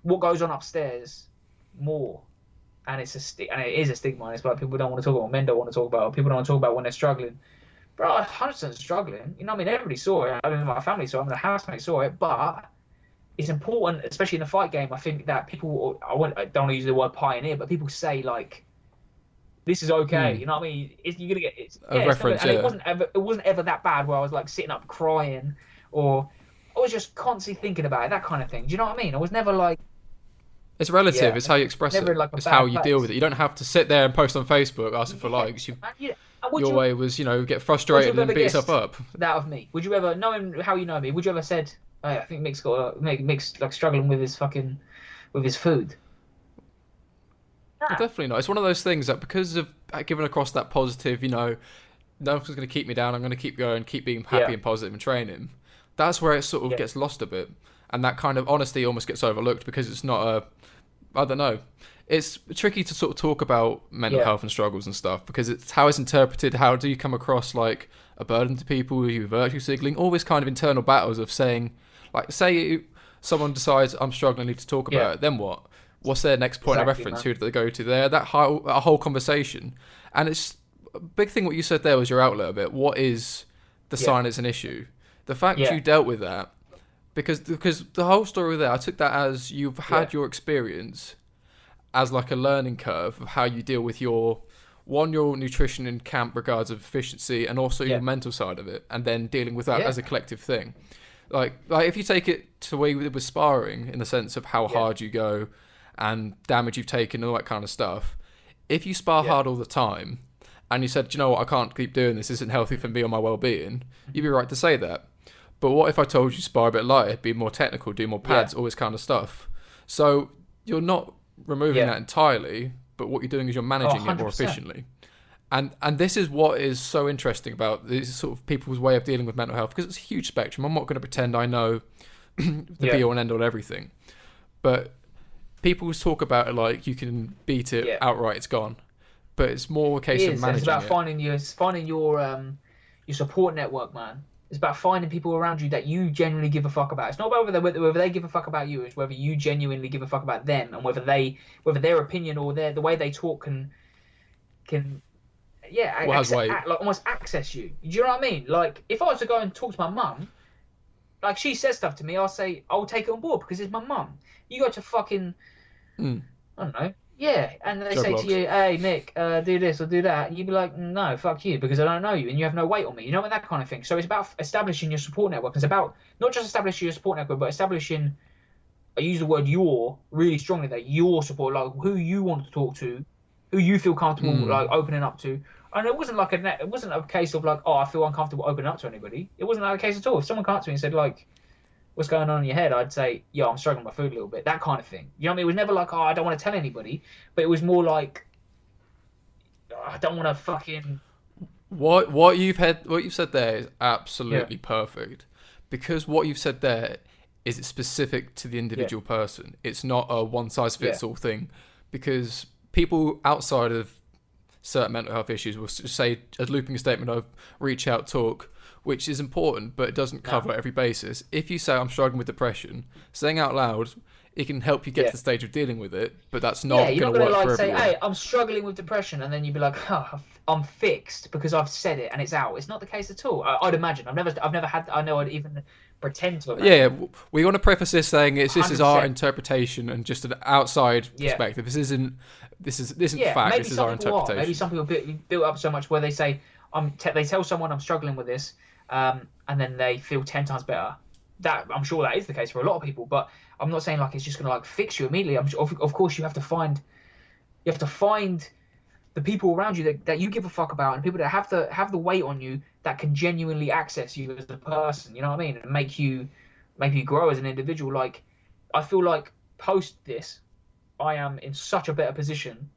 what goes on upstairs more. And it is a stigma. And it's like people don't want to talk about, men don't want to talk about, people don't want to talk about when they're struggling. Bro, I'm 100% struggling. You know what I mean? Everybody saw it. I mean, my family saw it. I mean, the housemate saw it. But it's important, especially in the fight game. I think that people, I don't want to use the word pioneer, but people say like, "This is okay." You know what I mean? You're gonna get a reference. It wasn't ever that bad where I was like sitting up crying, or I was just constantly thinking about it, that kind of thing. Do you know what I mean? I was never like. It's relative. It's how you express it. Like it's how you deal with it. You don't have to sit there and post on Facebook asking for likes. Your way was, get frustrated and beat yourself up. That of me. Would you ever, knowing how you know me, would you ever said, hey, I think Mick's like struggling with his food? Well, definitely not. It's one of those things that because of giving across that positive, no one's going to keep me down. I'm going to keep going, keep being happy and positive and training. That's where it sort of gets lost a bit. And that kind of honesty almost gets overlooked because it's not I don't know. It's tricky to sort of talk about mental health and struggles and stuff because it's how it's interpreted. How do you come across like a burden to people? Are you virtue signaling? All this kind of internal battles of saying, like, say someone decides I'm struggling, I need to talk about it. Then what? What's their next point of reference? Man. Who do they go to there? That whole conversation. And it's a big thing. What you said there was your outlet of it. What is the sign it's an issue? The fact you dealt with that, because the whole story there, I took that as you've had your experience as like a learning curve of how you deal with your nutrition in camp regards of efficiency and also your mental side of it, and then dealing with that as a collective thing. Like if you take it to where you with sparring in the sense of how hard you go and damage you've taken and all that kind of stuff, if you spar hard all the time and you said, you know what, I can't keep doing this isn't healthy for me or my well-being, you'd be right to say that. But what if I told you spar a bit lighter, be more technical, do more pads, all this kind of stuff? So you're not removing that entirely, but what you're doing is you're managing it more efficiently. And this is what is so interesting about these sort of people's way of dealing with mental health, because it's a huge spectrum. I'm not going to pretend I know the be all and end all everything, but people talk about it like you can beat it outright, it's gone. But it's more a case of managing it. It's about finding your support network, man. It's about finding people around you that you genuinely give a fuck about. It's not about whether they give a fuck about you. It's whether you genuinely give a fuck about them, and whether their opinion or the way they talk can like almost access you. Do you know what I mean? Like, if I was to go and talk to my mum, like, she says stuff to me, I'll take it on board because it's my mum. You go to fucking, I don't know, and they say to you, hey, Mick, do this or do that, and you'd be like, no, fuck you, because I don't know you and you have no weight on me. You know, and that kind of thing. So it's about establishing your support network. It's about not just establishing your support network, but establishing, I use the word your really strongly, that your support, like who you want to talk to, who you feel comfortable like opening up to. And it wasn't like it wasn't a case of like, oh, I feel uncomfortable opening up to anybody. It wasn't like a case at all. If someone came up to me and said like, what's going on in your head, I'd say, yo, I'm struggling with my food a little bit. That kind of thing. You know what I mean? It was never like, oh, I don't want to tell anybody, but it was more like, oh, I don't want to fucking. What you've said there is absolutely perfect, because what you've said there is it's specific to the individual person. It's not a one size fits all thing, because people outside of certain mental health issues will say a looping statement of reach out, talk, which is important, but it doesn't cover every basis. If you say I'm struggling with depression, saying out loud, it can help you get to the stage of dealing with it, but that's not going to work like for say, everyone. hey, I'm struggling with depression, and then you'd be like, oh, I'm fixed because I've said it and it's out. It's not the case at all. I'd imagine. I've never had. I know I'd even pretend to. We want to preface this saying this is our 100%. interpretation and just an outside perspective. This isn't fact. This is our interpretation. Maybe some people built up so much where they say they tell someone I'm struggling with this, and then they feel 10 times better. That I'm sure that is the case for a lot of people, but I'm not saying like it's just going to like fix you immediately. Of course you have to find the people around you that you give a fuck about, and people that have the weight on you that can genuinely access you as a person. You know what I mean? And make you grow as an individual. Like, I feel like post this, I am in such a better position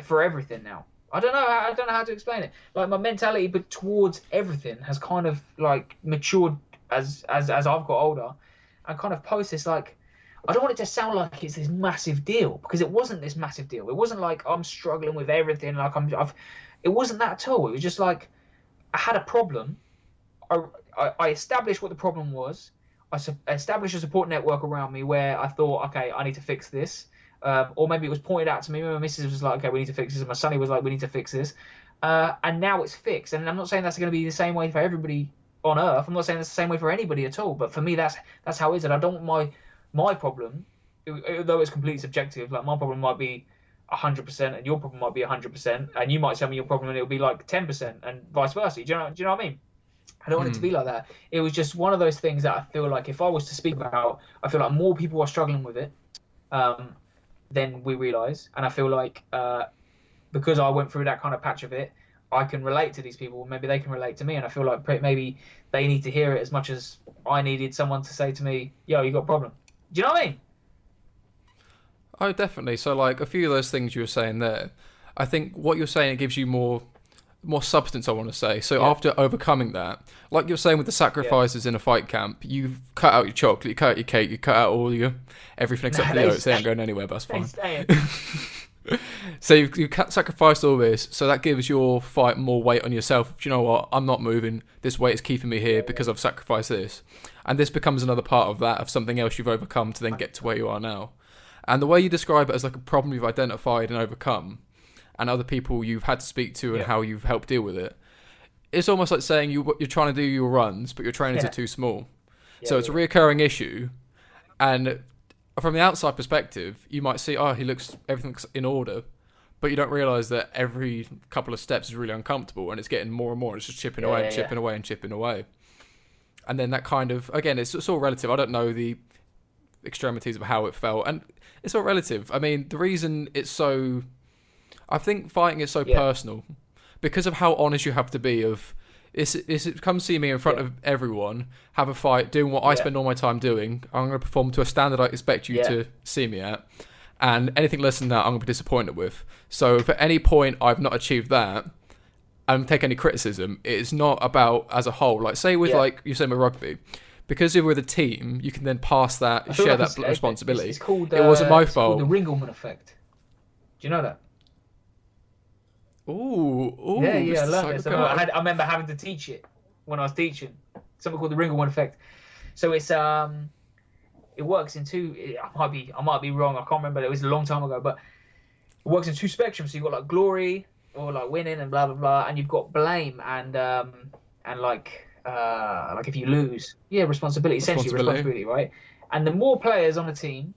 for everything now. I don't know how to explain it. Like, my mentality, but towards everything has kind of like matured as I've got older, and kind of post this, like, I don't want it to sound like it's this massive deal, because it wasn't this massive deal. It wasn't like I'm struggling with everything. Like it wasn't that at all. It was just like I had a problem. I established what the problem was. I established a support network around me where I thought, okay, I need to fix this. Or maybe it was pointed out to me. My missus was like, okay, we need to fix this. And my sonny was like, we need to fix this. And now it's fixed. And I'm not saying that's going to be the same way for everybody on Earth. I'm not saying it's the same way for anybody at all. But for me, that's how it is. And I don't want my problem, though it's completely subjective, like my problem might be 100% and your problem might be 100%, and you might tell me your problem and it'll be like 10% and vice versa. Do you know what I mean? I don't want it to be like that. It was just one of those things that I feel like if I was to speak about, I feel like more people are struggling with it than we realise. And I feel like because I went through that kind of patch of it, I can relate to these people. Maybe they can relate to me, and I feel like maybe they need to hear it as much as I needed someone to say to me, yo, you got a problem. Do you know what I mean? Oh, definitely. So, like, a few of those things you were saying there, I think what you're saying, it gives you more substance, I want to say. So after overcoming that, like you're saying with the sacrifices in a fight camp, you've cut out your chocolate, you cut out your cake, you cut out all your everything except for the oats. They ain't going anywhere, but that's fine. So you've sacrificed all this, so that gives your fight more weight on yourself. Do you know what? I'm not moving. This weight is keeping me here because I've sacrificed this. And this becomes another part of that, of something else you've overcome to then get to where you are now. And the way you describe it as like a problem you've identified and overcome, and other people you've had to speak to and how you've helped deal with it, it's almost like saying you're trying to do your runs, but your trainers are too small. So it's a reoccurring issue. And from the outside perspective, you might see, everything's in order, but you don't realise that every couple of steps is really uncomfortable, and it's getting more and more. It's just chipping away and chipping away and chipping away. And then that kind of, again, it's all relative. I don't know the extremities of how it felt, and it's all relative. I mean, the reason I think fighting is so personal, because of how honest you have to be of, come see me in front of everyone, have a fight, doing what I spend all my time doing. I'm going to perform to a standard I expect you to see me at. And anything less than that, I'm going to be disappointed with. So if at any point I've not achieved that, and take any criticism, it's not about as a whole. Like, say with like you said with rugby, because you're with a team, you can then pass that, share that responsibility. It's called, it wasn't my fault. Called the Ringelmann effect. Do you know that? Ooh, yeah, I learned it. I remember having to teach it when I was teaching. something called the Ringleman effect. So it's it works in two. I might be wrong. I can't remember. It was a long time ago, but it works in two spectrums. So you've got like glory or like winning and blah blah blah, and you've got blame and like if you lose, responsibility. Essentially responsibility, right? And the more players on a team,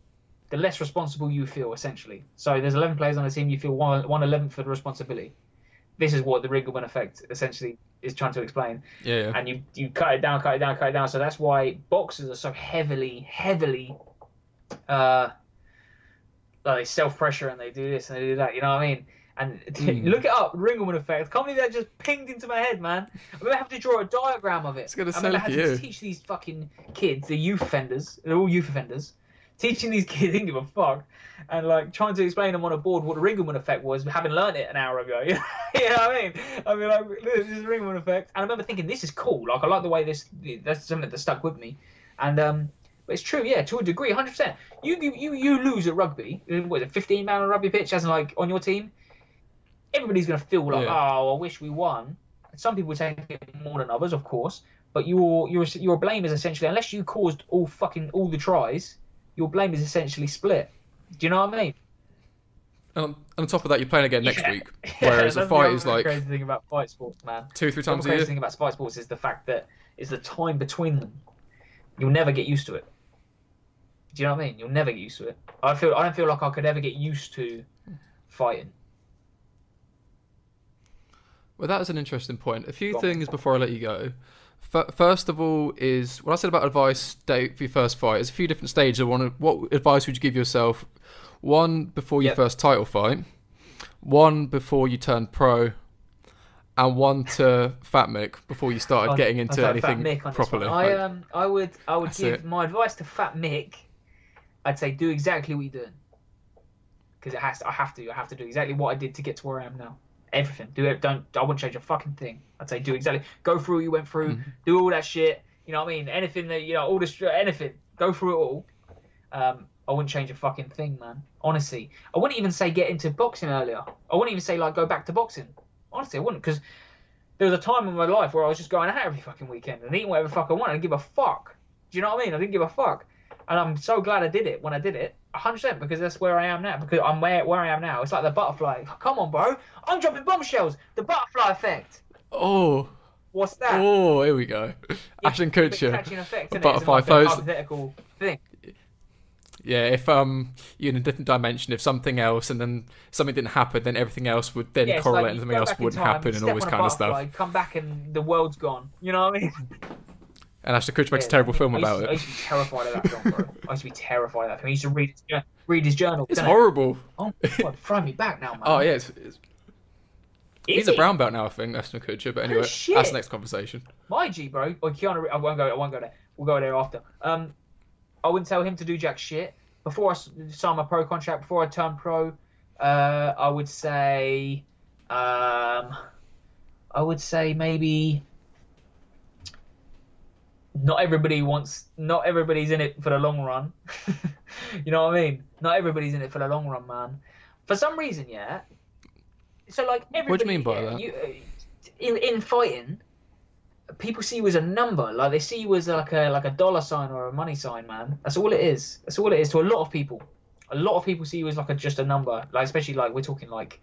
the less responsible you feel, essentially. So there's 11 players on a team, you feel 1/11th for the responsibility. This is what the Ringleman effect essentially is trying to explain. Yeah. And you cut it down. So that's why boxers are so heavily like they self-pressure and they do this and they do that, you know what I mean? And look it up, Ringleman effect. Can't believe that just pinged into my head, man. I'm going to have to draw a diagram of it. It's going to I'm going to have to teach these fucking kids, the youth offenders, they're all youth offenders, teaching these kids, didn't give a fuck, and like trying to explain them on a board what the Ringleman effect was, having learned it an hour ago. You know what I mean? I mean, like, this is the Ringleman effect. And I remember thinking, this is cool. Like, I like the way that's something that stuck with me. And, but it's true, yeah, to a degree, 100%. You lose at rugby, what is it, 15 man on a rugby pitch, as in like on your team? Everybody's going to feel like, oh, I wish we won. Some people take it more than others, of course. But your blame is essentially, unless you caused all the tries, your blame is essentially split. Do you know what I mean? And on top of that, you're playing again next week. Whereas a fight is like... The crazy thing about fight sports, man. 2-3 times a year. The crazy thing about fight sports is the fact that it's the time between them. You'll never get used to it. Do you know what I mean? You'll never get used to it. I don't feel like I could ever get used to fighting. Well, that is an interesting point. A few things before I let you go. First of all is, what I said about advice for your first fight, there's a few different stages. What advice would you give yourself? One before your first title fight, one before you turned pro, and one to Fat Mick before you started getting into anything properly. I would give my advice to Fat Mick. I'd say do exactly what you're doing, because I have to do exactly what I did to get to where I am now. Everything. Do it. I wouldn't change a fucking thing. I'd say do exactly. Go through what you went through. Do all that shit. You know what I mean? Anything that all this, anything. Go through it all. I wouldn't change a fucking thing, man. Honestly, I wouldn't even say get into boxing earlier. I wouldn't even say like go back to boxing. Honestly, I wouldn't, because there was a time in my life where I was just going out every fucking weekend and eating whatever the fuck I wanted. I didn't give a fuck. Do you know what I mean? I didn't give a fuck. And I'm so glad I did it when I did it, 100%, because that's where I am now. Because I'm where I am now. It's like the butterfly. Come on, bro. I'm dropping bombshells. The butterfly effect. Oh. What's that? Oh, here we go. Ashton Kutcher. Catching effect, the butterfly pose. Hypothetical thing. Yeah, if you're in a different dimension, if something else and then something didn't happen, then everything else would then correlate and something else wouldn't happen and all this kind of stuff. Come back and the world's gone. You know what I mean? And Ashton Kutcher makes a terrible film about it. I used to be terrified of that film, bro. I used to be terrified of that film. I used to read his journal. It's horrible. Oh, God, throw me back now, man. Oh, yeah. He's a brown belt now, I think, Ashton Kutcher. But anyway, that's the next conversation. My G, bro. Or Keanu, I won't go there. We'll go there after. I wouldn't tell him to do jack shit. Before I signed my pro contract, before I turned pro, I would say maybe not everybody's in it for the long run. You know what I mean? Not everybody's in it for the long run, man. For some reason, yeah. So like everybody. What do you mean by that? In fighting, people see you as a number. Like they see you as like a dollar sign or a money sign, man. That's all it is. That's all it is to a lot of people. A lot of people see you as like just a number. Like especially like we're talking like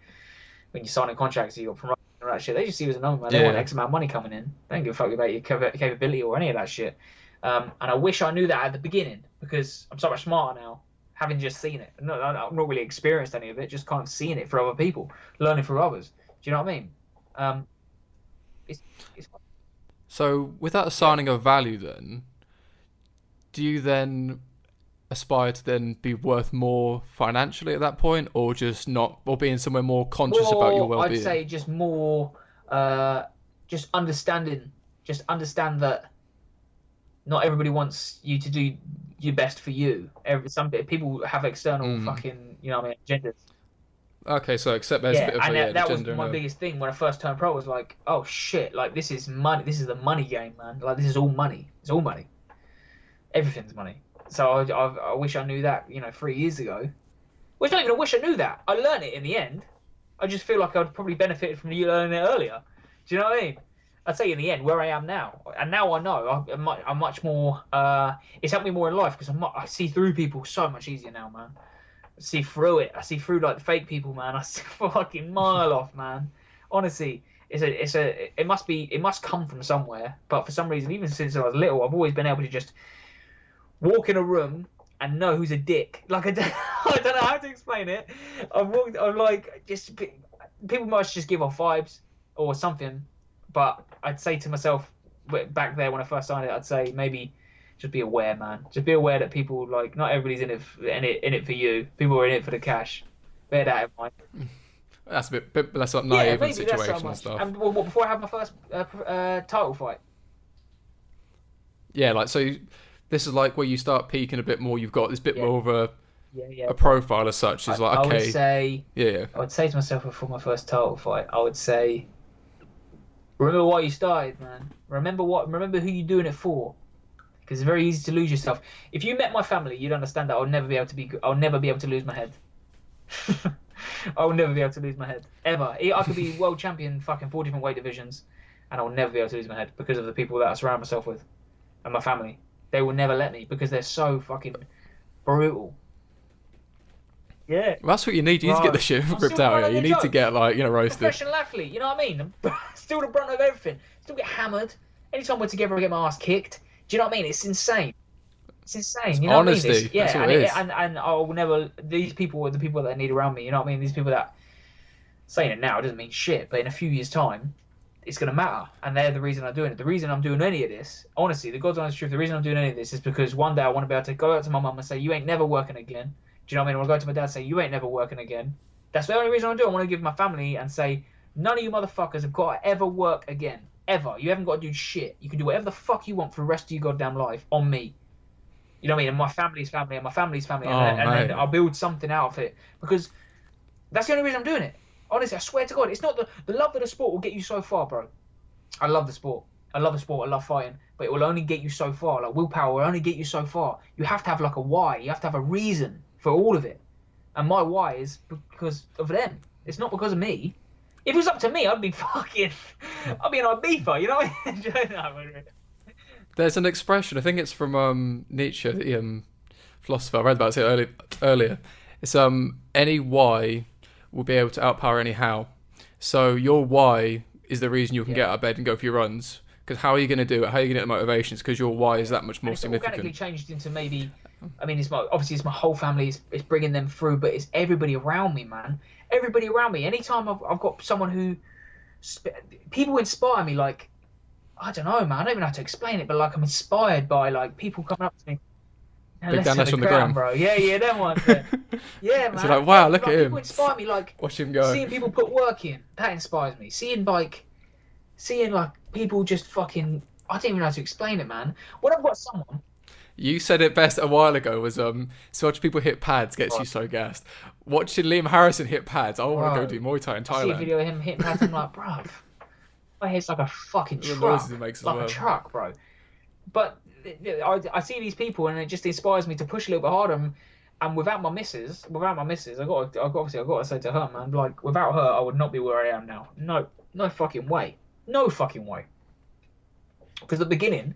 when you sign a contract, so you got promotion or that shit. They just see you as a number, man. They want X amount of money coming in. They don't give a fuck about your capability or any of that shit. And I wish I knew that at the beginning, because I'm so much smarter now, having just seen it. No, I've not really experienced any of it, just kind of seeing it for other people, learning from others. Do you know what I mean? It's So, without assigning a value, then, do you then aspire to then be worth more financially at that point, or just not, or being somewhere more conscious about your well-being? I'd say just more, just understand that not everybody wants you to do your best for you. Some people have external fucking, you know what I mean, agendas. Okay, so except there's a bit of that was agenda my biggest thing when I first turned pro. Was like, oh shit, like this is money. This is the money game, man. Like this is all money. It's all money. Everything's money. So I wish I knew that, 3 years ago. Well, it's not even a wish I knew that. I learned it in the end. I just feel like I'd probably benefited from you learning it earlier. Do you know what I mean? I'd say in the end where I am now, and now I know I'm much more. It's helped me more in life because I see through people so much easier now, man. I see through it. I see through like the fake people, man. I see fucking mile off, man. Honestly, it must come from somewhere. But for some reason, even since I was little, I've always been able to just walk in a room and know who's a dick. Like I don't know how to explain it. I'm like just people must just give off vibes or something. But I'd say to myself back there when I first started, I'd say maybe just be aware, man. Just be aware that people like not everybody's in it for you. People are in it for the cash. Bear that in mind. That's a bit less like naive yeah, and situation and stuff. And before I have my first title fight. Yeah, like so. This is like where you start peaking a bit more. You've got this bit more of a profile as such. Is like okay. I would say. Yeah. I would say to myself before my first title fight, I would say, remember why you started, man. Remember who you're doing it for. Because it's very easy to lose yourself. If you met my family, you'd understand that I'll never be able to lose my head. I'll never be able to lose my head ever. I could be world champion, fucking 4 different weight divisions, and I'll never be able to lose my head because of the people that I surround myself with, and my family. They will never let me because they're so fucking brutal. Yeah. Well, that's what you need. You need to get the shit ripped out of you. You need to get roasted. Professional athlete, you know what I mean? Still the brunt of everything. Still get hammered. Anytime we're together, I get my ass kicked. Do you know what I mean? It's insane. It's insane. You know honesty. What I mean? Yeah, that's what it is. And I will never. These people are the people that I need around me. You know what I mean? These people that saying it now doesn't mean shit, but in a few years' time, it's gonna matter, and they're the reason I'm doing it. The reason I'm doing any of this, honestly, the God's honest truth, the reason I'm doing any of this is because one day I want to be able to go out to my mum and say, "You ain't never working again." Do you know what I mean? I want to go to my dad and say, "You ain't never working again." That's the only reason I do it. I want to give my family and say, "None of you motherfuckers have got to ever work again, ever. You haven't got to do shit. You can do whatever the fuck you want for the rest of your goddamn life on me." You know what I mean? And my family's family and my family's family, and then I'll build something out of it because that's the only reason I'm doing it. Honestly, I swear to God, it's not the love of the sport will get you so far, bro. I love the sport. I love fighting, but it will only get you so far. Like willpower will only get you so far. You have to have like a why. You have to have a reason for all of it. And my why is because of them. It's not because of me. If it was up to me, I'd be an Ibiza, you know what I mean? There's an expression, I think it's from Nietzsche, the philosopher. I read about it earlier. It's any why will be able to outpower any how. So your why is the reason you can get out of bed and go for your runs. Because how are you going to do it? How are you going to get the motivations? Because your why is that much more significant. Organically changed into maybe, I mean, it's my whole family. It's bringing them through, but it's everybody around me, man. Everybody around me. Anytime I've got someone who, people inspire me. Like, I don't know, man. I don't even know how to explain it, but like I'm inspired by like people coming up to me. Big Dan Lash on the ground, bro. Yeah, them ones. Yeah, man. So like, wow, look at him. People inspire me. Like, watch him go. Seeing people put work in, that inspires me. Seeing people just fucking, I don't even know how to explain it, man. When I've got someone. You said it best a while ago. Was so watching people hit pads gets you so gassed. Watching Liam Harrison hit pads, I want to go do Muay Thai in Thailand. I see a video of him hitting pads. I'm like, bruv, my head's like a fucking truck. The noises it makes as well. A truck, bro. But I see these people and it just inspires me to push a little bit harder. And without my missus, I got to say to her, man, like without her, I would not be where I am now. No fucking way. No fucking way. Because at the beginning,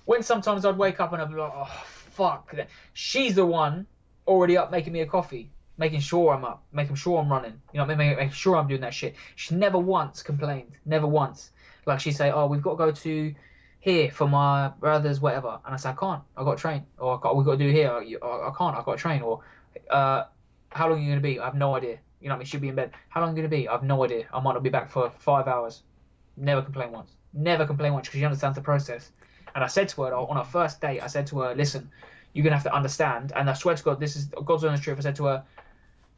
when sometimes I'd wake up and I'd be like, oh fuck, she's the one already up making me a coffee, making sure I'm up, making sure I'm running. You know what I mean? Making sure I'm doing that shit. She never once complained. Never once. Like she'd say, oh, we've got to go to here for my brother's whatever, and I say I can't, I got to train, or we've got to do here, I can't, I got to train, or how long are you gonna be? I have no idea. You know what I mean? She'll be in bed. How long are you gonna be? I have no idea. I might not be back for 5 hours. Never complain once. Never complain once because she understands the process. And I said to her on our first date, I said to her, listen, you're gonna have to understand. And I swear to God, this is God's honest truth. I said to her,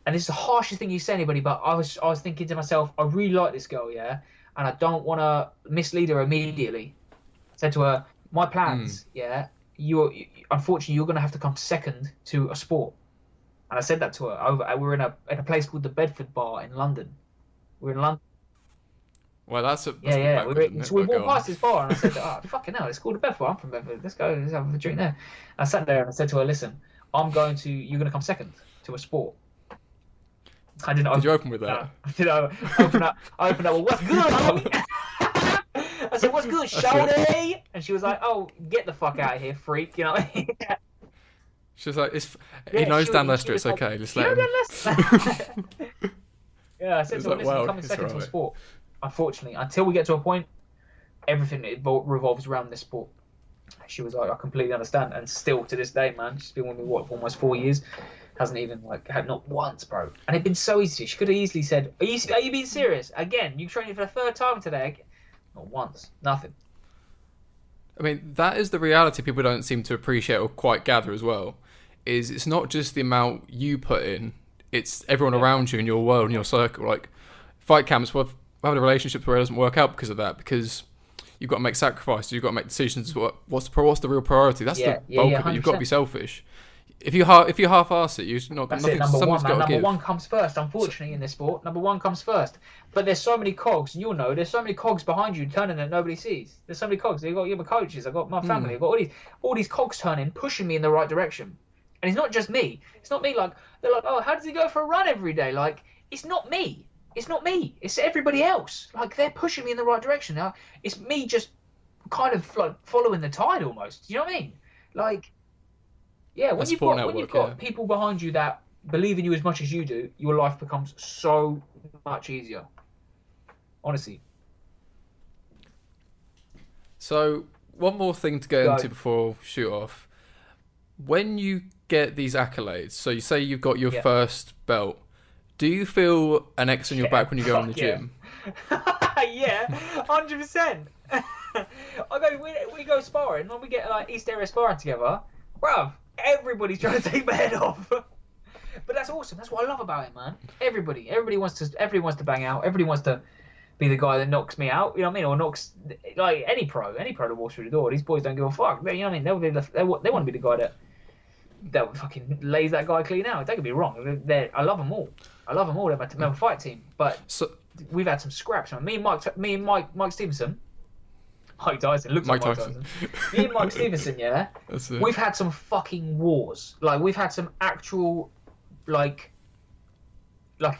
and this is the harshest thing you say to anybody, but I was thinking to myself, I really like this girl, yeah, and I don't want to mislead her immediately. I said to her, my plans, yeah, unfortunately you're gonna have to come second to a sport. And I said that to her. We're in a place called the Bedford bar in London. We're in London. Well, that's so we walked past this bar and I said, oh, fucking hell, it's called the Bedford. I'm from Bedford. Let's go. Let's have a drink there. And I sat there and I said to her, listen, you're going to come second to a sport. Did you open with that? No. I opened up. Well, what's good, homie? I said, what's good, shorty? And she was like, oh, get the fuck out of here, freak. You know what I mean? She was like, he knows Dan Lester, it's okay, just let him. Yeah, I said to her, listen, you're coming second to a sport. Unfortunately, until we get to a point, everything revolves around this sport. She was like, I completely understand. And still to this day, man, she's been with me, for almost 4 years. Hasn't even, had not once, bro. And it'd been so easy. She could have easily said, are you being serious? Again, you training for the third time today? Not once. Nothing. I mean, that is the reality people don't seem to appreciate or quite gather as well. Is it's not just the amount you put in, it's everyone around you in your world, in your circle. Like, fight camps, we're having relationships where it doesn't work out because of that, because you've got to make sacrifices, you've got to make decisions. What's the real priority? That's the bulk of it. You've got to be selfish. If you half-ass it, you're not got nothing. Number one comes first. Unfortunately, in this sport, number one comes first. But there's so many cogs, and you'll know there's so many cogs behind you turning that nobody sees. There's so many cogs. You've got coaches. I've got my family. I've got all these cogs turning, pushing me in the right direction. And it's not just me. It's not me. Like they're like, oh, how does he go for a run every day? Like it's not me. It's not me. It's everybody else. Like they're pushing me in the right direction. Now it's me just kind of like following the tide almost. You know what I mean? Like. Yeah, when you've got people behind you that believe in you as much as you do, your life becomes so much easier. Honestly. So, one more thing to get into before we shoot off. When you get these accolades, so you say you've got your first belt, do you feel an X on your back when you go in the gym? Yeah, 100%. We go sparring, when we get East Area sparring together, bruv. Everybody's trying to take my head off, but that's awesome. That's what I love about it, man. Everybody wants to bang out. Everybody wants to be the guy that knocks me out. You know what I mean? Or knocks any pro that walks through the door. These boys don't give a fuck. You know what I mean? They want to be the guy that fucking lays that guy clean out. Don't get me wrong. I love them all. They're my fight team. But we've had some scraps. Me and Mike Stevenson. Mike Tyson looks like Mike Tyson. Me and Mike Stevenson, we've had some fucking wars. Like we've had some actual, like out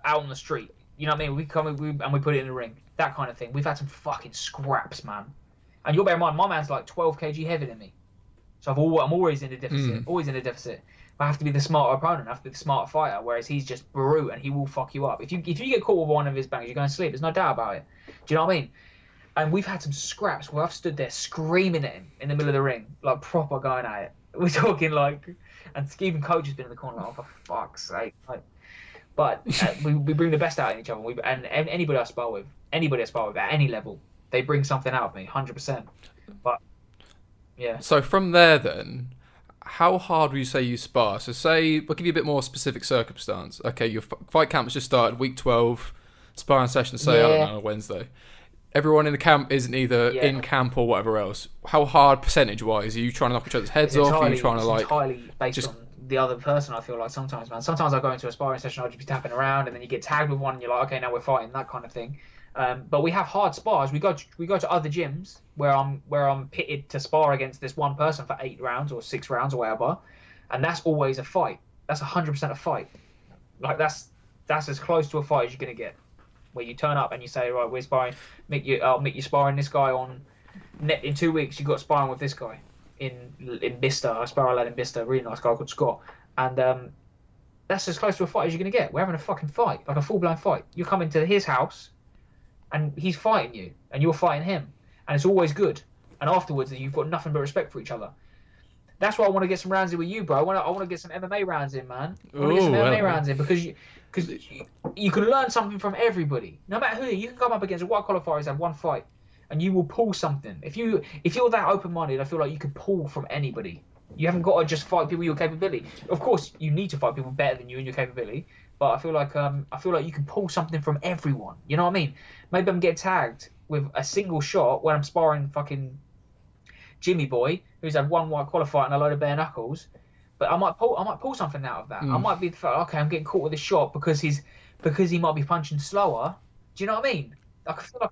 on the street. You know what I mean? We put it in the ring. That kind of thing. We've had some fucking scraps, man. And you'll bear in mind, my man's like 12 kg heavier than me, so I'm always in a deficit. Always in a deficit. I have to be the smarter opponent. I have to be the smarter fighter. Whereas he's just brute and he will fuck you up. If you get caught with one of his bangs, you're going to sleep. There's no doubt about it. Do you know what I mean? And we've had some scraps where I've stood there screaming at him in the middle of the ring, like proper going at it. We're talking and even coach has been in the corner, like, oh, for fuck's sake. But we bring the best out in each other. And anybody I spar with at any level, they bring something out of me, 100%. But yeah. So from there, then, how hard would you say you spar? So say we'll give you a bit more specific circumstance. Okay, your fight camp has just started, week 12, sparring session. Say I don't know, on a Wednesday. Everyone in the camp isn't either in camp or whatever else. How hard percentage-wise are you trying to knock each other's heads off? Are you trying to entirely based on the other person? I feel like sometimes, man. Sometimes I go into a sparring session, I'll just be tapping around, and then you get tagged with one, and you're like, okay, now we're fighting, that kind of thing. But we have hard spars. We go to other gyms where I'm pitted to spar against this one person for 8 rounds or 6 rounds or whatever, and that's always a fight. That's 100% a fight. Like that's as close to a fight as you're gonna get. Where you turn up and you say, right, we're sparring. I'll make you sparring this guy in 2 weeks. You got sparring with this guy in Bicester. I spar a lad in Bicester, really nice guy called Scott. And that's as close to a fight as you're gonna get. We're having a fucking fight, like a full-blown fight. You're coming to his house, and he's fighting you, and you're fighting him, and it's always good. And afterwards, you've got nothing but respect for each other. That's why I want to get some rounds in with you, bro. I want to get some MMA rounds in, man. I want to get some MMA rounds in because you can learn something from everybody. No matter who, you can come up against a white collar fighter, have one fight, and you will pull something. If you're that open-minded, I feel like you can pull from anybody. You haven't got to just fight people with your capability. Of course, you need to fight people better than you in your capability, but I feel like you can pull something from everyone. You know what I mean? Maybe I'm getting tagged with a single shot when I'm sparring fucking Jimmy Boy, who's had one white collar fight and a load of bare knuckles. But I might pull something out of that. I might be okay. I'm getting caught with a shot because he might be punching slower. Do you know what I mean? I feel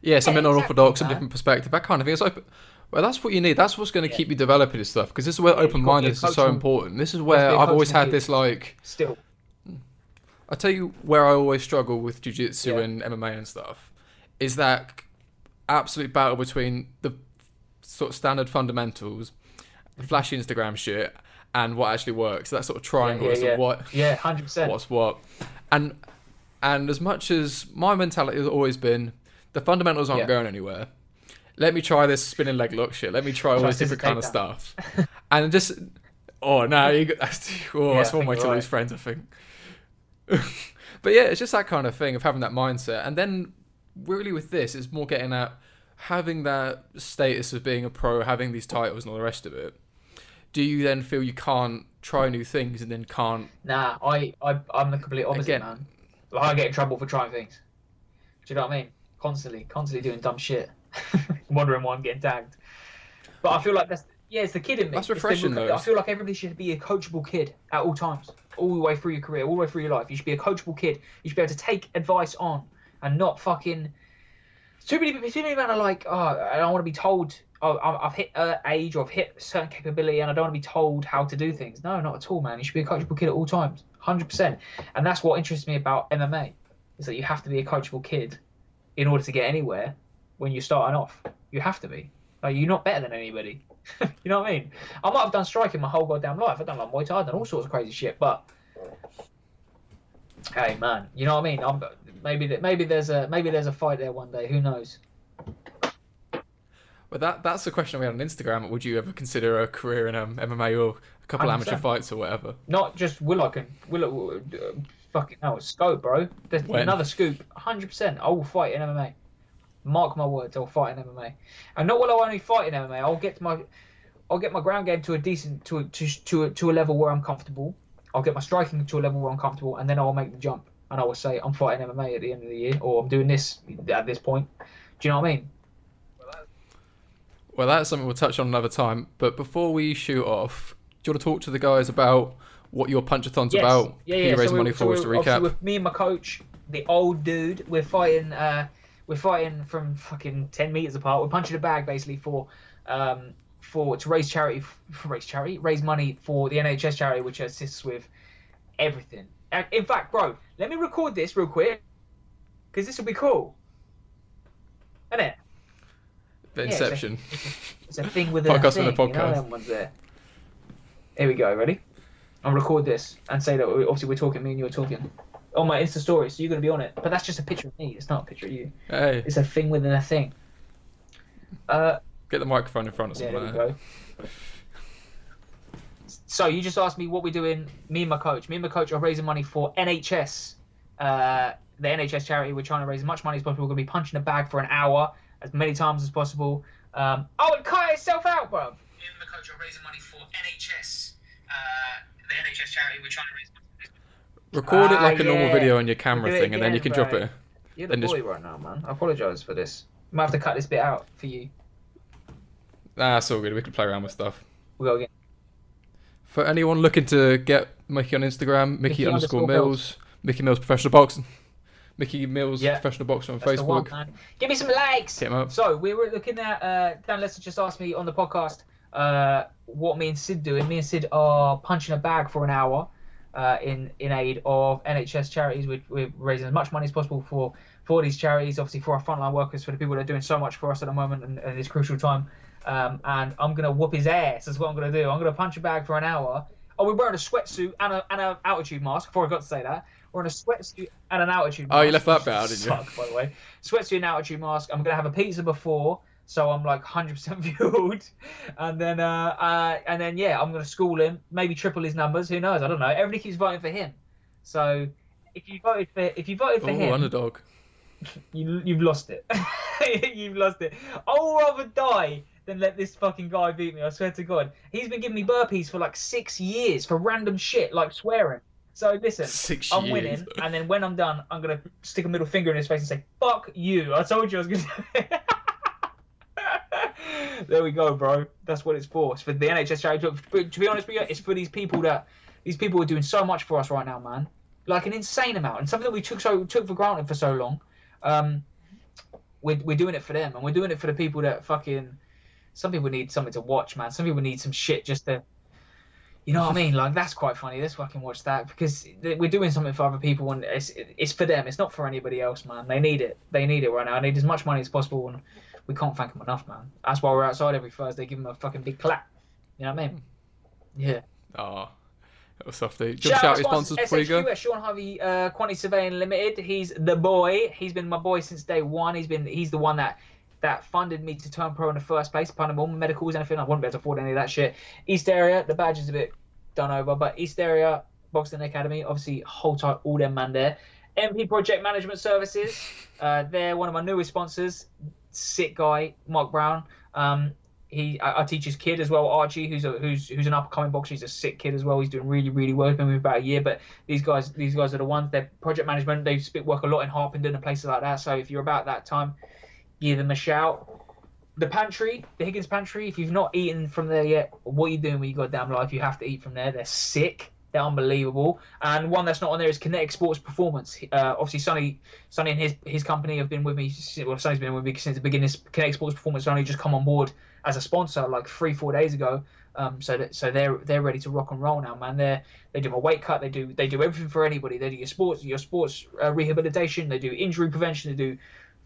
like something unorthodox, a different perspective, that kind of thing. It's like, well, that's what you need. That's what's going to keep you developing this stuff. Because this is where open-mindedness is so important. This is where I've always had this still. I tell you where I always struggle with jiu-jitsu and MMA and stuff is that absolute battle between the sort of standard fundamentals, the flashy Instagram shit, and what actually works. That sort of triangle of what, 100%. what's what, and as much as my mentality has always been, the fundamentals aren't going anywhere. Let me try this spinning leg lock shit. Let me try all this different kind of stuff, and just that's one way to lose friends, I think. But yeah, it's just that kind of thing of having that mindset, and then really with this, it's more getting at having that status of being a pro, having these titles and all the rest of it. Do you then feel you can't try new things and then can't? Nah, I'm the complete opposite, man. Like, I get in trouble for trying things. Do you know what I mean? Constantly doing dumb shit. Wondering why I'm getting tagged. But I feel like it's the kid in me. That's refreshing, though. I feel like everybody should be a coachable kid at all times, all the way through your career, all the way through your life. You should be a coachable kid. You should be able to take advice on and not fucking. Too many men are like, I don't want to be told. I've hit age, or I've hit a certain capability, and I don't want to be told how to do things. No, not at all, man. You should be a coachable kid at all times, 100%. And that's what interests me about MMA, is that you have to be a coachable kid in order to get anywhere. When you're starting off, you have to be. Like, you're not better than anybody. You know what I mean? I might have done striking my whole goddamn life. I've done like Muay Thai, I've done all sorts of crazy shit. But hey, man, you know what I mean? Maybe there's a fight there one day. Who knows? Well, that's the question we had on Instagram. Would you ever consider a career in MMA or a couple 100%. Amateur fights or whatever? Not just fucking no, scope, bro. There's another scoop. 100%. I will fight in MMA. Mark my words, I'll fight in MMA, and not will I only fight in MMA. I'll get my ground game to a decent to a level where I'm comfortable. I'll get my striking to a level where I'm comfortable, and then I'll make the jump, and I will say I'm fighting MMA at the end of the year, or I'm doing this at this point. Do you know what I mean? Well, that's something we'll touch on another time. But before we shoot off, do you want to talk to the guys about what your punchathon's about? Yeah. Who you raise money for, to recap. With me and my coach, the old dude, we're fighting from fucking 10 meters apart. We're punching a bag basically to raise money for the NHS charity, which assists with everything. In fact, bro, let me record this real quick because this will be cool, isn't it? The Inception. It's a thing within a thing. Podcast. You know them ones there. Here we go. Ready? I'll record this and say that obviously we're talking. Me and you are talking. On my Insta story, so you're going to be on it. But that's just a picture of me. It's not a picture of you. Hey. It's a thing within a thing. Get the microphone in front of something. Yeah, there we go. So you just asked me what we're doing. Me and my coach are raising money for NHS, the NHS charity. We're trying to raise as much money as possible. We're going to be punching a bag for an hour, as many times as possible. It cut itself out, bro. Me and my coach are raising money for NHS, the NHS charity. We're trying to raise. Record it like a normal video on your camera thing, and then you can drop it. You're the boy right now, man. I apologise for this. You might have to cut this bit out for you. Nah, it's all good. We can play around with stuff. We'll go again. For anyone looking to get Micky on Instagram, Micky_Mills, Micky Mills Professional Boxing, Micky Mills Professional Boxer on Facebook. One, give me some likes. Hit him up. So we were looking at Dan Lester just asked me on the podcast what me and Sid doing. Me and Sid are punching a bag for an hour. In aid of NHS charities. We're raising as much money as possible for these charities, obviously for our frontline workers, for the people that are doing so much for us at the moment and at this crucial time. And I'm going to whoop his ass. That's what I'm going to do. I'm going to punch a bag for an hour. Oh, we're wearing a sweatsuit and an altitude mask. Before I got to say that. We're in a sweatsuit and an altitude mask. Oh, you left that bit out, didn't you? By the way. Sweatsuit and altitude mask. I'm going to have a pizza before. So I'm like 100% fueled, and then I'm gonna school him, maybe triple his numbers. Who knows? I don't know. Everybody keeps voting for him, so if you voted for him, underdog, you've lost it. You've lost it. I'll rather die than let this fucking guy beat me. I swear to God, he's been giving me burpees for like 6 years for random shit like swearing. So listen, I'm winning, and then when I'm done, I'm gonna stick a middle finger in his face and say, "Fuck you! I told you I was gonna do it." There we go, bro. That's what it's for. It's for the NHS charity. To be honest with you, it's for these people are doing so much for us right now, man. Like an insane amount, and something that we took for granted for so long. We're doing it for them, and we're doing it for the people that fucking. Some people need something to watch, man. Some people need some shit just to. You know what I mean? Like, that's quite funny. Let's fucking watch that, because we're doing something for other people, and it's for them. It's not for anybody else, man. They need it. They need it right now. I need as much money as possible, and we can't thank them enough, man. That's why we're outside every Thursday, give them a fucking big clap. You know what I mean? Yeah. Oh, that was softy. Do you want to shout your sponsors before you go? SHQ, Sean Harvey Quantity Surveying Limited. He's the boy. He's been my boy since day one. He's the one that funded me to turn pro in the first place, funded all my medicals, anything. I wouldn't be able to afford any of that shit. East Area, the badge is a bit done over, but East Area Boxing Academy, obviously hold tight all them man there. MP Project Management Services, they're one of my newest sponsors. Sick guy, Mark Brown. I teach his kid as well, Archie, who's an up and coming boxer. He's a sick kid as well. He's doing really, really well. He's been with me about a year, but these guys are the ones. They're project management. They work a lot in Harpenden and places like that. So if you're about that time, give them a shout. The pantry, the Higgins Pantry, if you've not eaten from there yet, what are you doing with your goddamn life? You have to eat from there. They're sick. They're unbelievable. And one that's not on there is Kinetic Sports Performance. Obviously, Sonny and his company have been with me. Well, Sonny's been with me since the beginning. Kinetic Sports Performance only just come on board as a sponsor like 3-4 days ago. So they're ready to rock and roll now, man. They do a weight cut. They do everything for anybody. They do your sports rehabilitation. They do injury prevention. They do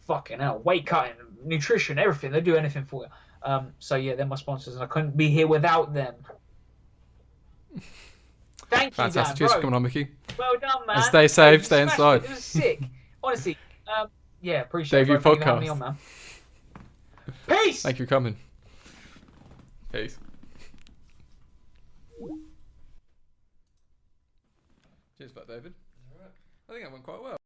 fucking hell, weight cutting, nutrition, everything. They do anything for you. So yeah, they're my sponsors, and I couldn't be here without them. Thank you, Fantastic. Dan, Cheers bro. for coming on, Micky. Well done, man. And stay safe, stay inside. It was sick. Honestly, yeah, appreciate Debut it. Bro. Thank you for having podcast. me on, man. Peace. Thank you for coming. Peace. Cheers for that, David. I think that went quite well.